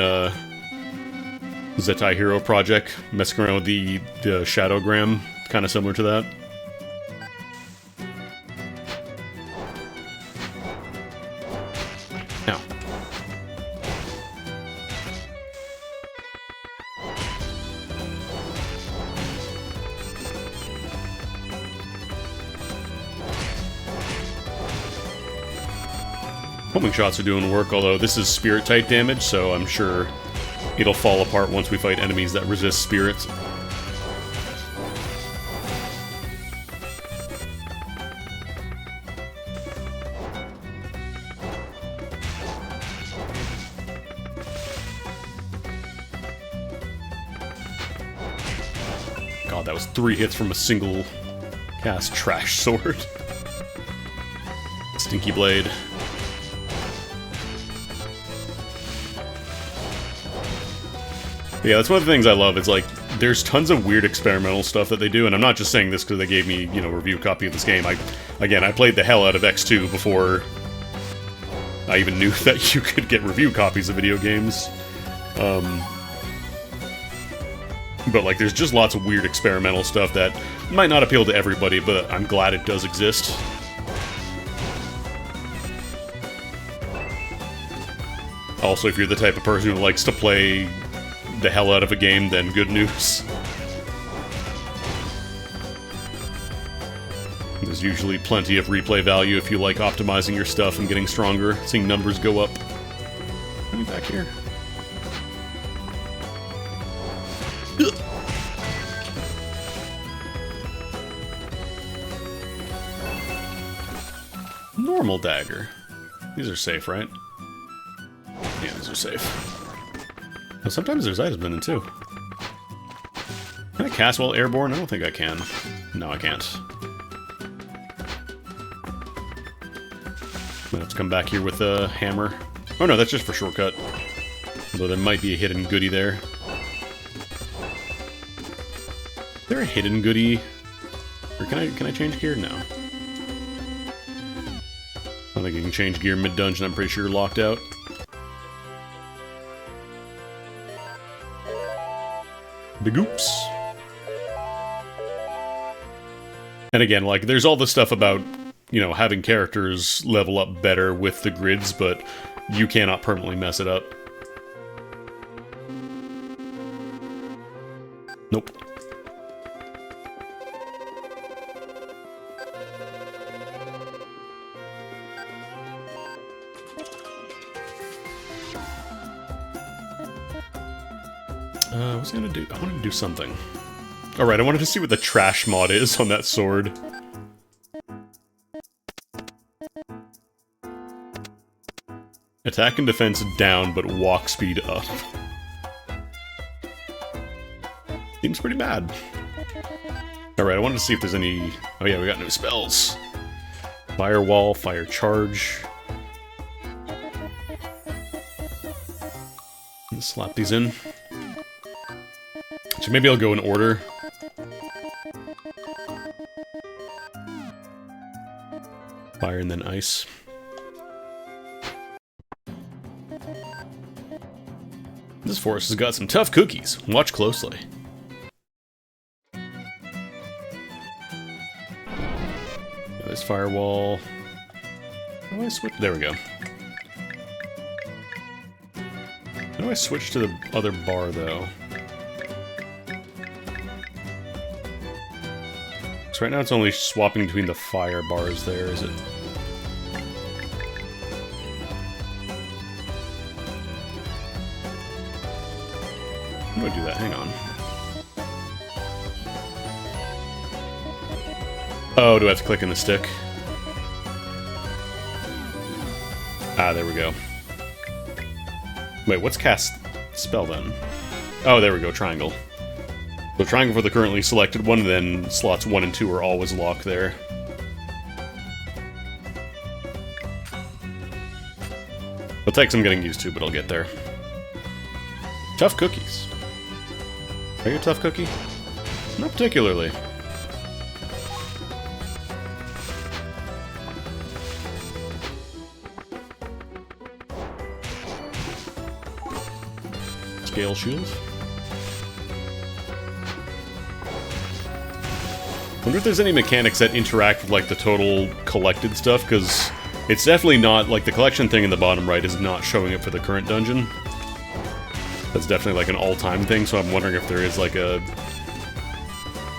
Zettai Hero Project, messing around with the Shadowgram, kind of similar to that. Now. Homing shots are doing work, although this is spirit type damage, so I'm sure it'll fall apart once we fight enemies that resist spirits. God, that was 3 hits from a single cast trash sword. Stinky Blade. Yeah, that's one of the things I love. It's like, there's tons of weird experimental stuff that they do, and I'm not just saying this because they gave me, you know, a review copy of this game. Again, I played the hell out of X2 before I even knew that you could get review copies of video games. But, like, there's just lots of weird experimental stuff that might not appeal to everybody, but I'm glad it does exist. Also, if you're the type of person who likes to play the hell out of a game, then good news. There's usually plenty of replay value if you like optimizing your stuff and getting stronger, seeing numbers go up. Let me back here. Normal dagger. These are safe, right? Yeah, these are safe. Well, sometimes there's items in it, too. Can I cast while airborne? I don't think I can. No, I can't. I'm gonna have to come back here with a hammer. Oh no, that's just for shortcut. Although there might be a hidden goodie there. Is there a hidden goodie? Or can I change gear? No. I don't think you can change gear mid-dungeon. I'm pretty sure you're locked out. Big oops. And again, like, there's all this stuff about, you know, having characters level up better with the grids, but you cannot permanently mess it up. Nope. What was I gonna do? I wanted to do something. Alright, I wanted to see what the trash mod is on that sword. Attack and defense down, but walk speed up. Seems pretty bad. Alright, I wanted to see if there's any... Oh yeah, we got new spells. Firewall, Fire Charge. Let's slap these in. So maybe I'll go in order. Fire and then ice. This forest has got some tough cookies. Watch closely. This firewall. How do I switch? There we go. How do I switch to the other bar, though? So right now it's only swapping between the fire bars there, is it? How do I do that? Hang on. Oh, do I have to click in the stick? Ah, there we go. Wait, what's cast spell then? Oh, there we go, triangle. So triangle for the currently selected one, and then slots 1 and 2 are always locked there. It'll take some getting used to, but I'll get there. Tough cookies. Are you a tough cookie? Not particularly. Scale shield. Wonder if there's any mechanics that interact with, like, the total collected stuff, because it's definitely not, like, the collection thing in the bottom right is not showing it for the current dungeon. That's definitely, like, an all-time thing, so I'm wondering if there is, like, a,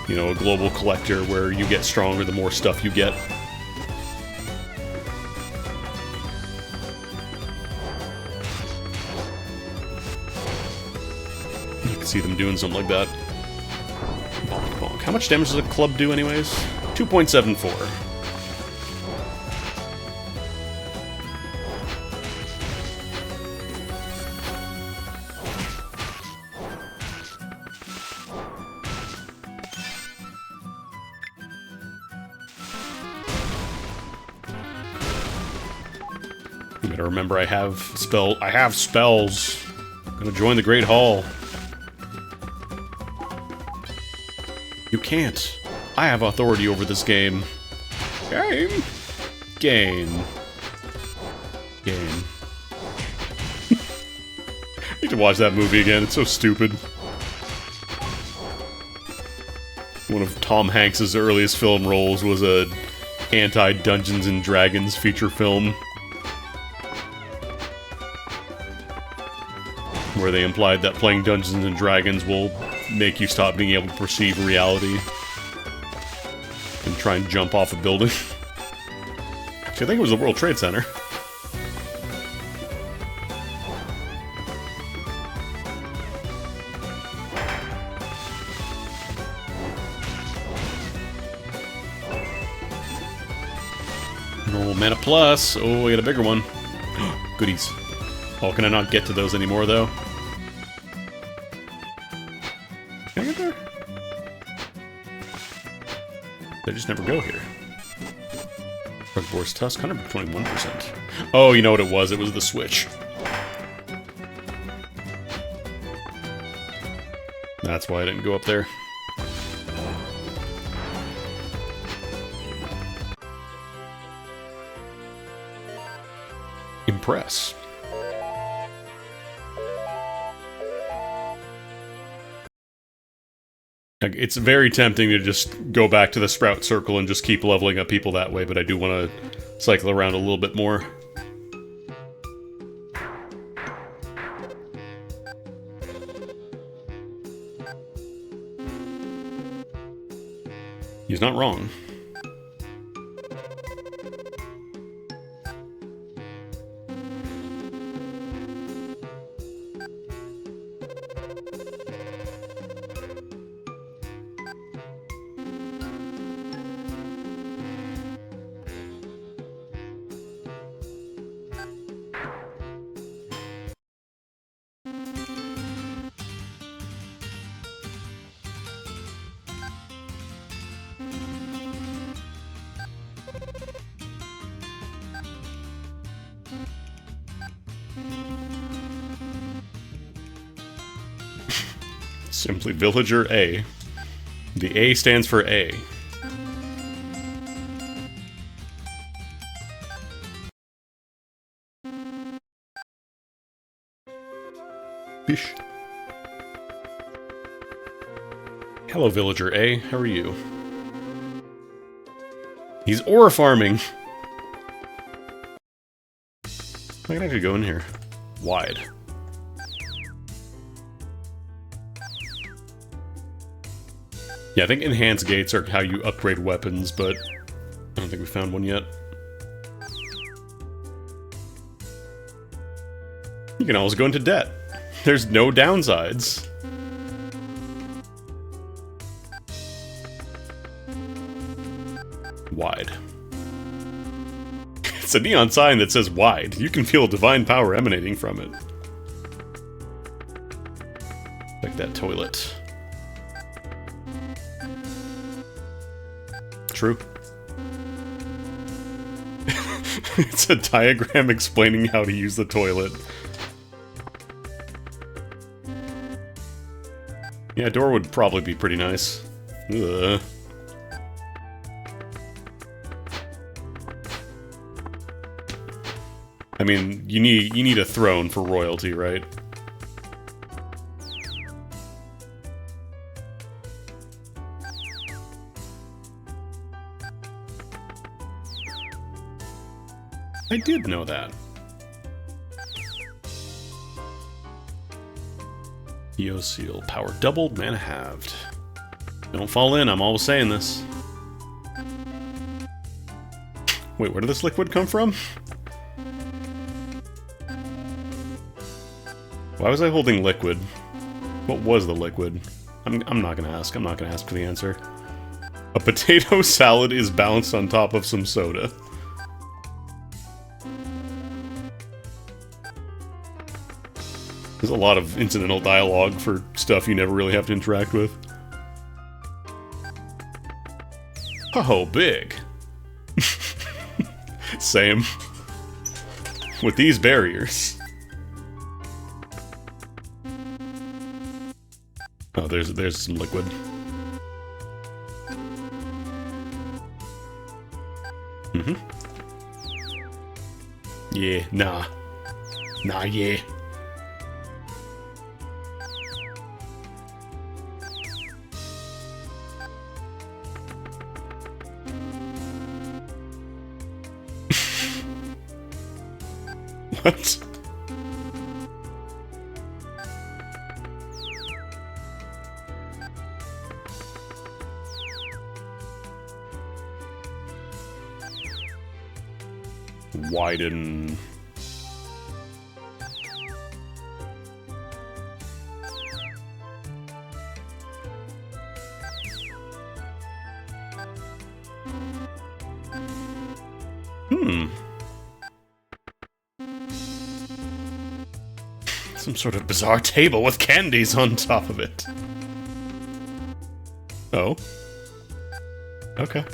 you know, a global collector where you get stronger the more stuff you get. You can see them doing something like that. How much damage does a club do anyways? 2.74. You better remember I have spells. I'm gonna join the Great Hall. You can't. I have authority over this game. Game. Game. Game. I need to watch that movie again. It's so stupid. One of Tom Hanks's earliest film roles was a anti-Dungeons and Dragons feature film, where they implied that playing Dungeons and Dragons will make you stop being able to perceive reality and try and jump off a building. Actually, I think it was the World Trade Center. Normal mana plus. Oh, we got a bigger one. Goodies. Oh, can I not get to those anymore, though? Can I get there? They just never go here. Rugboar's Tusk, 121%. Oh, you know what it was? It was the switch. That's why I didn't go up there. Impress. It's very tempting to just go back to the Sprout Circle and just keep leveling up people that way, but I do want to cycle around a little bit more. He's not wrong. Simply Villager A. The A stands for A. Bish. Hello, Villager A. How are you? He's ore farming! I can actually go in here. Wide. Yeah, I think enhanced gates are how you upgrade weapons, but I don't think we found one yet. You can always go into debt. There's no downsides. Wide. It's a neon sign that says wide. You can feel divine power emanating from it. Like that toilet. True. It's a diagram explaining how to use the toilet. Yeah, a door would probably be pretty nice. Ugh. I mean, you need a throne for royalty, right? I did know that. EO seal. Power doubled, mana halved. Don't fall in, I'm always saying this. Wait, where did this liquid come from? Why was I holding liquid? What was the liquid? I'm not gonna ask. I'm not gonna ask for the answer. A potato salad is balanced on top of some soda. There's a lot of incidental dialogue for stuff you never really have to interact with. Oh, big. Same. With these barriers. Oh, there's some liquid. Mm-hmm. Yeah, nah. Nah, yeah. What? Widen. Some sort of bizarre table with candies on top of it. Oh. Okay.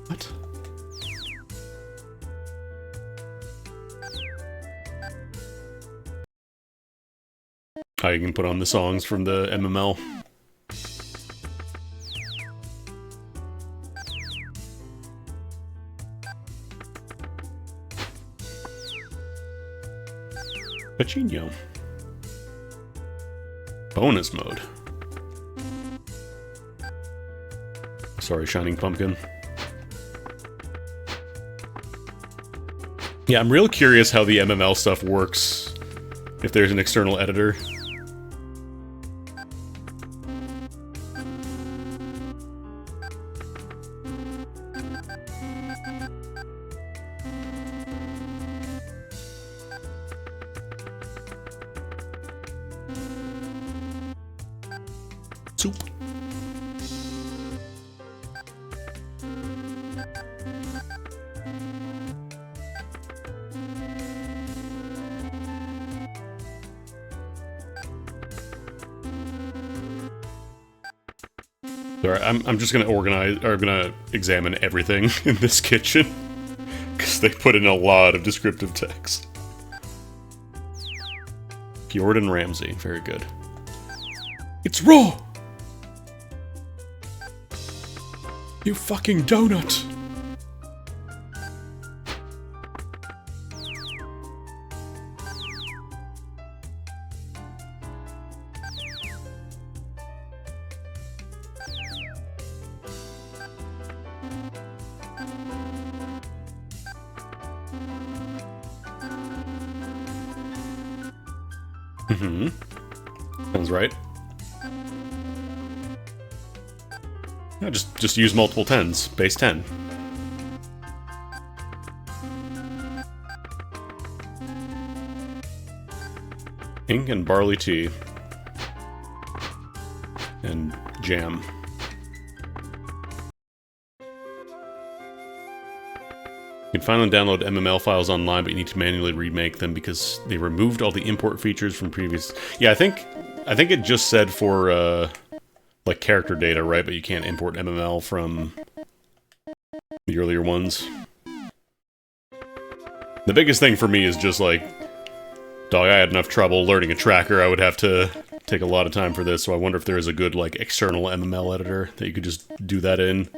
What? Oh, you can put on the songs from the MML. Pachinko. Bonus mode. Sorry, Shining Pumpkin. Yeah, I'm real curious how the MML stuff works. If there's an external editor. Soup. Alright, I'm just gonna organize, or I'm gonna examine everything in this kitchen. Because they put in a lot of descriptive text. Jordan Ramsay, very good. It's raw! You fucking donut! Mm-hmm. Sounds right. Yeah, just use multiple 10s. Base 10. Ink and barley tea. And jam. You can finally download MML files online, but you need to manually remake them because they removed all the import features from previous... Yeah, I think it just said for, like, character data, right? But you can't import MML from the earlier ones. The biggest thing for me is just, like... Dog, I had enough trouble learning a tracker. I would have to take a lot of time for this, so I wonder if there is a good, like, external MML editor that you could just do that in.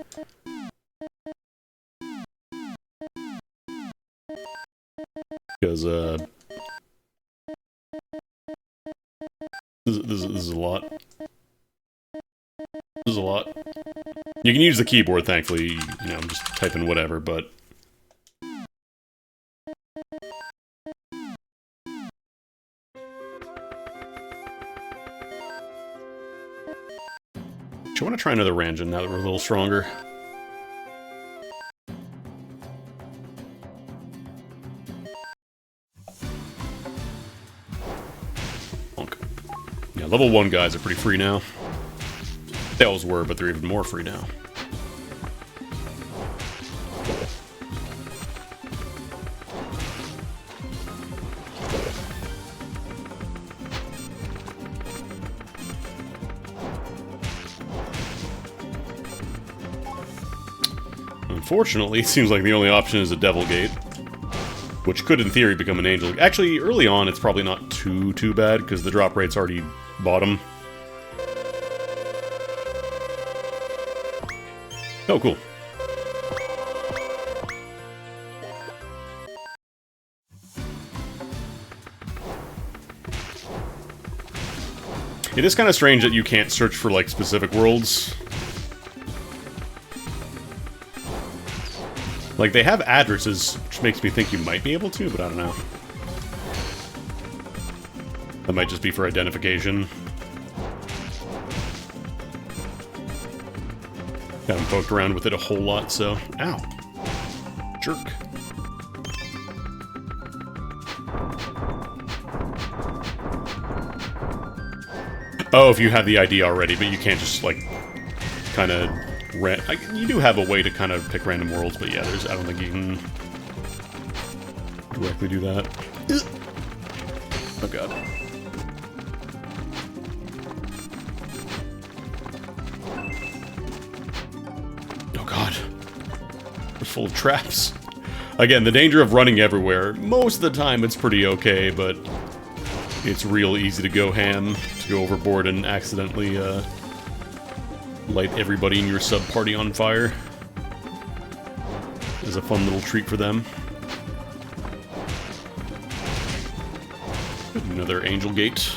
Because, this is a lot. This is a lot. You can use the keyboard, thankfully, you know, just type in whatever, but... Do you want to try another Ranjin now that we're a little stronger? Yeah, level 1 guys are pretty free now. They always were, but they're even more free now. Unfortunately, it seems like the only option is a Devil Gate, which could, in theory, become an Angel. Actually, early on, it's probably not too bad, because the drop rate's already bottom. Oh, cool. It is kind of strange that you can't search for, like, specific worlds. Like, they have addresses, which makes me think you might be able to, but I don't know. That might just be for identification. Haven't poked around with it a whole lot, so... Ow. Jerk. Oh, if you have the ID already, but you can't just, like, kind of... You do have a way to kind of pick random worlds, but yeah, I don't think you can directly do that. Oh god. Oh god. We're full of traps. Again, the danger of running everywhere. Most of the time it's pretty okay, but it's real easy to go ham, to go overboard and accidentally, light everybody in your sub-party on fire. Is a fun little treat for them. Another Angel Gate.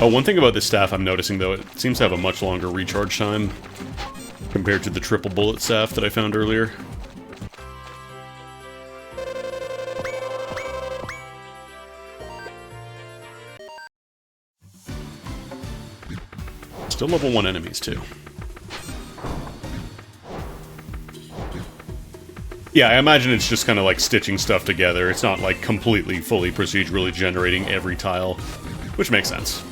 Oh, one thing about this staff I'm noticing, though, it seems to have a much longer recharge time compared to the triple bullet staff that I found earlier. Still level 1 enemies, too. Yeah, I imagine it's just kind of like stitching stuff together. It's not like completely, fully procedurally generating every tile, which makes sense.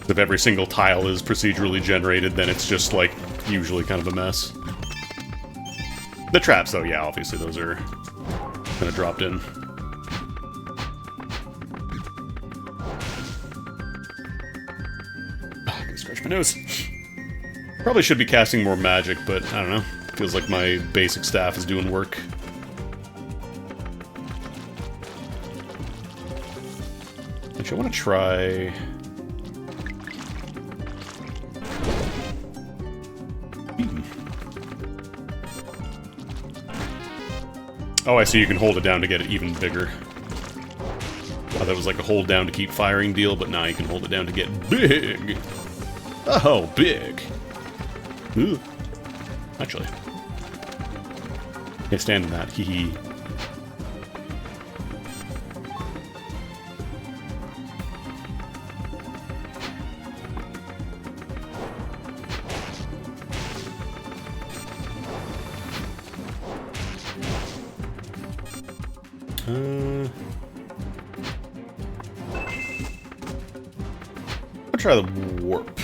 If every single tile is procedurally generated, then it's just like usually kind of a mess. The traps, though, yeah, obviously those are kind of dropped in. I can scratch my nose. Probably should be casting more magic, but I don't know. Feels like my basic staff is doing work. Actually, I want to try... Oh, I see you can hold it down to get it even bigger. Oh, that was like a hold down to keep firing deal, but now you can hold it down to get big. Oh, big. Ooh. Actually. Can't stand that. Hee hee. I'll try the warp.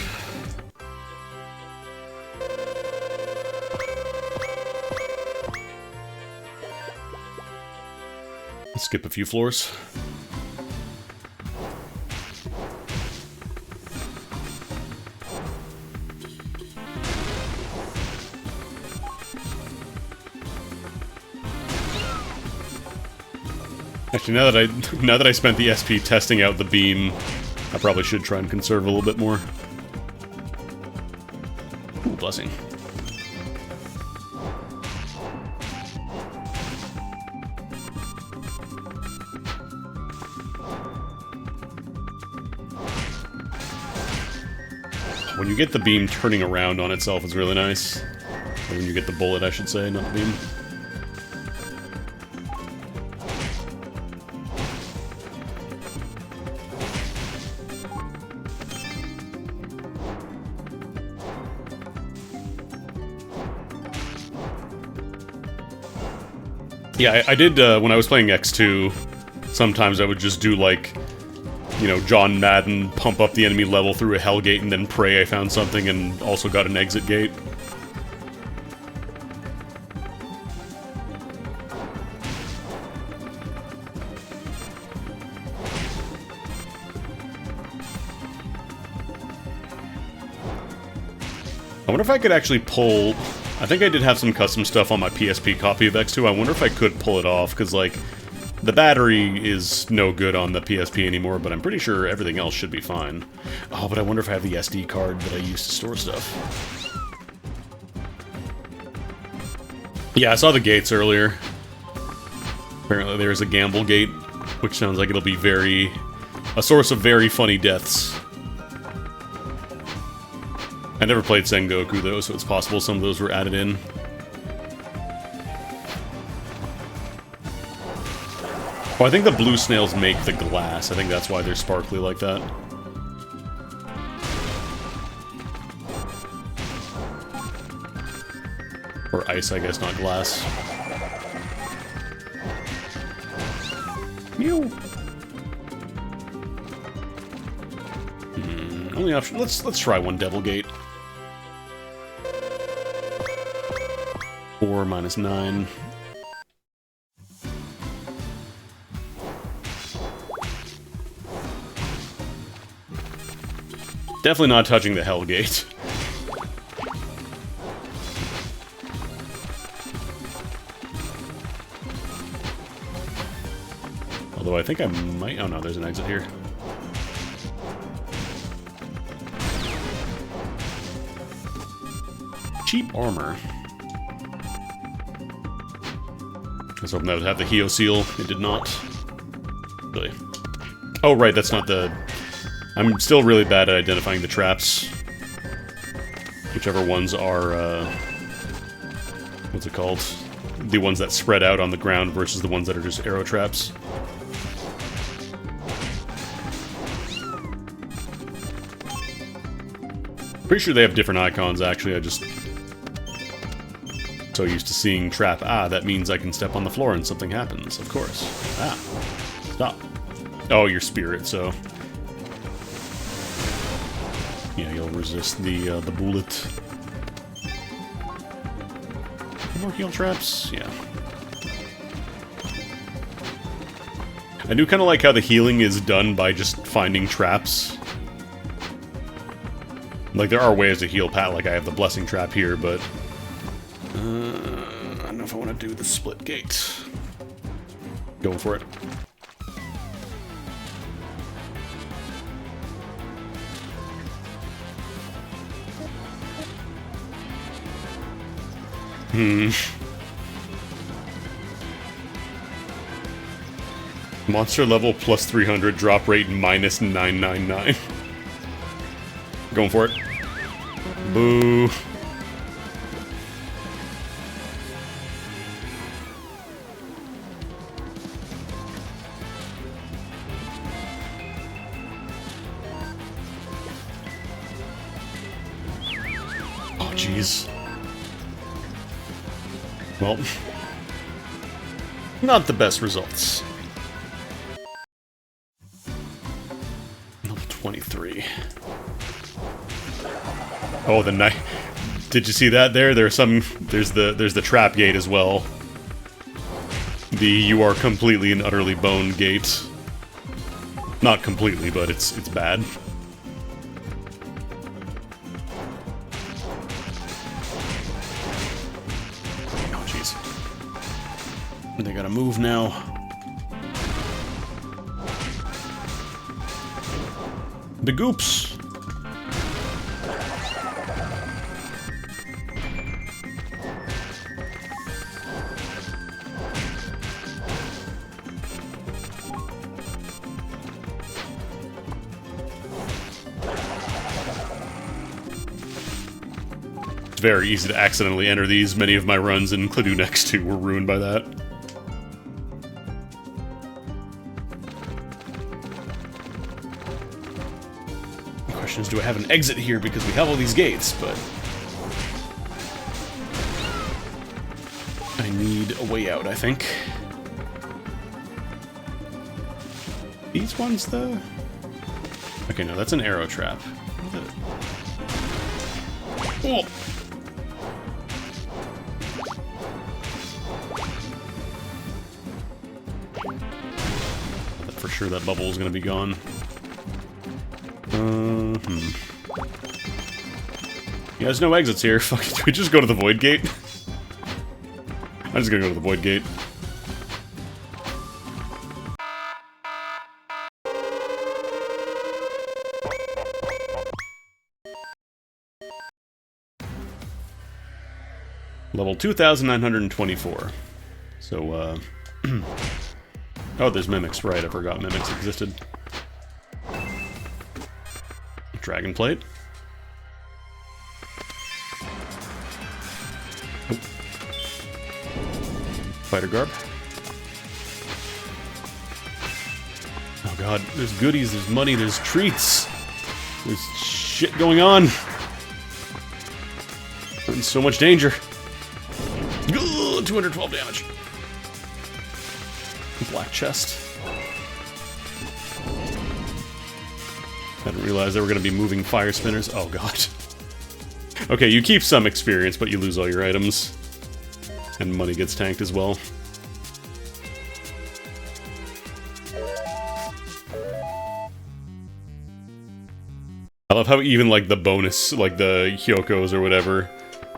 Let's skip a few floors. Actually, now that I spent the SP testing out the beam, I probably should try and conserve a little bit more. Ooh, blessing. When you get the beam turning around on itself is really nice. Or when you get the bullet, I should say, not the beam. Yeah, I did, when I was playing X2, sometimes I would just do, like, you know, John Madden, pump up the enemy level through a hell gate and then pray I found something and also got an exit gate. I wonder if I could actually pull... I think I did have some custom stuff on my PSP copy of X2. I wonder if I could pull it off, because, like, the battery is no good on the PSP anymore, but I'm pretty sure everything else should be fine. Oh, but I wonder if I have the SD card that I use to store stuff. Yeah, I saw the gates earlier. Apparently there's a gamble gate, which sounds like it'll be a source of very funny deaths. I never played Sengoku, though, so it's possible some of those were added in. Oh, I think the blue snails make the glass. I think that's why they're sparkly like that. Or ice, I guess, not glass. Mew! Only option... Let's try one Devil Gate. 4 minus 9. Definitely not touching the Hell Gate. Although I think I might... Oh no, there's an exit here. Cheap armor. I was hoping that would have the Heo seal. It did not. Really. Oh, right, that's not the... I'm still really bad at identifying the traps. Whichever ones are, what's it called? The ones that spread out on the ground versus the ones that are just arrow traps. Pretty sure they have different icons, actually. I just... so used to seeing trap. Ah, that means I can step on the floor and something happens, of course. Ah. Stop. Oh, your spirit, so... yeah, you'll resist the bullet. More heal traps? Yeah. I do kind of like how the healing is done by just finding traps. Like, there are ways to heal Pat, like I have the blessing trap here, but... I don't know if I want to do the split gate. Going for it. Monster level plus 300, drop rate minus 999. Going for it. Boo. Oh, jeez. Well, not the best results. Level 23. Oh, the knife. Did you see that there? There's the trap gate as well. The you are completely and utterly boned gate. Not completely, but it's bad. They gotta move now. The goops. It's very easy to accidentally enter these. Many of my runs in Cladoon X2 were ruined by that. Do I have an exit here because we have all these gates, but I need a way out, I think. These ones, though? Okay, no, that's an arrow trap. Oh! I thought for sure that bubble was going to be gone. Yeah, there's no exits here. Fuck it, do we just go to the void gate? I'm just gonna go to the void gate. Level 2,924. So, oh, there's mimics, right, I forgot mimics existed. Dragon plate. Oh. Fighter garb. Oh god, there's goodies, there's money, there's treats. There's shit going on. I'm in so much danger. Ugh, 212 damage. Black chest. I didn't realize they were going to be moving fire spinners. Oh god. Okay, you keep some experience, but you lose all your items. And money gets tanked as well. I love how even, like, the bonus, like the Hyokos or whatever,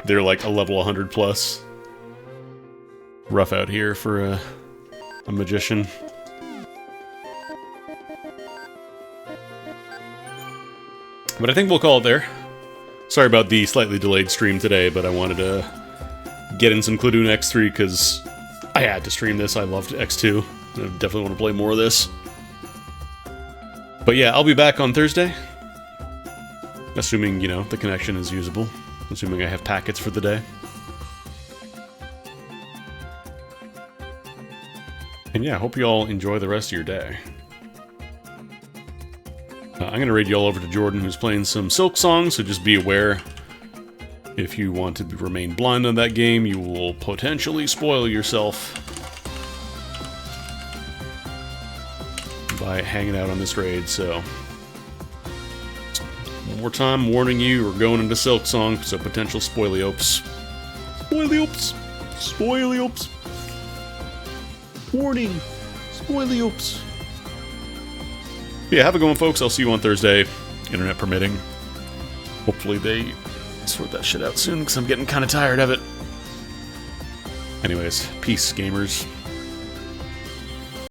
they're like a level 100 plus. Rough out here for a magician. But I think we'll call it there. Sorry about the slightly delayed stream today, but I wanted to get in some Cladoon X3 because I had to stream this. I loved X2. I definitely want to play more of this. But yeah, I'll be back on Thursday. Assuming, you know, the connection is usable. Assuming I have packets for the day. And yeah, I hope you all enjoy the rest of your day. I'm going to raid you all over to Jordan, who's playing some Silk Song, so just be aware. If you want to remain blind on that game, you will potentially spoil yourself by hanging out on this raid, so... One more time, warning you, we're going into Silk Song, so potential spoiliopes. Spoiliopes! Spoiliopes! Warning! Spoiliopes! Yeah, have a good one, folks. I'll see you on Thursday, internet permitting. Hopefully they sort that shit out soon, because I'm getting kind of tired of it. Anyways, peace, gamers.